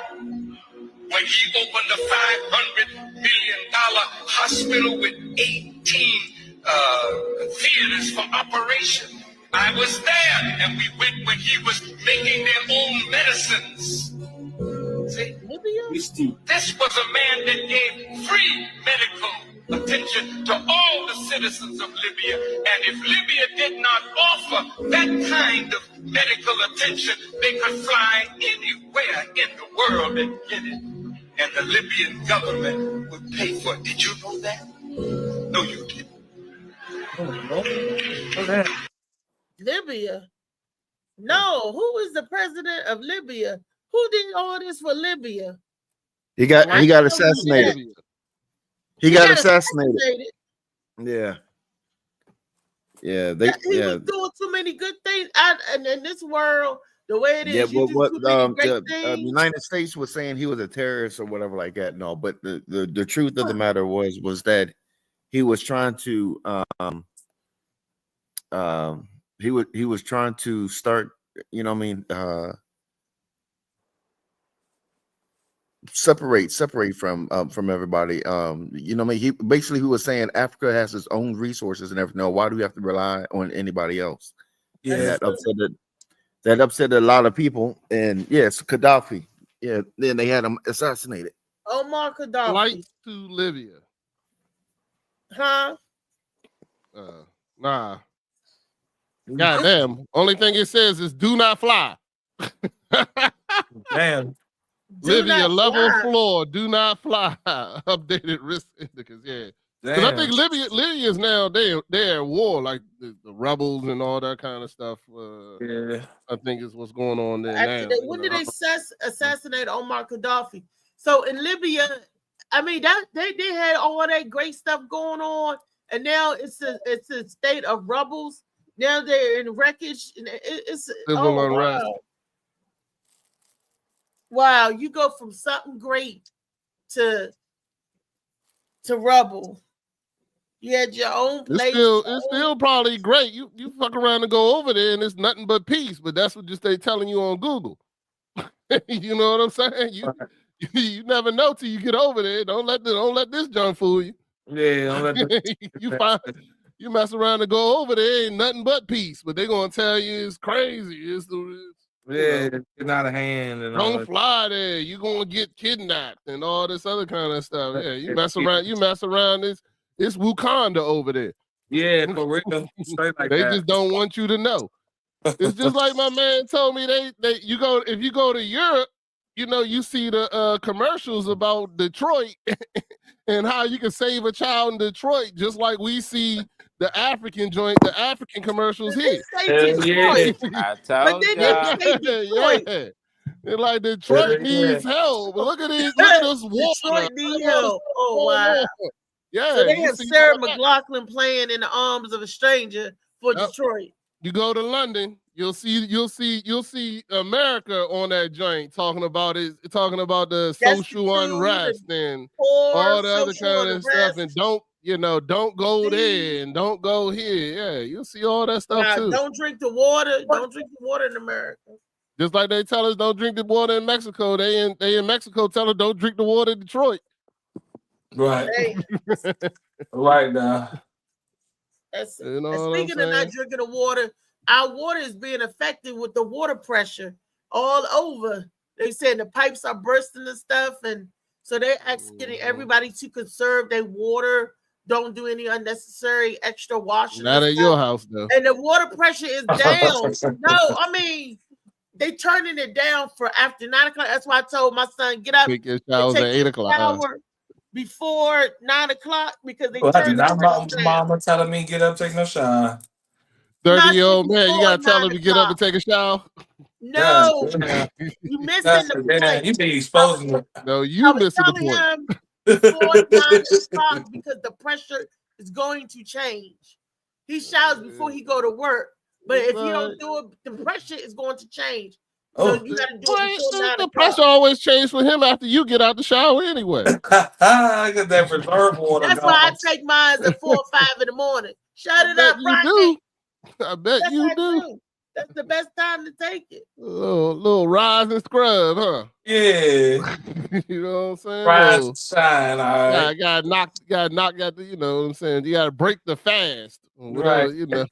when he opened a $500 million hospital with 18 theaters for operation. I was there, and we went when he was making their own medicines. See, this was a man that gave free medical attention to all the citizens of Libya. And if Libya did not offer that kind of medical attention, they could fly anywhere in the world and get it. And the Libyan government would pay for it. Did you know that? No, you didn't. Libya? No, who is the president of Libya? Who did all this for Libya? He got assassinated. He got assassinated. Yeah. Yeah, he was doing too many good things. And in this world, the way it is, the United States was saying he was a terrorist or whatever like that. No, but the truth of the matter was that he was trying to he was trying to start, you know what I mean, separate from everybody. You know what I mean? He was saying Africa has its own resources and everything. No, why do we have to rely on anybody else? Yeah, that upset a lot of people. And yes, Gaddafi. Yeah, then they had him assassinated. Omar Gaddafi. Flight to Libya. Huh? Nah. Goddamn. Only thing it says is do not fly. Damn. Libya level floor, do not fly. Updated risk indicators. Yeah. Because I think Libya is now they're at war, like the rebels and all that kind of stuff. Yeah. I think is what's going on there. Actually, now, when did they assassinate Omar Gaddafi? So in Libya, I mean that they had all that great stuff going on, and now it's a state of rebels. Now they're in wreckage. And it's civil unrest. Wow, you go from something great to rubble. You had your own place. It's still probably great. You fuck around and go over there and it's nothing but peace, but that's what just they telling you on Google. You know what I'm saying? You never know till you get over there. Don't let this junk fool you. Yeah, don't let you mess around and go over there, ain't nothing but peace, but they're gonna tell you it's crazy. It's getting out of hand and don't fly there. You're gonna get kidnapped and all this other kind of stuff. Yeah, you mess around. It's Wakanda over there. Yeah, for real. Straight like they just don't want you to know. It's just like my man told me. If you go to Europe, you know, you see the commercials about Detroit and how you can save a child in Detroit, just like we see the African commercials here. Yeah. But they didn't say Detroit. Yeah. They're like Detroit needs help. But look at this water. Detroit needs help. Oh wow. Yeah. So they have Sarah McLachlan playing In the Arms of a Stranger for Detroit. You go to London, you'll see America on that joint talking about the social unrest and all the other kind of stuff. And don't go there and don't go here. Yeah, you'll see all that stuff too. Don't drink the water. Don't drink the water in America. Just like they tell us don't drink the water in Mexico. They in Mexico tell us don't drink the water in Detroit. Right. Hey. Right now. Speaking of not drinking the water, our water is being affected with the water pressure all over. They said the pipes are bursting and stuff, and so they're getting everybody to conserve their water. Don't do any unnecessary extra washing. Not at your house, though. And the water pressure is down. No, I mean they turning it down for after 9 o'clock. That's why I told my son get up. Take your showers at 8 o'clock. Before 9 o'clock because they turned it Mama telling me get up, take no shower. 30-year-old man, you gotta tell him to get up and take a shower. No, you missing the point. You be exposing it. No, you missing the point. Him before 9 o'clock because the pressure is going to change. He showers before he go to work, but if you don't do it, the pressure is going to change. So you got to do it before 9 The o'clock. pressure always changes for him after you get out the shower anyway. I got that reserve water. That's why I take mine at 4 or 5 in the morning. Shut it up, Rodney. I bet you do. That's the best time to take it. Little rise and scrub, huh? Yeah. You know what I'm saying? Rise and shine, all right. Gotta knock out the, you know what I'm saying? You gotta break the fast. Right. You know.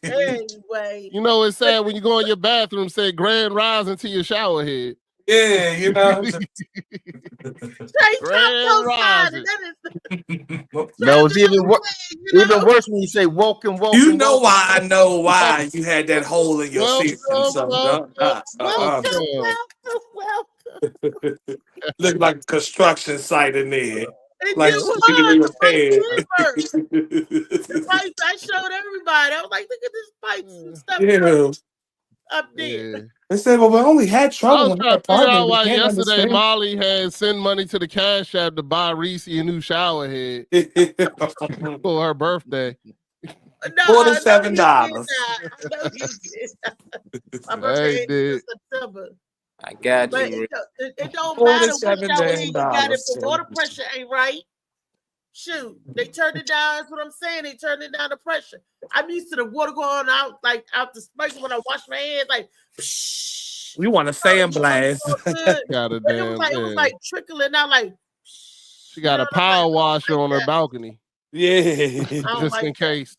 Anyway. You know it's sad when you go in your bathroom, say grand rising to your shower head. Yeah, you know. Grand rising. No, it's even worse when you say walking. You know why I know why you had that hole in your seat. Look like a construction site in there. Like the pipes I showed everybody. I was like, look at this pipes and stuff up there. They said, well, we only had trouble. I was trying to figure out why yesterday Molly had sent money to the Cash App to buy Reese a new shower head for her birthday. $47. My birthday is September. I got But you. it don't matter what shower head you got. If the water pressure ain't right, shoot, they turned it down. That's what I'm saying. They turned it down the pressure. I'm used to the water going out the spigot when I wash my hands, like. We want to sandblast. It was like trickling out, like. She got a power washer on her balcony. Yeah, just in case.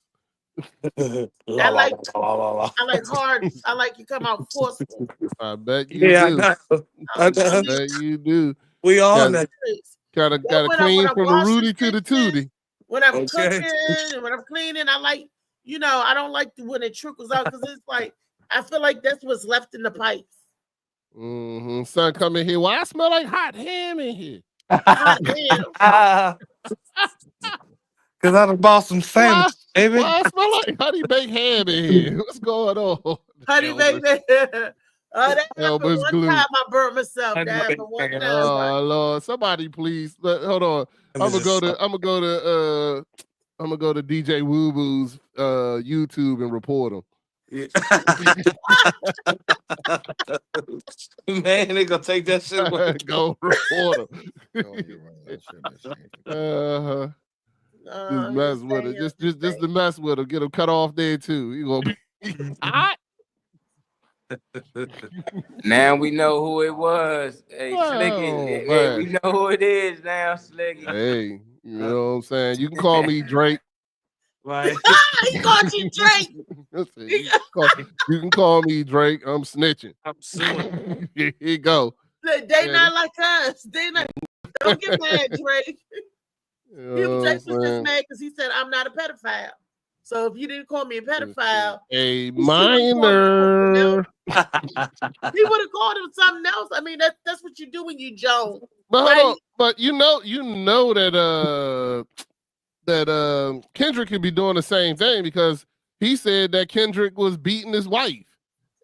I like hard. I like you come out forceful. I bet you do. I bet you do. We all gotta clean from the Rudy to the Tootie. When I'm cooking and when I'm cleaning, I like, I don't like when it trickles out because it's like I feel like that's what's left in the pipes. Son, come in here. Why I smell like hot ham in here? Hot ham. Because I done bought some sandwich, baby. Why I smell like honey baked ham in here? What's going on? Honey baked ham. That happened one time I burnt myself. That happened one time. Oh Lord, somebody please hold on. I'm gonna go to DJ Woo Boo's YouTube and report him. Yeah. Man, they gonna take that shit away. Go report him. Just mess with it. Just to mess with him. Get him cut off there too. You gonna be hot. Now we know who it was. Hey, Slicky. Hey, we know who it is now, Slicky. Hey, you know what I'm saying? You can call me Drake. Right. He called you Drake. You can call me Drake. I'm snitching. I'm suing. Here you go. They not like us. They not. Don't get mad, Drake. Drake was just mad because he said I'm not a pedophile. So if you didn't call me a pedophile, a minor, he would have called him something else. I mean, that's what you do when you Joan. But right? hold on. But you know that Kendrick could be doing the same thing because he said that Kendrick was beating his wife.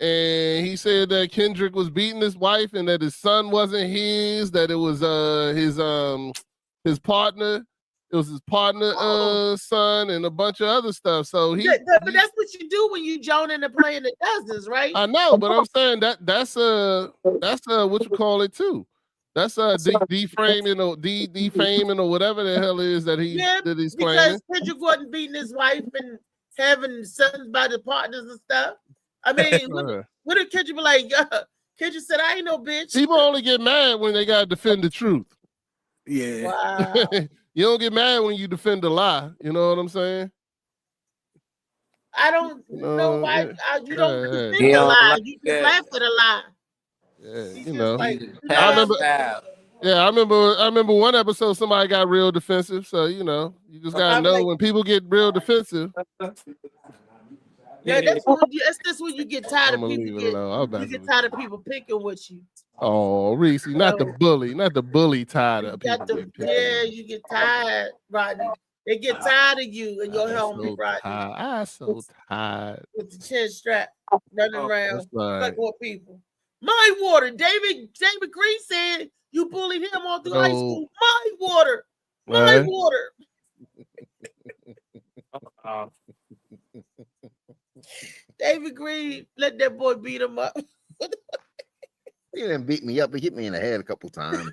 And he said that Kendrick was beating his wife and that his son wasn't his, that it was his partner. It was his partner, son, and a bunch of other stuff. So but that's what you do when you join in and playing the dozens, right? I know, but I'm saying that's what you call it too. That's defaming or whatever the hell it is that he's playing. Because Kendrick wasn't beating his wife and having sons by the partners and stuff. I mean, what did Kendrick be like? Kendrick said, "I ain't no bitch." People only get mad when they gotta defend the truth. Yeah. Wow. You don't get mad when you defend a lie. You know what I'm saying? I don't know why you don't defend a lie. You just laugh at a lie. Yeah, you know. I remember one episode somebody got real defensive. So you know, you just gotta know when people get real defensive. Yeah, that's when you get tired of people. You get tired of people picking with you. Oh, Reese, not the bully tired of people. You get tired, Rodney. They get tired of you and your helmet, Rodney. I'm so tired. With the chin strap running around, like more people. My water, David Green said you bullied him all through high school. My water, my water. David Green let that boy beat him up. He didn't beat me up, but hit me in the head a couple times.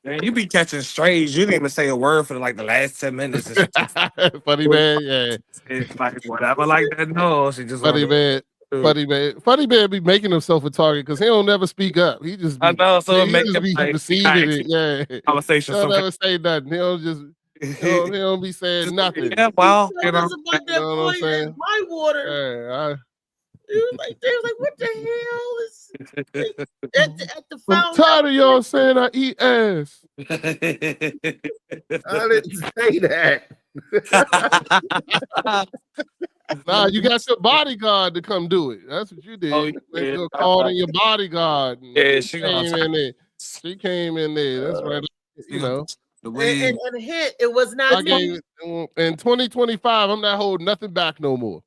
Man, you be catching strays. You didn't even say a word for like the last 10 minutes. Funny man, yeah. It's like whatever, like that. No, she just funny man. Funny man be making himself a target because he don't never speak up. He just be, I know, so he just be receiving it. Yeah, conversation. He don't ever say nothing. He don't just he don't be saying nothing. Yeah, well, you know what I'm saying. My water. Yeah, they was like, what the hell is at the I'm tired of y'all saying I eat ass. I didn't say that. Nah, you got your bodyguard to come do it. That's what you did. You called in your bodyguard. Yeah, she came in there. She came in there. That's right. You know. And a hit, it was not me. In 2025, I'm not holding nothing back no more.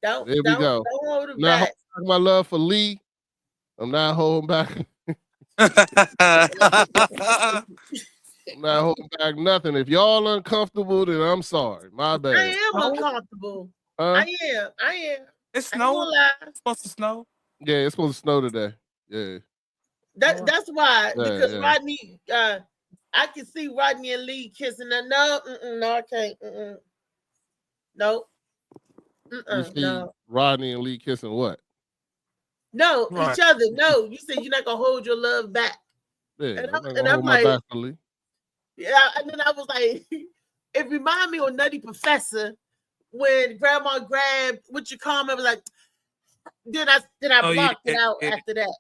There we go. Don't hold it not back. holding my love for Lee. I'm not holding back. I'm not holding back nothing. If y'all uncomfortable, then I'm sorry. My bad. I am uncomfortable. I am. It's snowing. It's supposed to snow. Yeah, it's supposed to snow today. Yeah. That's why. Because Rodney, I can see Rodney and Lee kissing. No, I can't. No. You see Rodney and Lee kissing what? No, each other. No, you said you're not gonna hold your love back. Yeah, and I'm like, yeah, and then I was like, it reminded me of Nutty Professor when Grandma grabbed what you call me, like, then I blocked it out after that.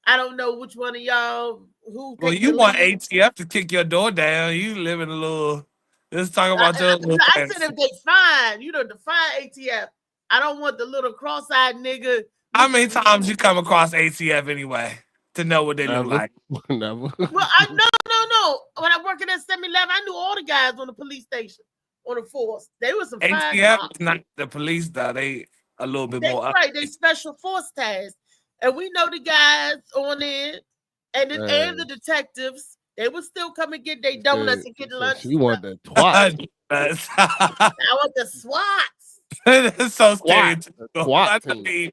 I don't know which one of y'all who. Well, you want ATF to kick your door down. You live in a little. Let's talk about your. I said if they fine, define ATF. I don't want the little cross-eyed nigga. How many times you come across ATF anyway to know what they look like? Never. Well, no. When I worked at 7-Eleven, I knew all the guys on the police station on the force. They were some ATF is not the police though. They a little bit more. Right, they special force task, and we know the guys on it, and the detectives. They would still come and get their donuts and get lunch. You want that twat? I want the SWATs. It's so scary. SWAT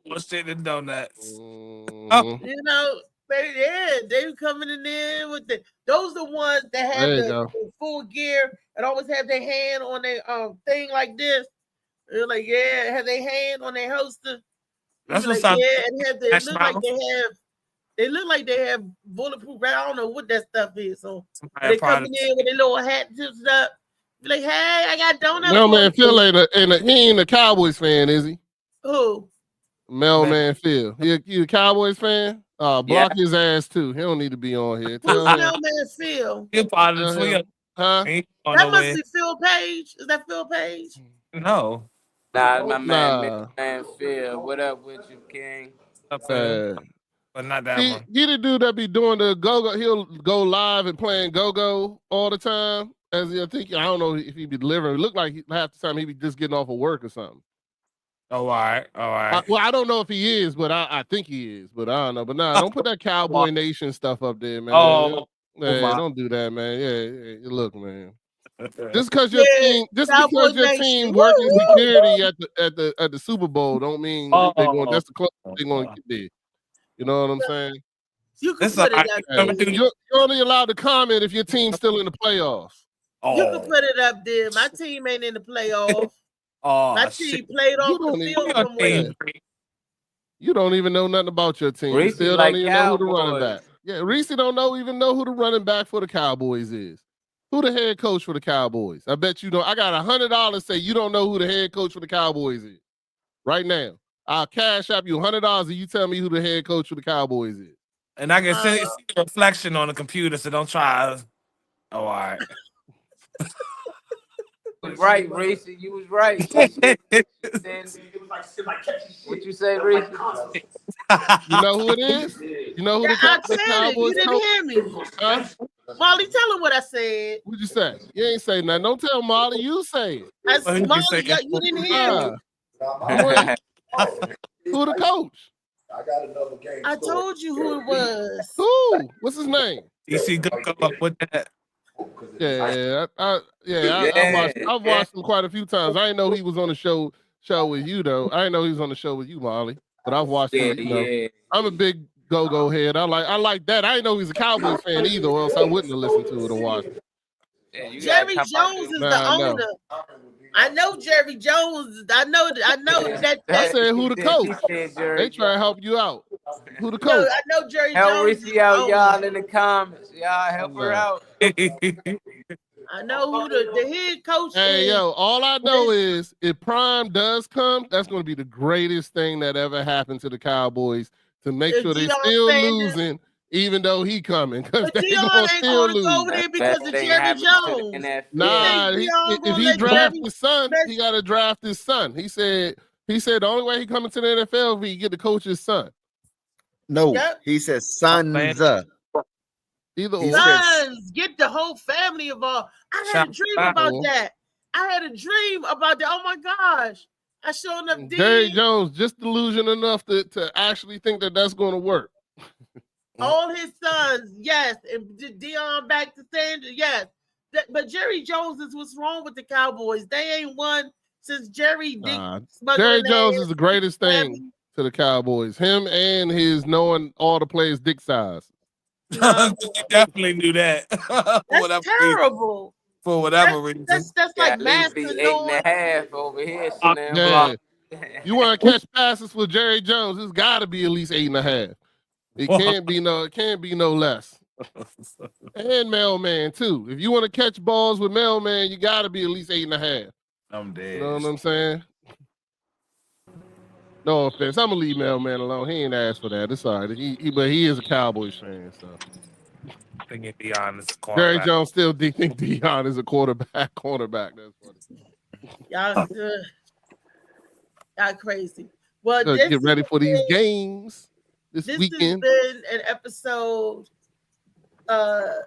bullshit and donuts. You know, they were coming in there with those are the ones that have the full gear and always have their hand on their thing like this. They're like, have their hand on their holster. That's like, and have they look like they have bulletproof. I don't know what that stuff is. So they coming in with their little hat tips up. Be like, hey, I got donuts. No man, Phil he ain't a Cowboys fan, is he? Who? Mailman Phil. He a Cowboys fan? Block his ass too. He don't need to be on here. Who's Mailman Phil? You're part of the Huh? That must be Phil Page. Is that Phil Page? No. Nah, my man Phil. What up with you, King? But not that one. He the dude that be doing the go-go. He'll go live and playing go-go all the time. I don't know if he be delivering. It looked like half the time he be just getting off of work or something. Oh, all right. Well, I don't know if he is, but I think he is. But I don't know. But don't put that Cowboy Nation stuff up there, man. Don't do that, man. Yeah, look, man. Just because your team working security at the Super Bowl don't mean they're going. That's the close they're going to get there. You know what I'm saying? You can put it up there. You're only allowed to comment if your team's still in the playoffs. You can put it up there. My team ain't in the playoffs. My team played off the field somewhere. You don't even know nothing about your team. You still don't even know who the running back. Yeah, Reese don't even know who the running back for the Cowboys is. Who the head coach for the Cowboys? I bet you don't. I got $100 say you don't know who the head coach for the Cowboys is. Right now. I'll cash up you $100 and you tell me who the head coach for the Cowboys is. And I can see the reflection on the computer, so don't try. All right. Right, Reese. You was right. What you say, Reese? You know who it is? You know who the Cowboys coach? You didn't hear me. Huh? Molly, tell him what I said. What'd you say? You ain't say nothing. Don't tell Molly. You say it. Molly, you didn't hear me. Who the coach? I got another game. I told you who it was. Who? What's his name? DC go up with that. I've watched him quite a few times. I didn't know he was on the show with you though. I didn't know he was on the show with you, Molly. But I've watched him. You know, I'm a big go head. I like that. I didn't know he was a Cowboys fan either, or else I wouldn't have listened to it or watched it. Jerry Jones is the owner. I know Jerry Jones. I know that. I said who the coach? They try to help you out. Who the coach? No, I know Jerry help Jones. Rissy out, y'all, in the comments. Y'all help her out. I know who the head coach Hey, is. yo, all I know is if Prime does come, that's going to be the greatest thing that ever happened to the Cowboys to make sure they still losing, even though he coming, because they gonna still lose. Over there because of Jerry Jones. Nah, if he draft his son, he got to draft his son. He said the only way he coming to the NFL is if he get to coach his son. No, he says sons. Either sons, get the whole family involved. I had a dream about that. Oh my gosh. I sure enough did. Jerry Jones just delusional enough to actually think that that's going to work. All his sons, yes. And Dion back to Sanders, yes. But Jerry Jones is what's wrong with the Cowboys. They ain't won since Jerry Jones is the greatest thing to the Cowboys. Him and his knowing all the players' dick size. You definitely knew that. That's terrible. For whatever reason. That's like master 8.5 over here. You want to catch passes with Jerry Jones? It's got to be at least 8.5. It can't be no less. And Mailman too. If you want to catch balls with Mailman, you got to be at least 8.5. I'm dead. You know what I'm saying? No offense. I'm gonna leave Mailman alone. He ain't asked for that. It's all right. But he is a Cowboys fan, so. I think Dion is a cornerback. Jerry Jones still think Dion is a cornerback. That's funny. Y'all good. Y'all crazy. Well, get ready for these games this weekend. This has been an episode a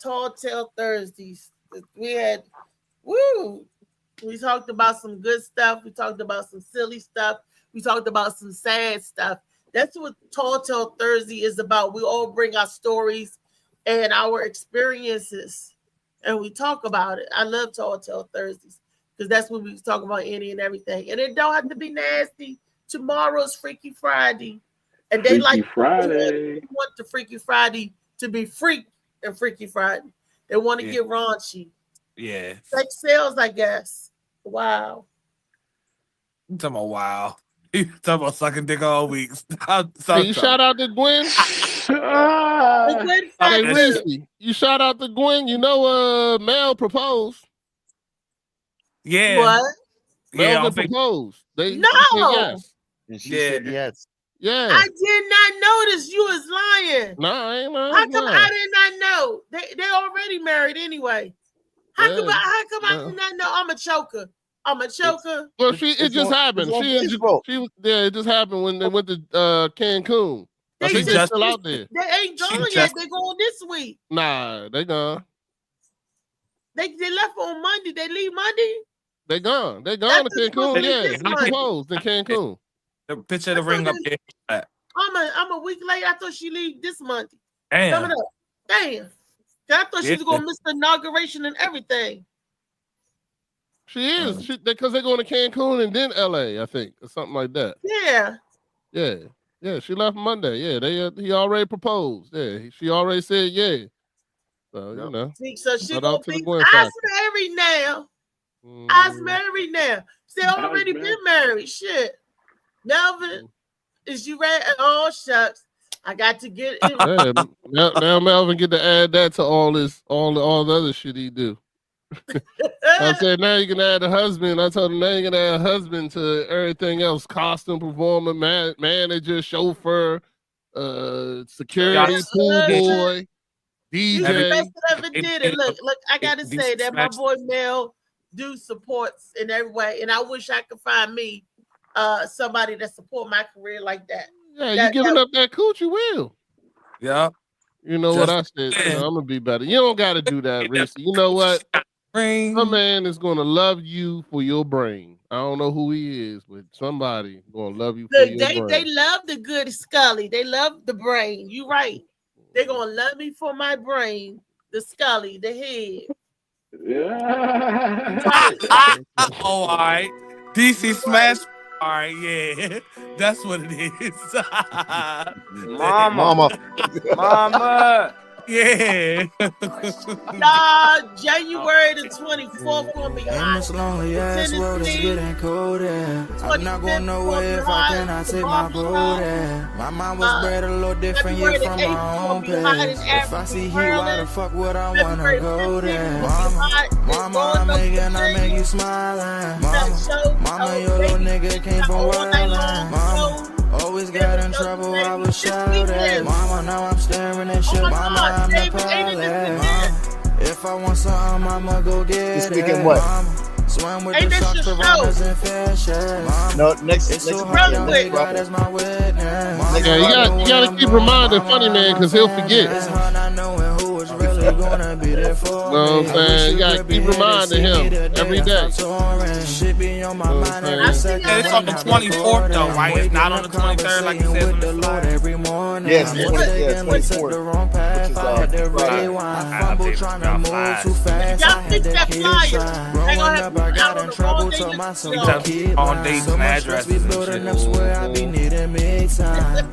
Tall Tale Thursdays. We talked about some good stuff. We talked about some silly stuff. We talked about some sad stuff. That's what Tall Tale Thursday is about. We all bring our stories and our experiences, and we talk about it. I love Tall Tale Thursdays because that's when we talk about any and everything. And it don't have to be nasty. Tomorrow's Freaky Friday. And they want the Freaky Friday to be freak and Freaky Friday. They want to get raunchy. Yeah. Sex sales, I guess. Wow. You talking about wow. You talking about sucking dick all week. You shout out to Gwen. Hey, Reese, you shout out to Gwen. You know Mel proposed. Yeah. What? Mel proposed. No. Yes. And she said yes. Yeah. I did not notice. You was lying. No, I ain't lying. How come I did not know? They already married anyway. How come I did not know? I'm a choker. Well, it just happened. It just happened when they went to Cancun. They just still out there. They ain't gone yet. They going this week. Nah, they gone. They left on Monday. They leave Monday. They gone. They gone to Cancun. Yeah, he proposed in Cancun. The picture of the ring up there. I'm a week late. I thought she leave this month. Damn. Coming up. Damn. I thought she was gonna miss the inauguration and everything. She is because they're going to Cancun and then LA, I think, or something like that. Yeah. She left Monday. Yeah, he already proposed. Yeah, she already said yeah. So you know. So she gonna be I's married now. I's married now. They already been married. Shit. Melvin, is you ready? Oh shucks. I got to get it. Now Melvin get to add that to all the other shit he do. I said now you can add a husband. I told him now you can add a husband to everything else: costume performer, manager, chauffeur, security, pool boy, DJ. You the best that ever did it. Look, I gotta say that my boy Mel do supports in every way, and I wish I could find me somebody that support my career like that. Yeah, you giving up that cooch, you will. Yeah. You know what I said? I'm gonna be better. You don't gotta do that, Reese. You know what? Some man is gonna love you for your brain. I don't know who he is, but somebody gonna love you for your brain. They love the good Scully. They love the brain. You right. They're gonna love me for my brain, the Scully, the head. Yeah. All right. DC Smash. All right, yeah. That's what it is. Mama. Yeah. Nah, January the 24th gonna be hot. This lonely ass world is getting colder. I'm not going nowhere if I cannot take my boat there. My mind was bred a little different year from my own place. If I see heat, why the fuck would I wanna go there? Mama, I make you smile. Mama, your little nigga came from wildin'. Mama, always got in trouble, I was shouting. Mama, now I'm staring at shit. Mama, I'm the pilot. Mama, if I want something, I'ma go get it. Mama, swim with the sharks, piranhas, and fishes. No, next. It's so hard, young nigga, God is my witness. Yeah, you gotta keep reminding Funny Man because he'll forget. It's hard not knowing who is really gonna be there for me. You know what I'm saying? You gotta keep reminding him every day. Shit be on my mind every second. It's on the 24th though, right? It's not on the 23rd like you said. With the Lord every morning. Yes, I'm mistakenly took the wrong path. I had to really want. I fumbled trying to move too fast. I had to keep trying. Growing up, I got in trouble. Told myself to keep on dates and addresses be building up where I be needing me time.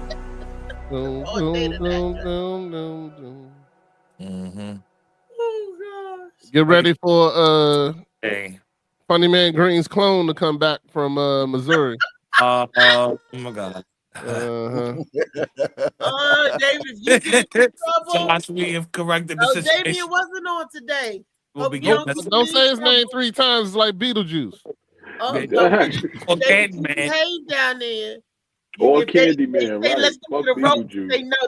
Get ready for Funny Man Green's clone to come back from Missouri. Oh my God. David, you get in trouble. So much we have corrected the situation. Damien wasn't on today. Don't say his name 3 times like Beetlejuice. Candyman. Hey down there. Or Candyman, right? Let's go to the road. They know